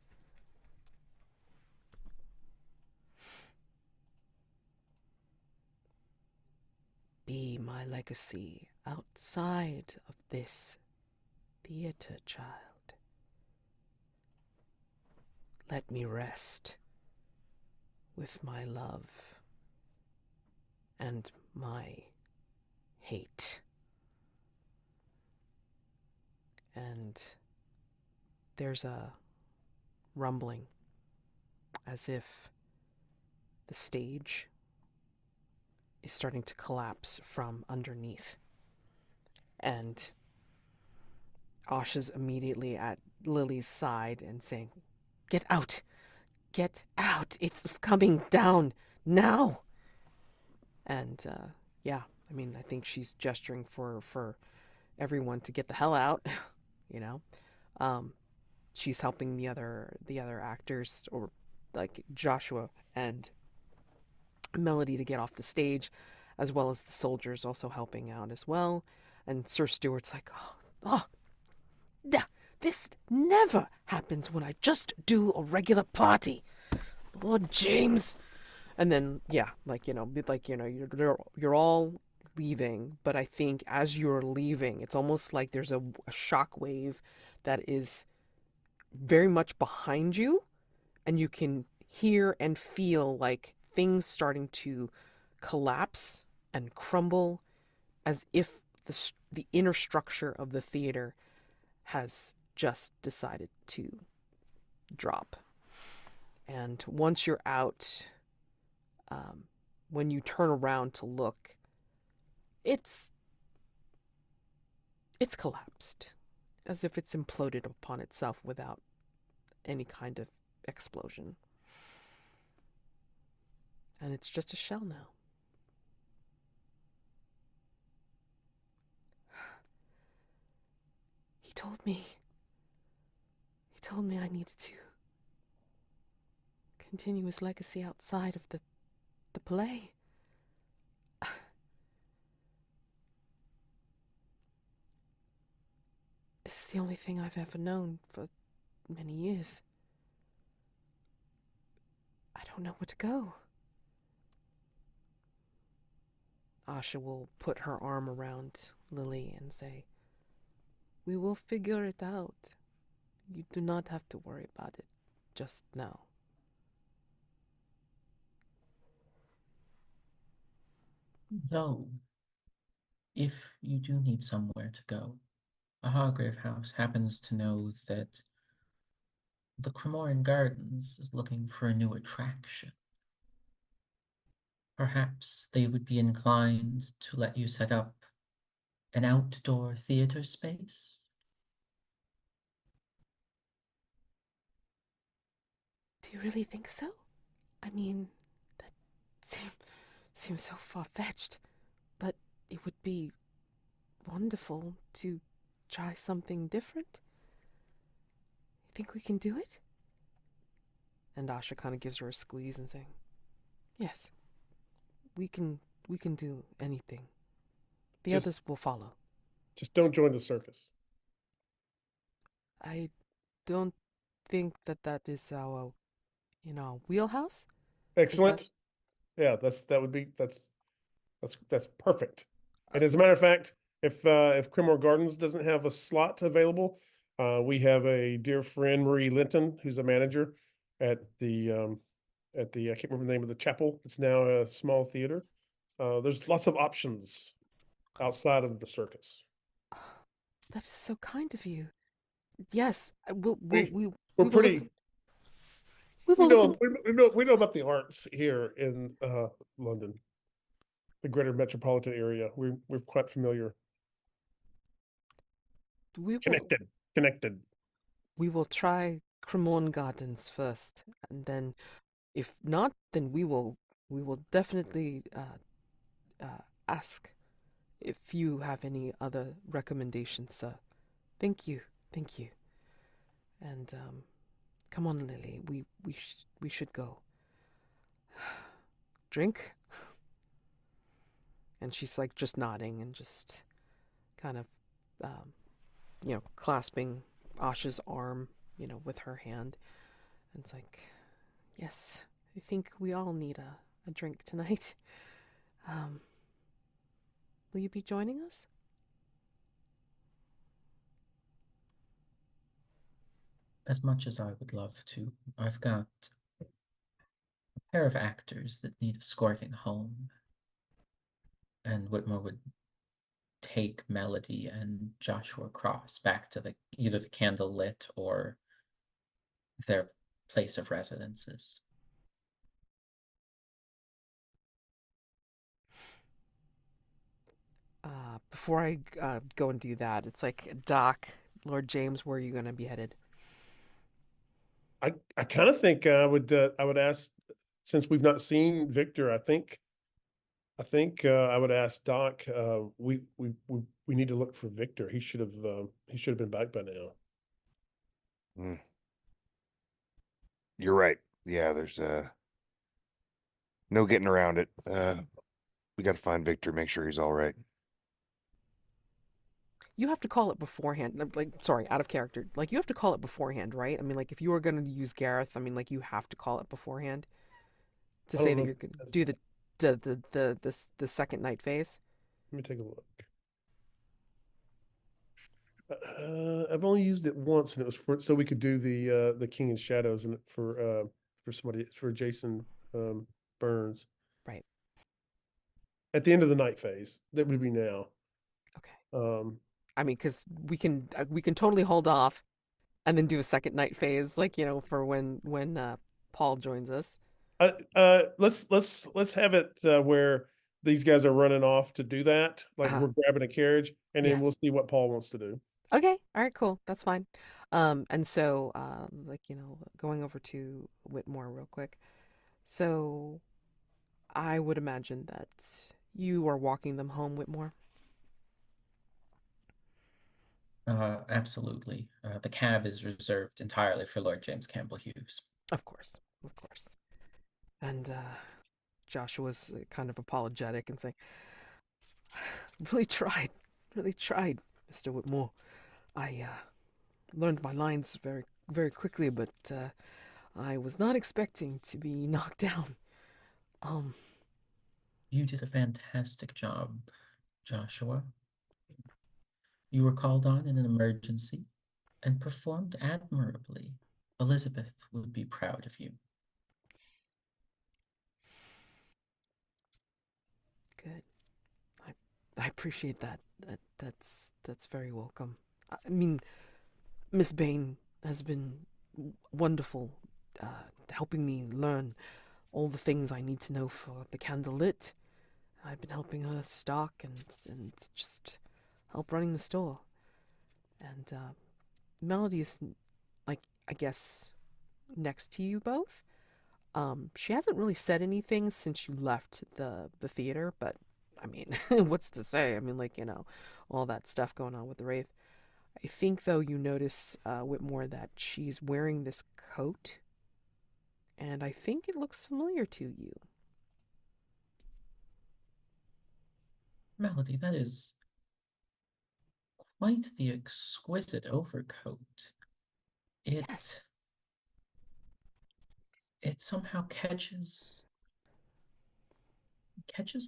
be my legacy outside of this theater, child. Let me rest with my love and my hate. And there's a rumbling as if the stage is starting to collapse from underneath. And Asha's immediately at Lily's side and saying, "Get out! Get out! It's coming down now!" And yeah, I mean, I think she's gesturing for everyone to get the hell out, you know. She's helping the other actors, or like Joshua and Melody, to get off the stage, as well as the soldiers also helping out as well. And Sir Stuart's like, yeah, this never happens when I just do a regular party. Lord James. And then, yeah, you're all leaving, but I think as you're leaving, it's almost like there's a shock wave that is very much behind you, and you can hear and feel like things starting to collapse and crumble, as if the inner structure of the theater has just decided to drop. And once you're out, when you turn around to look, it's collapsed, as if it's imploded upon itself without any kind of explosion. And it's just a shell now. He told me I needed to continue his legacy outside of the play. It's the only thing I've ever known for many years. I don't know where to go. Asha will put her arm around Lily and say, "We will figure it out. You do not have to worry about it just now." Though, if you do need somewhere to go, the Hargrave House happens to know that the Cremorian Gardens is looking for a new attraction. Perhaps they would be inclined to let you set up an outdoor theater space? Do you really think so? I mean, that seems so far-fetched, but it would be wonderful to try something different. You think we can do it? And Asha kind of gives her a squeeze and saying, "Yes, we can do anything. The others will follow." Just don't join the circus. I don't think that is our, wheelhouse. Excellent. Yeah, that's perfect. And as a matter of fact, if Cremor Gardens doesn't have a slot available, we have a dear friend, Marie Linton, who's a manager at the I can't remember the name of the chapel. It's now a small theater. There's lots of options outside of the circus. That is so kind of you. Yes, we'll We're we will pretty. look, we will look. We know about the arts here in London, the greater metropolitan area. We're quite familiar. We will Connected. we will try Cremorne Gardens first, and then if not, then we will definitely ask if you have any other recommendations, sir. Thank you. And come on, Lily. We should go. Drink? And she's like just nodding and just kind of clasping Asha's arm, with her hand. And it's like, "Yes, I think we all need a drink tonight. Will you be joining us?" As much as I would love to, I've got a pair of actors that need escorting home, and Whitmore would take Melody and Joshua Cross back to either the candlelit or their place of residences. Before I go and do that, it's like, Doc, Lord James, where are you going to be headed? I kind of think I would ask, since we've not seen Victor, I think I would ask Doc. We need to look for Victor. He should have been back by now. Mm. You're right. Yeah, there's no getting around it. We got to find Victor, make sure he's all right. You have to call it beforehand. Like, sorry, out of character. Like, you have to call it beforehand, right? I mean, like, if you were going to use Gareth, I mean, like, you have to call it beforehand to I don't say know that if you're going to that's- do the second night phase. Let me take a look. I've only used it once, and it was so we could do the King in Shadows and for Jason Burns Right. at the end of the night phase. That would be now. Okay. Um, I mean, because we can totally hold off and then do a second night phase, like, for when Paul joins us. let's have it where these guys are running off to do that. Like Uh, we're grabbing a carriage, and yeah. then we'll see what Paul wants to do. Okay. All right. Cool. That's fine. And so, like, going over to Whitmore real quick. So, I would imagine that you are walking them home, Whitmore. Absolutely. The cab is reserved entirely for Lord James Campbell-Hughes. Of course. Of course. And Joshua's kind of apologetic and saying, really tried, Mr. Whitmore. I learned my lines very, very quickly, but I was not expecting to be knocked down. Um, You did a fantastic job, Joshua. You were called on in an emergency and performed admirably. Elizabeth would be proud of you. good. I appreciate that. That's very welcome. I mean, Miss Bain has been wonderful, helping me learn all the things I need to know for the candlelit. I've been helping her stock and just help running the store. And Melody is, like, I guess, next to you both. She hasn't really said anything since you left the theater, but I mean, what's to say? I mean, like, all that stuff going on with the Wraith. I think, though, you notice, Whitmore, that she's wearing this coat, and I think it looks familiar to you. Melody, that is quite the exquisite overcoat. Yes. It somehow catches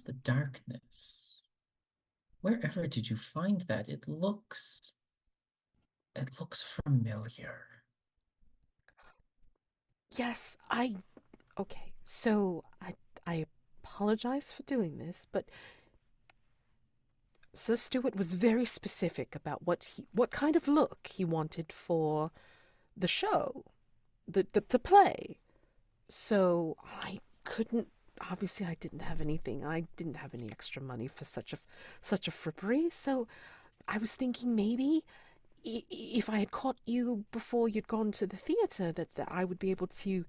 the darkness. Wherever did you find that? It looks familiar. Yes, okay. So I apologize for doing this, but Sir Stuart was very specific about what kind of look he wanted for the show, the play. So I couldn't. Obviously, I didn't have anything. I didn't have any extra money for such a frippery. So I was thinking maybe if I had caught you before you'd gone to the theatre, that I would be able to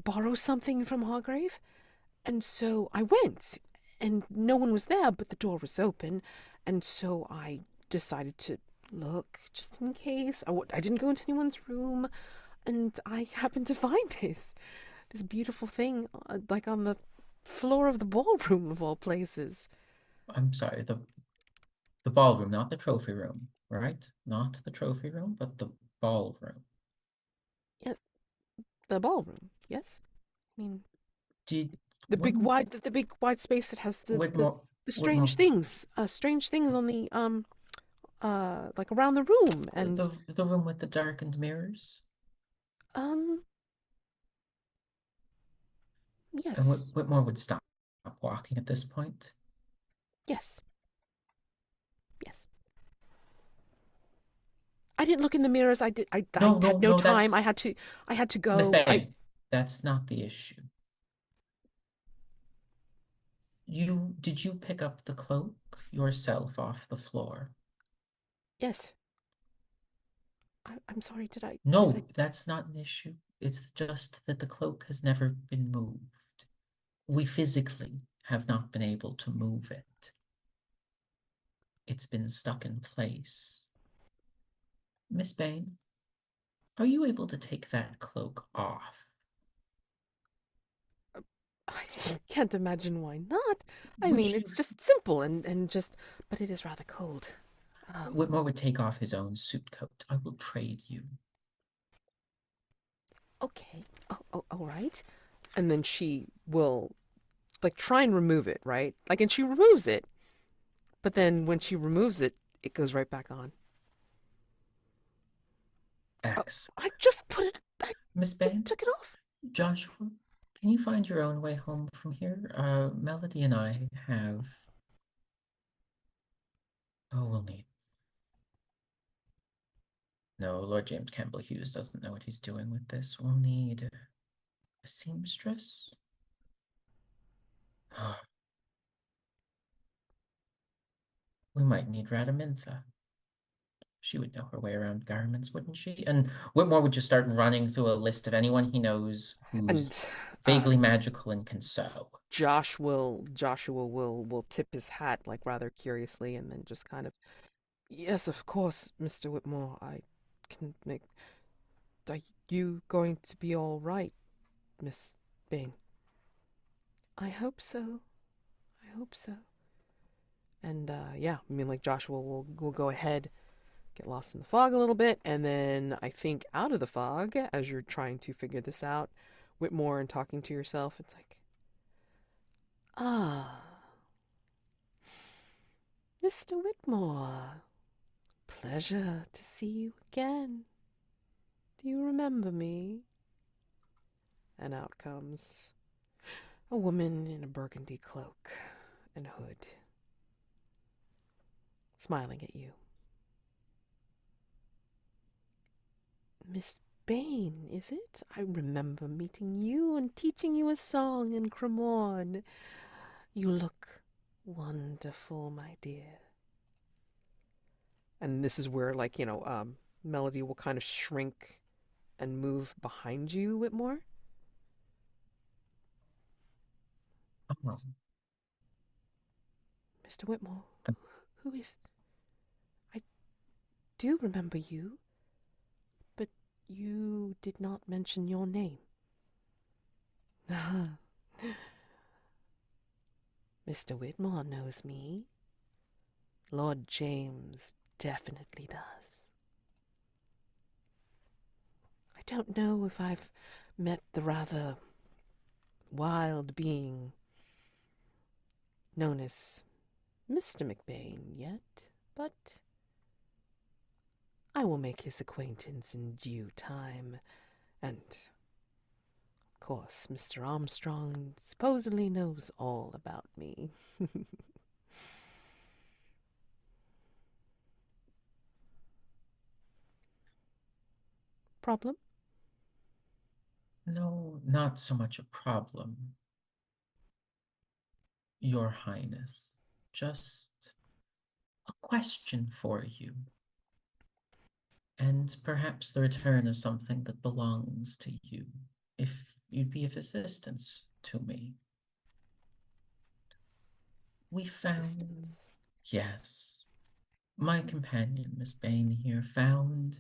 borrow something from Hargrave. And so I went, and no one was there, but the door was open, and so I decided to look just in case. I didn't go into anyone's room, and I happened to find this beautiful thing, like on the floor of the ballroom of all places. I'm sorry, the ballroom, not the trophy room, right? Not the trophy room, but the ballroom. Yeah, the ballroom. Yes, I mean Did the big when wide space that has Whitmore, the Whitmore, strange things on the like around the room, and the room with the darkened mirrors? Um, And yes, Whitmore would stop walking at this point. yes, yes. I didn't look in the mirrors. I did. I No, had no no, time. that's I had to Miss go. Bain. That's not the issue. Did you pick up the cloak yourself off the floor? Yes. I'm sorry. Did I? No, that's not an issue. It's just that the cloak has never been moved. We physically have not been able to move it. It's been stuck in place. Miss Bain, are you able to take that cloak off? I can't imagine why not. I Would mean, you? it's just simple and just, but it is rather cold. Whitmore would take off his own suit coat. I will trade you. Okay. Oh, all right. And then she will like try and remove it, right? Like, and she removes it, but then when she removes it, it goes right back on. X. I just put it. I Miss just Bain, took it off. Joshua, can you find your own way home from here? Melody and I have. Oh, we'll need. No, Lord James Campbell-Hughes doesn't know what he's doing with this. We'll need a seamstress. We might need Radamintha. She would know her way around garments, wouldn't she? And Whitmore would just start running through a list of anyone he knows who's And vaguely magical and can sew. Joshua will tip his hat like rather curiously, and then just kind of, yes, of course, Mr. Whitmore. I can make. Are you going to be all right, Miss Bain? I hope so. I hope so. And yeah, I mean, like Joshua will go ahead, get lost in the fog a little bit, and then I think out of the fog as you're trying to figure this out, Whitmore and talking to yourself, it's like, ah, Mr. Whitmore, pleasure to see you again. Do you remember me? And out comes a woman in a burgundy cloak and hood, smiling at you. Miss Bain, is it? I remember meeting you and teaching you a song in Cremorne. You look wonderful, my dear. And this is where, like, Melody will kind of shrink and move behind you, Whitmore. Oh. Mr. Whitmore, who is... I do remember you, but you did not mention your name. Mr. Whitmore knows me. Lord James definitely does. I don't know if I've met the rather wild being known as Mr. McBain yet, but I will make his acquaintance in due time. And, of course, Mr. Armstrong supposedly knows all about me. Problem? No, not so much a problem, Your Highness. Just a question for you. And perhaps the return of something that belongs to you, if you'd be of assistance to me. We found, Assistance. yes, my companion, Miss Bain here, found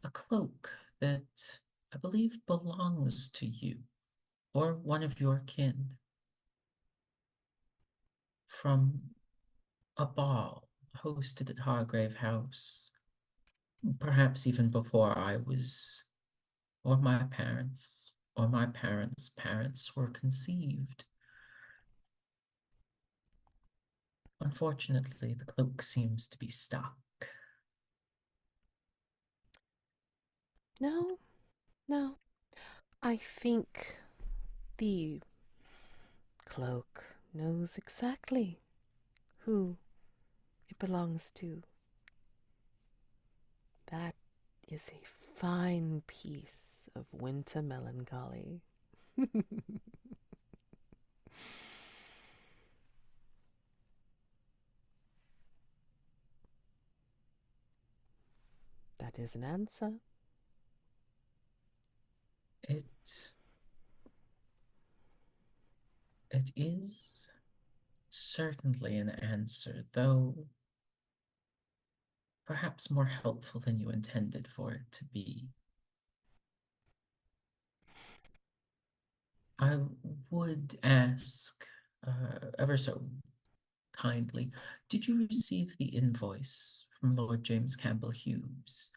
a cloak that I believe belongs to you, or one of your kin, from a ball hosted at Hargrave House, perhaps even before I was, or my parents, or my parents' parents were conceived. Unfortunately, the cloak seems to be stuck. No, No, I think the cloak knows exactly who it belongs to. That is a fine piece of winter melancholy. That is an answer. It is certainly an answer, though perhaps more helpful than you intended for it to be. I would ask, ever so kindly, did you receive the invoice from Lord James Campbell-Hughes?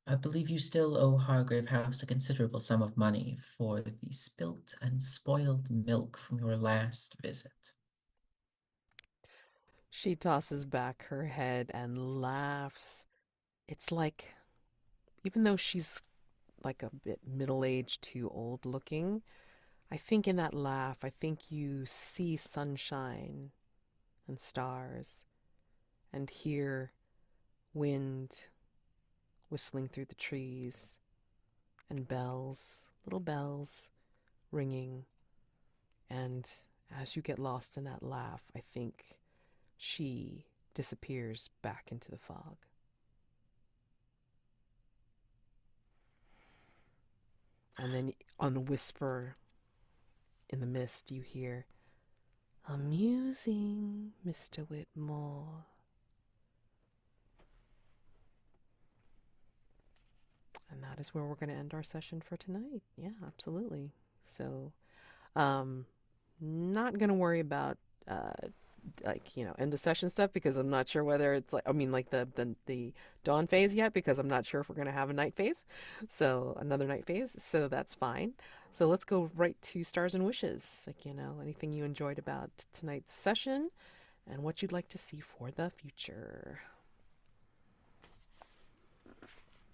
I believe you still owe Hargrave House a considerable sum of money for the spilt and spoiled milk from your last visit. She tosses back her head and laughs. It's like, even though she's like a bit middle-aged to old-looking, I think in that laugh, I think you see sunshine and stars and hear wind whistling through the trees and bells, little bells ringing. And as you get lost in that laugh, I think she disappears back into the fog. And then on a whisper in the mist, you hear, "Amusing, Mr. Whitmore." And that is where we're going to end our session for tonight. Yeah, absolutely. So, not going to worry about end of session stuff, because I'm not sure whether it's like the dawn phase yet, because I'm not sure if we're going to have a night phase. So another night phase. So that's fine. So let's go right to stars and wishes. Anything you enjoyed about tonight's session and what you'd like to see for the future.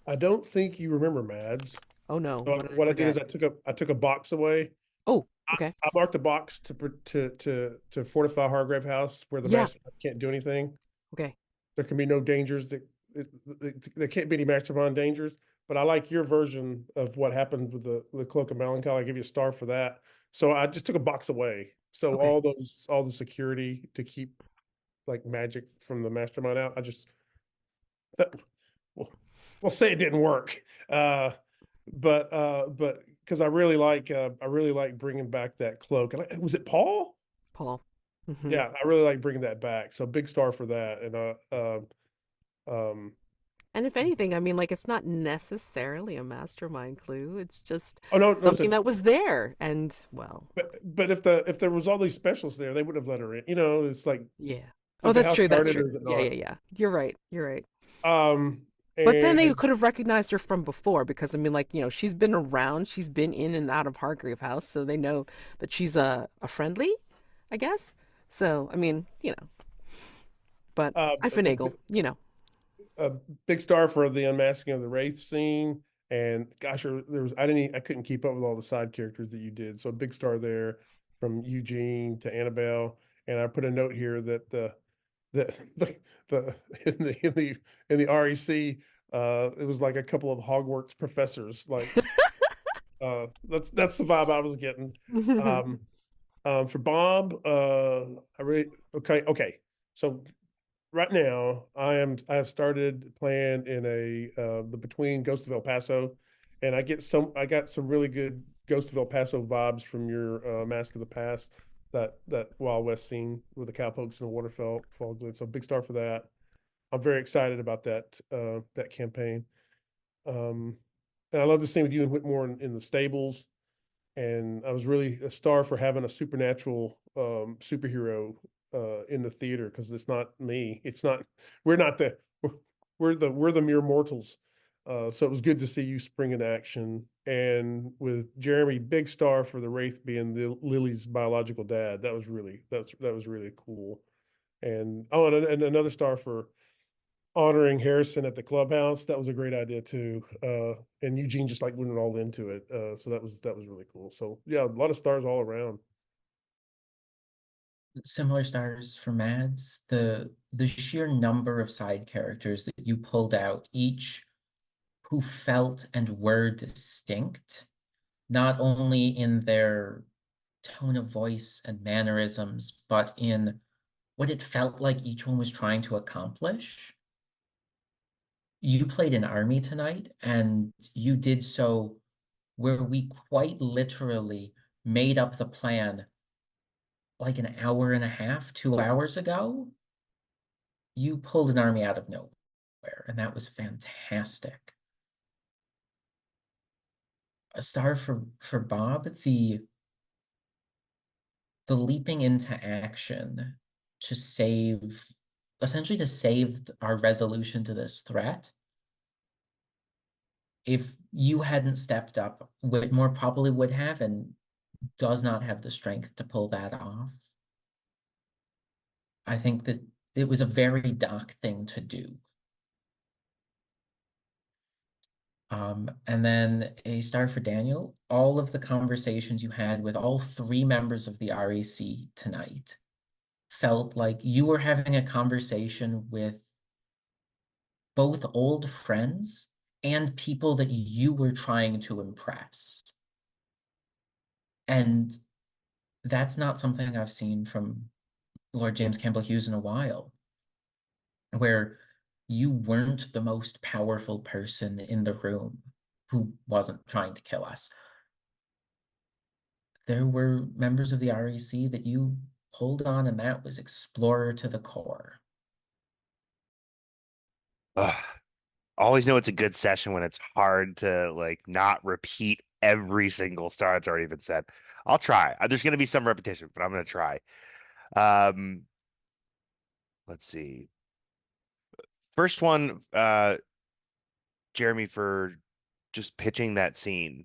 I don't think you remember, Mads. Oh no, So what did I what I did forget? is I took a box away. Oh, okay. I marked a box to fortify Hargrave House where the Yeah. master can't do anything. Okay. There can be no dangers. There can't be any mastermind dangers. But I like your version of what happened with the Cloak of Melancholy. I give you a star for that. So I just took a box away. So Okay. all the security to keep like magic from the mastermind out. We'll say it didn't work. But because I really like bringing back that cloak. And was it Paul? Paul. Mm-hmm. Yeah, I really like bringing that back. So big star for that. And And if anything, I mean, like, it's not necessarily a mastermind clue. It's just oh no, something that was there. And, well, but if there was all these specialists there, they wouldn't have let her in. It's like, yeah. Oh, is the that's house true. That's guarded true. or is it Yeah, not? yeah, yeah. You're right. You're right. Um, But then they and could have recognized her from before, because, I mean, like, she's been around. She's been in and out of Hargrave House, so they know that she's a friendly, I guess. So, I mean, but I finagle, a big star for the unmasking of the Wraith scene. And gosh, I couldn't keep up with all the side characters that you did. So a big star there from Eugene to Annabelle. And I put a note here that the in the REC, it was like a couple of Hogwarts professors. Like that's the vibe I was getting. For Bob, I really okay. So right now I have started playing in the between Ghost of El Paso, and I got some really good Ghost of El Paso vibes from your Mask of the Past, that Wild West scene with the cowpokes and the waterfall fall glue. So big star for that. I'm very excited about that campaign. Um, and I love the scene with you and Whitmore in the stables. And I was really a star for having a supernatural superhero in the theater, because it's not me. It's not. We're not the. We're the mere mortals. So it was good to see you spring into action. And with Jeremy, big star for the Wraith being Lily's biological dad. That was really cool. And and another star for honoring Harrison at the clubhouse. That was a great idea too. And Eugene just like went all into it. So that was really cool. So yeah, a lot of stars all around. Similar stars for Mads. The sheer number of side characters that you pulled out, each who felt and were distinct, not only in their tone of voice and mannerisms, but in what it felt like each one was trying to accomplish. You played an army tonight, and you did so where we quite literally made up the plan like an hour and a half, 2 hours ago. You pulled an army out of nowhere, and that was fantastic. A star for Bob, the leaping into action to save, essentially to save our resolution to this threat. If you hadn't stepped up, Whitmore probably would have and does not have the strength to pull that off. I think that it was a very Doc thing to do. And then a star for Daniel. All of the conversations you had with all three members of the RAC tonight felt like you were having a conversation with both old friends and people that you were trying to impress. And that's not something I've seen from Lord James Campbell-Hughes in a while, where you weren't the most powerful person in the room who wasn't trying to kill us. There were members of the RAC that you pulled on, and that was explorer to the core. Always know it's a good session when it's hard to like not repeat every single star that's already been said. I'll try. There's going to be some repetition, but I'm going to try. Let's see. First one, Jeremy, for just pitching that scene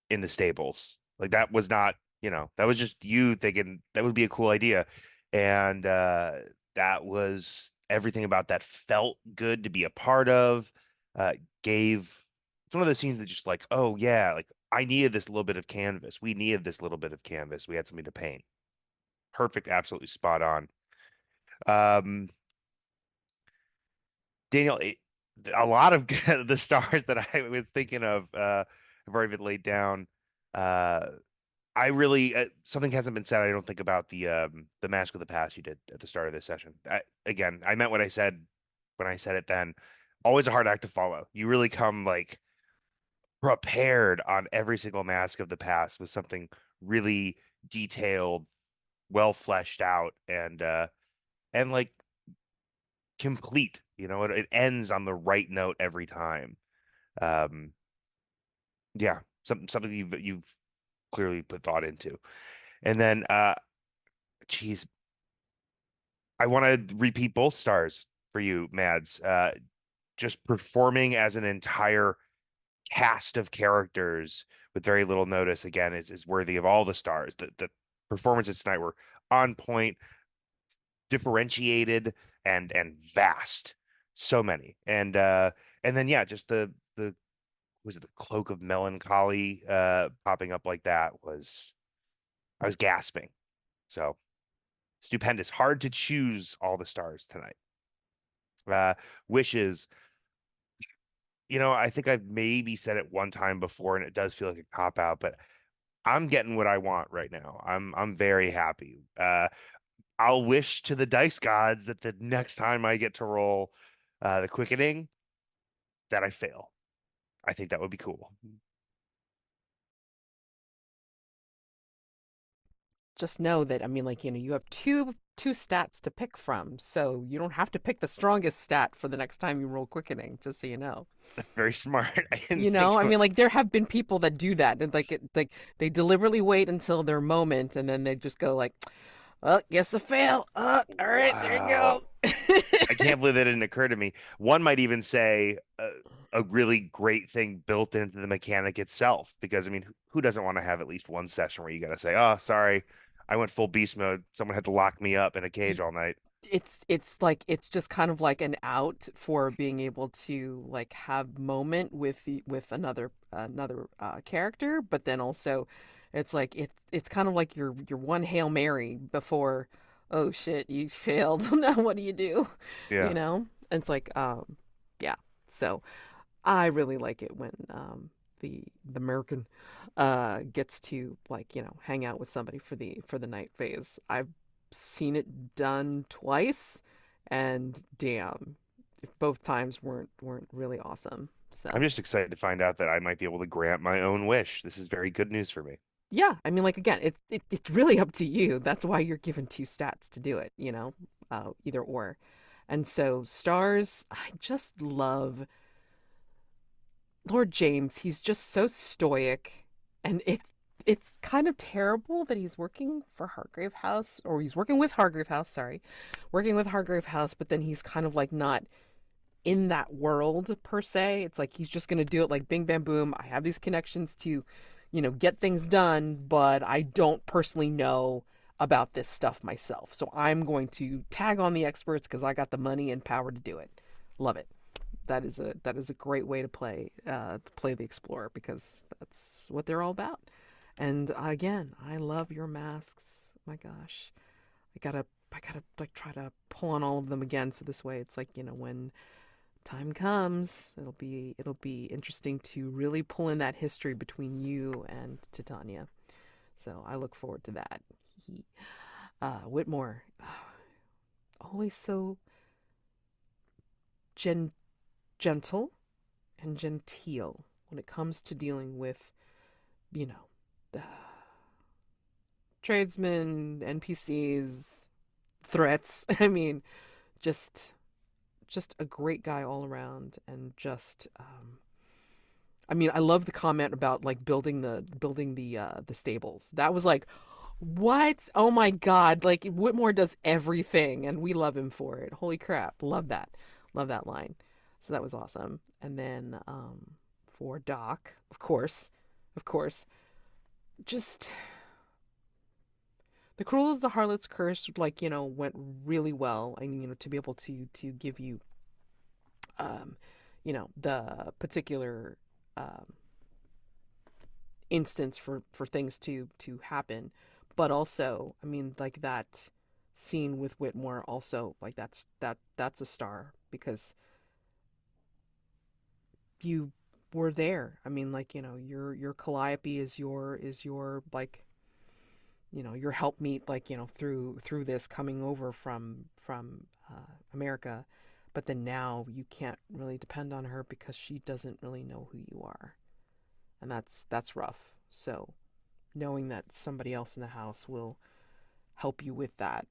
in the stables. Like that was not, that was just you thinking that would be a cool idea. And that was everything about that felt good to be a part of. Gave it's one of those scenes that just like, oh yeah, like I needed this little bit of canvas. We needed this little bit of canvas. We had something to paint. Perfect, absolutely spot on. Um, Daniel, a lot of the stars that I was thinking of have already been laid down. I really something hasn't been said. I don't think about the Mask of the Past you did at the start of this session. Again, I meant what I said when I said it then. Always a hard act to follow. You really come like prepared on every single Mask of the Past with something really detailed, well fleshed out, and like complete. It ends on the right note every time. Um, yeah, something you've clearly put thought into. And then geez, I want to repeat both stars for you, Mads. Just performing as an entire cast of characters with very little notice again is worthy of all the stars. The performances tonight were on point, differentiated, and vast. So many. And then yeah, just the was it the cloak of melancholy popping up like that was I was gasping. So stupendous. Hard to choose all the stars tonight. Wishes. I think I've maybe said it one time before, and it does feel like a cop out, but I'm getting what I want right now. I'm very happy. I'll wish to the dice gods that the next time I get to roll the quickening, that I fail. I think that would be cool. Just know that, I mean, like, you have two stats to pick from, so you don't have to pick the strongest stat for the next time you roll quickening, just so you know. That's very smart. I didn't think I mean, like, there have been people that do that, and like they deliberately wait until their moment, and then they just go like, "Well, guess I fail. All right, there you Wow. go." I can't believe that didn't occur to me. One might even say a really great thing built into the mechanic itself, because I mean, who doesn't want to have at least one session where you got to say, "Oh, sorry, I went full beast mode. Someone had to lock me up in a cage all night." it's like it's just kind of like an out for being able to like have moment with with another character, but then also it's like it's kind of like your one Hail Mary before, oh shit, you failed. Now what do you do? You Yeah. know? And it's like yeah. So I really like it when the American gets to like, hang out with somebody for the night phase. I've seen it done twice, and damn, if both times weren't really awesome. I'm So just excited to find out that I might be able to grant my own wish. This is very good news for me. yeah, I mean, like again, it's really up to you. That's why you're given two stats to do it, either or. And so stars, I just love Lord James. He's just so stoic, and it's kind of terrible that he's working for Hargrave House, or he's working with Hargrave House, sorry, working with Hargrave House, but then he's kind of like not in that world per se. It's like he's just going to do it like bing bam boom. I have these connections to, get things done, but I don't personally know about this stuff myself. So I'm going to tag on the experts because I got the money and power to do it. Love it. That is a great way to play the explorer, because that's what they're all about. And again, I love your masks. My gosh, I gotta like try to pull on all of them again. So this way, it's like, when time comes, it'll be interesting to really pull in that history between you and Titania. So I look forward to that. Whitmore, always so gentle and genteel when it comes to dealing with, the tradesmen, NPCs, threats. I mean, just a great guy all around, and just I mean, I love the comment about like building the stables. That was like, what? Oh my God. Like Whitmore does everything and we love him for it. Holy crap. Love that. Love that line. So that was awesome. And then for Doc, of course, just the Cruel as the Harlot's Curse, like, went really well. And, to be able to give you the particular um instance for things to happen, but also, I mean, like that scene with Whitmore also, like that's a star, because you were there. I mean, like, your Calliope is your like, your helpmeet, like, through this coming over from America, but then now you can't really depend on her because she doesn't really know who you are, and that's rough. So knowing that somebody else in the house will help you with that,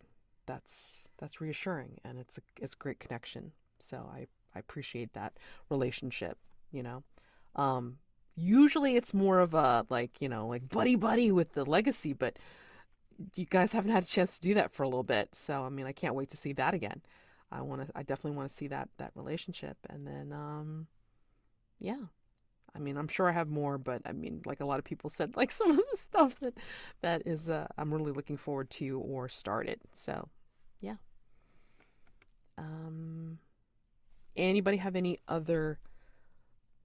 that's reassuring, and it's a great connection. So I appreciate that relationship, you know. Usually it's more of a like, like buddy buddy with the legacy, but you guys haven't had a chance to do that for a little bit. So I mean, I can't wait to see that again. I definitely want to see that relationship. And then yeah. I mean, I'm sure I have more, but I mean, like a lot of people said, like some of the stuff that is I'm really looking forward to or started. So, yeah. Anybody have any other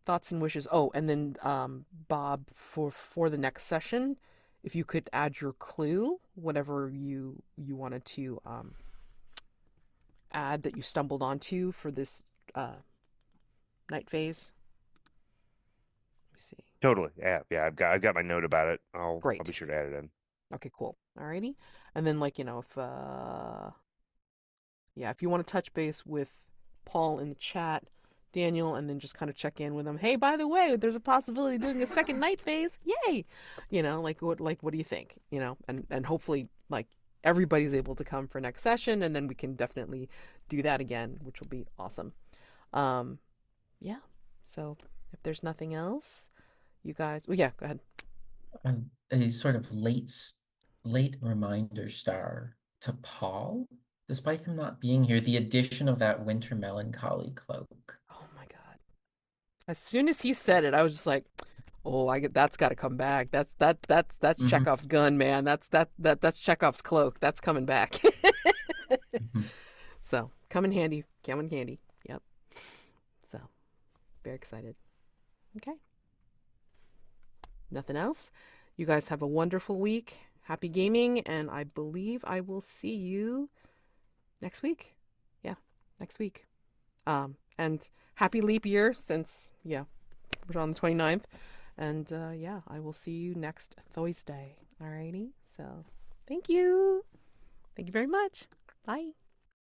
thoughts and wishes? Oh, and then Bob, for the next session, if you could add your clue, whatever you wanted to add that you stumbled onto for this night phase. Let me see. Totally. Yeah. I've got my note about it. I'll Great. be sure to add it in. Okay, cool. Alrighty. And then, like, if yeah, if you want to touch base with Paul in the chat, Daniel, and then just kind of check in with him. Hey, by the way, there's a possibility of doing a second night phase. Yay! Like what do you think? And hopefully, like, everybody's able to come for next session, and then we can definitely do that again, which will be awesome. Yeah. So if there's nothing else, you guys, well, yeah, go ahead. A sort of late reminder star to Paul, despite him not being here, the addition of that winter melancholy cloak. Oh my God. As soon as he said it, I was just like, oh, that's got to come back. That's Chekhov's gun, man. That's Chekhov's cloak. That's coming back. So come in handy. Come in handy. Yep. So very excited. Okay. Nothing else. You guys have a wonderful week. Happy gaming, and I believe I will see you next week. Yeah, next week. And happy leap year since, yeah, we're on the 29th. And yeah, I will see you next Thursday. Alrighty. So thank you. Thank you very much. Bye.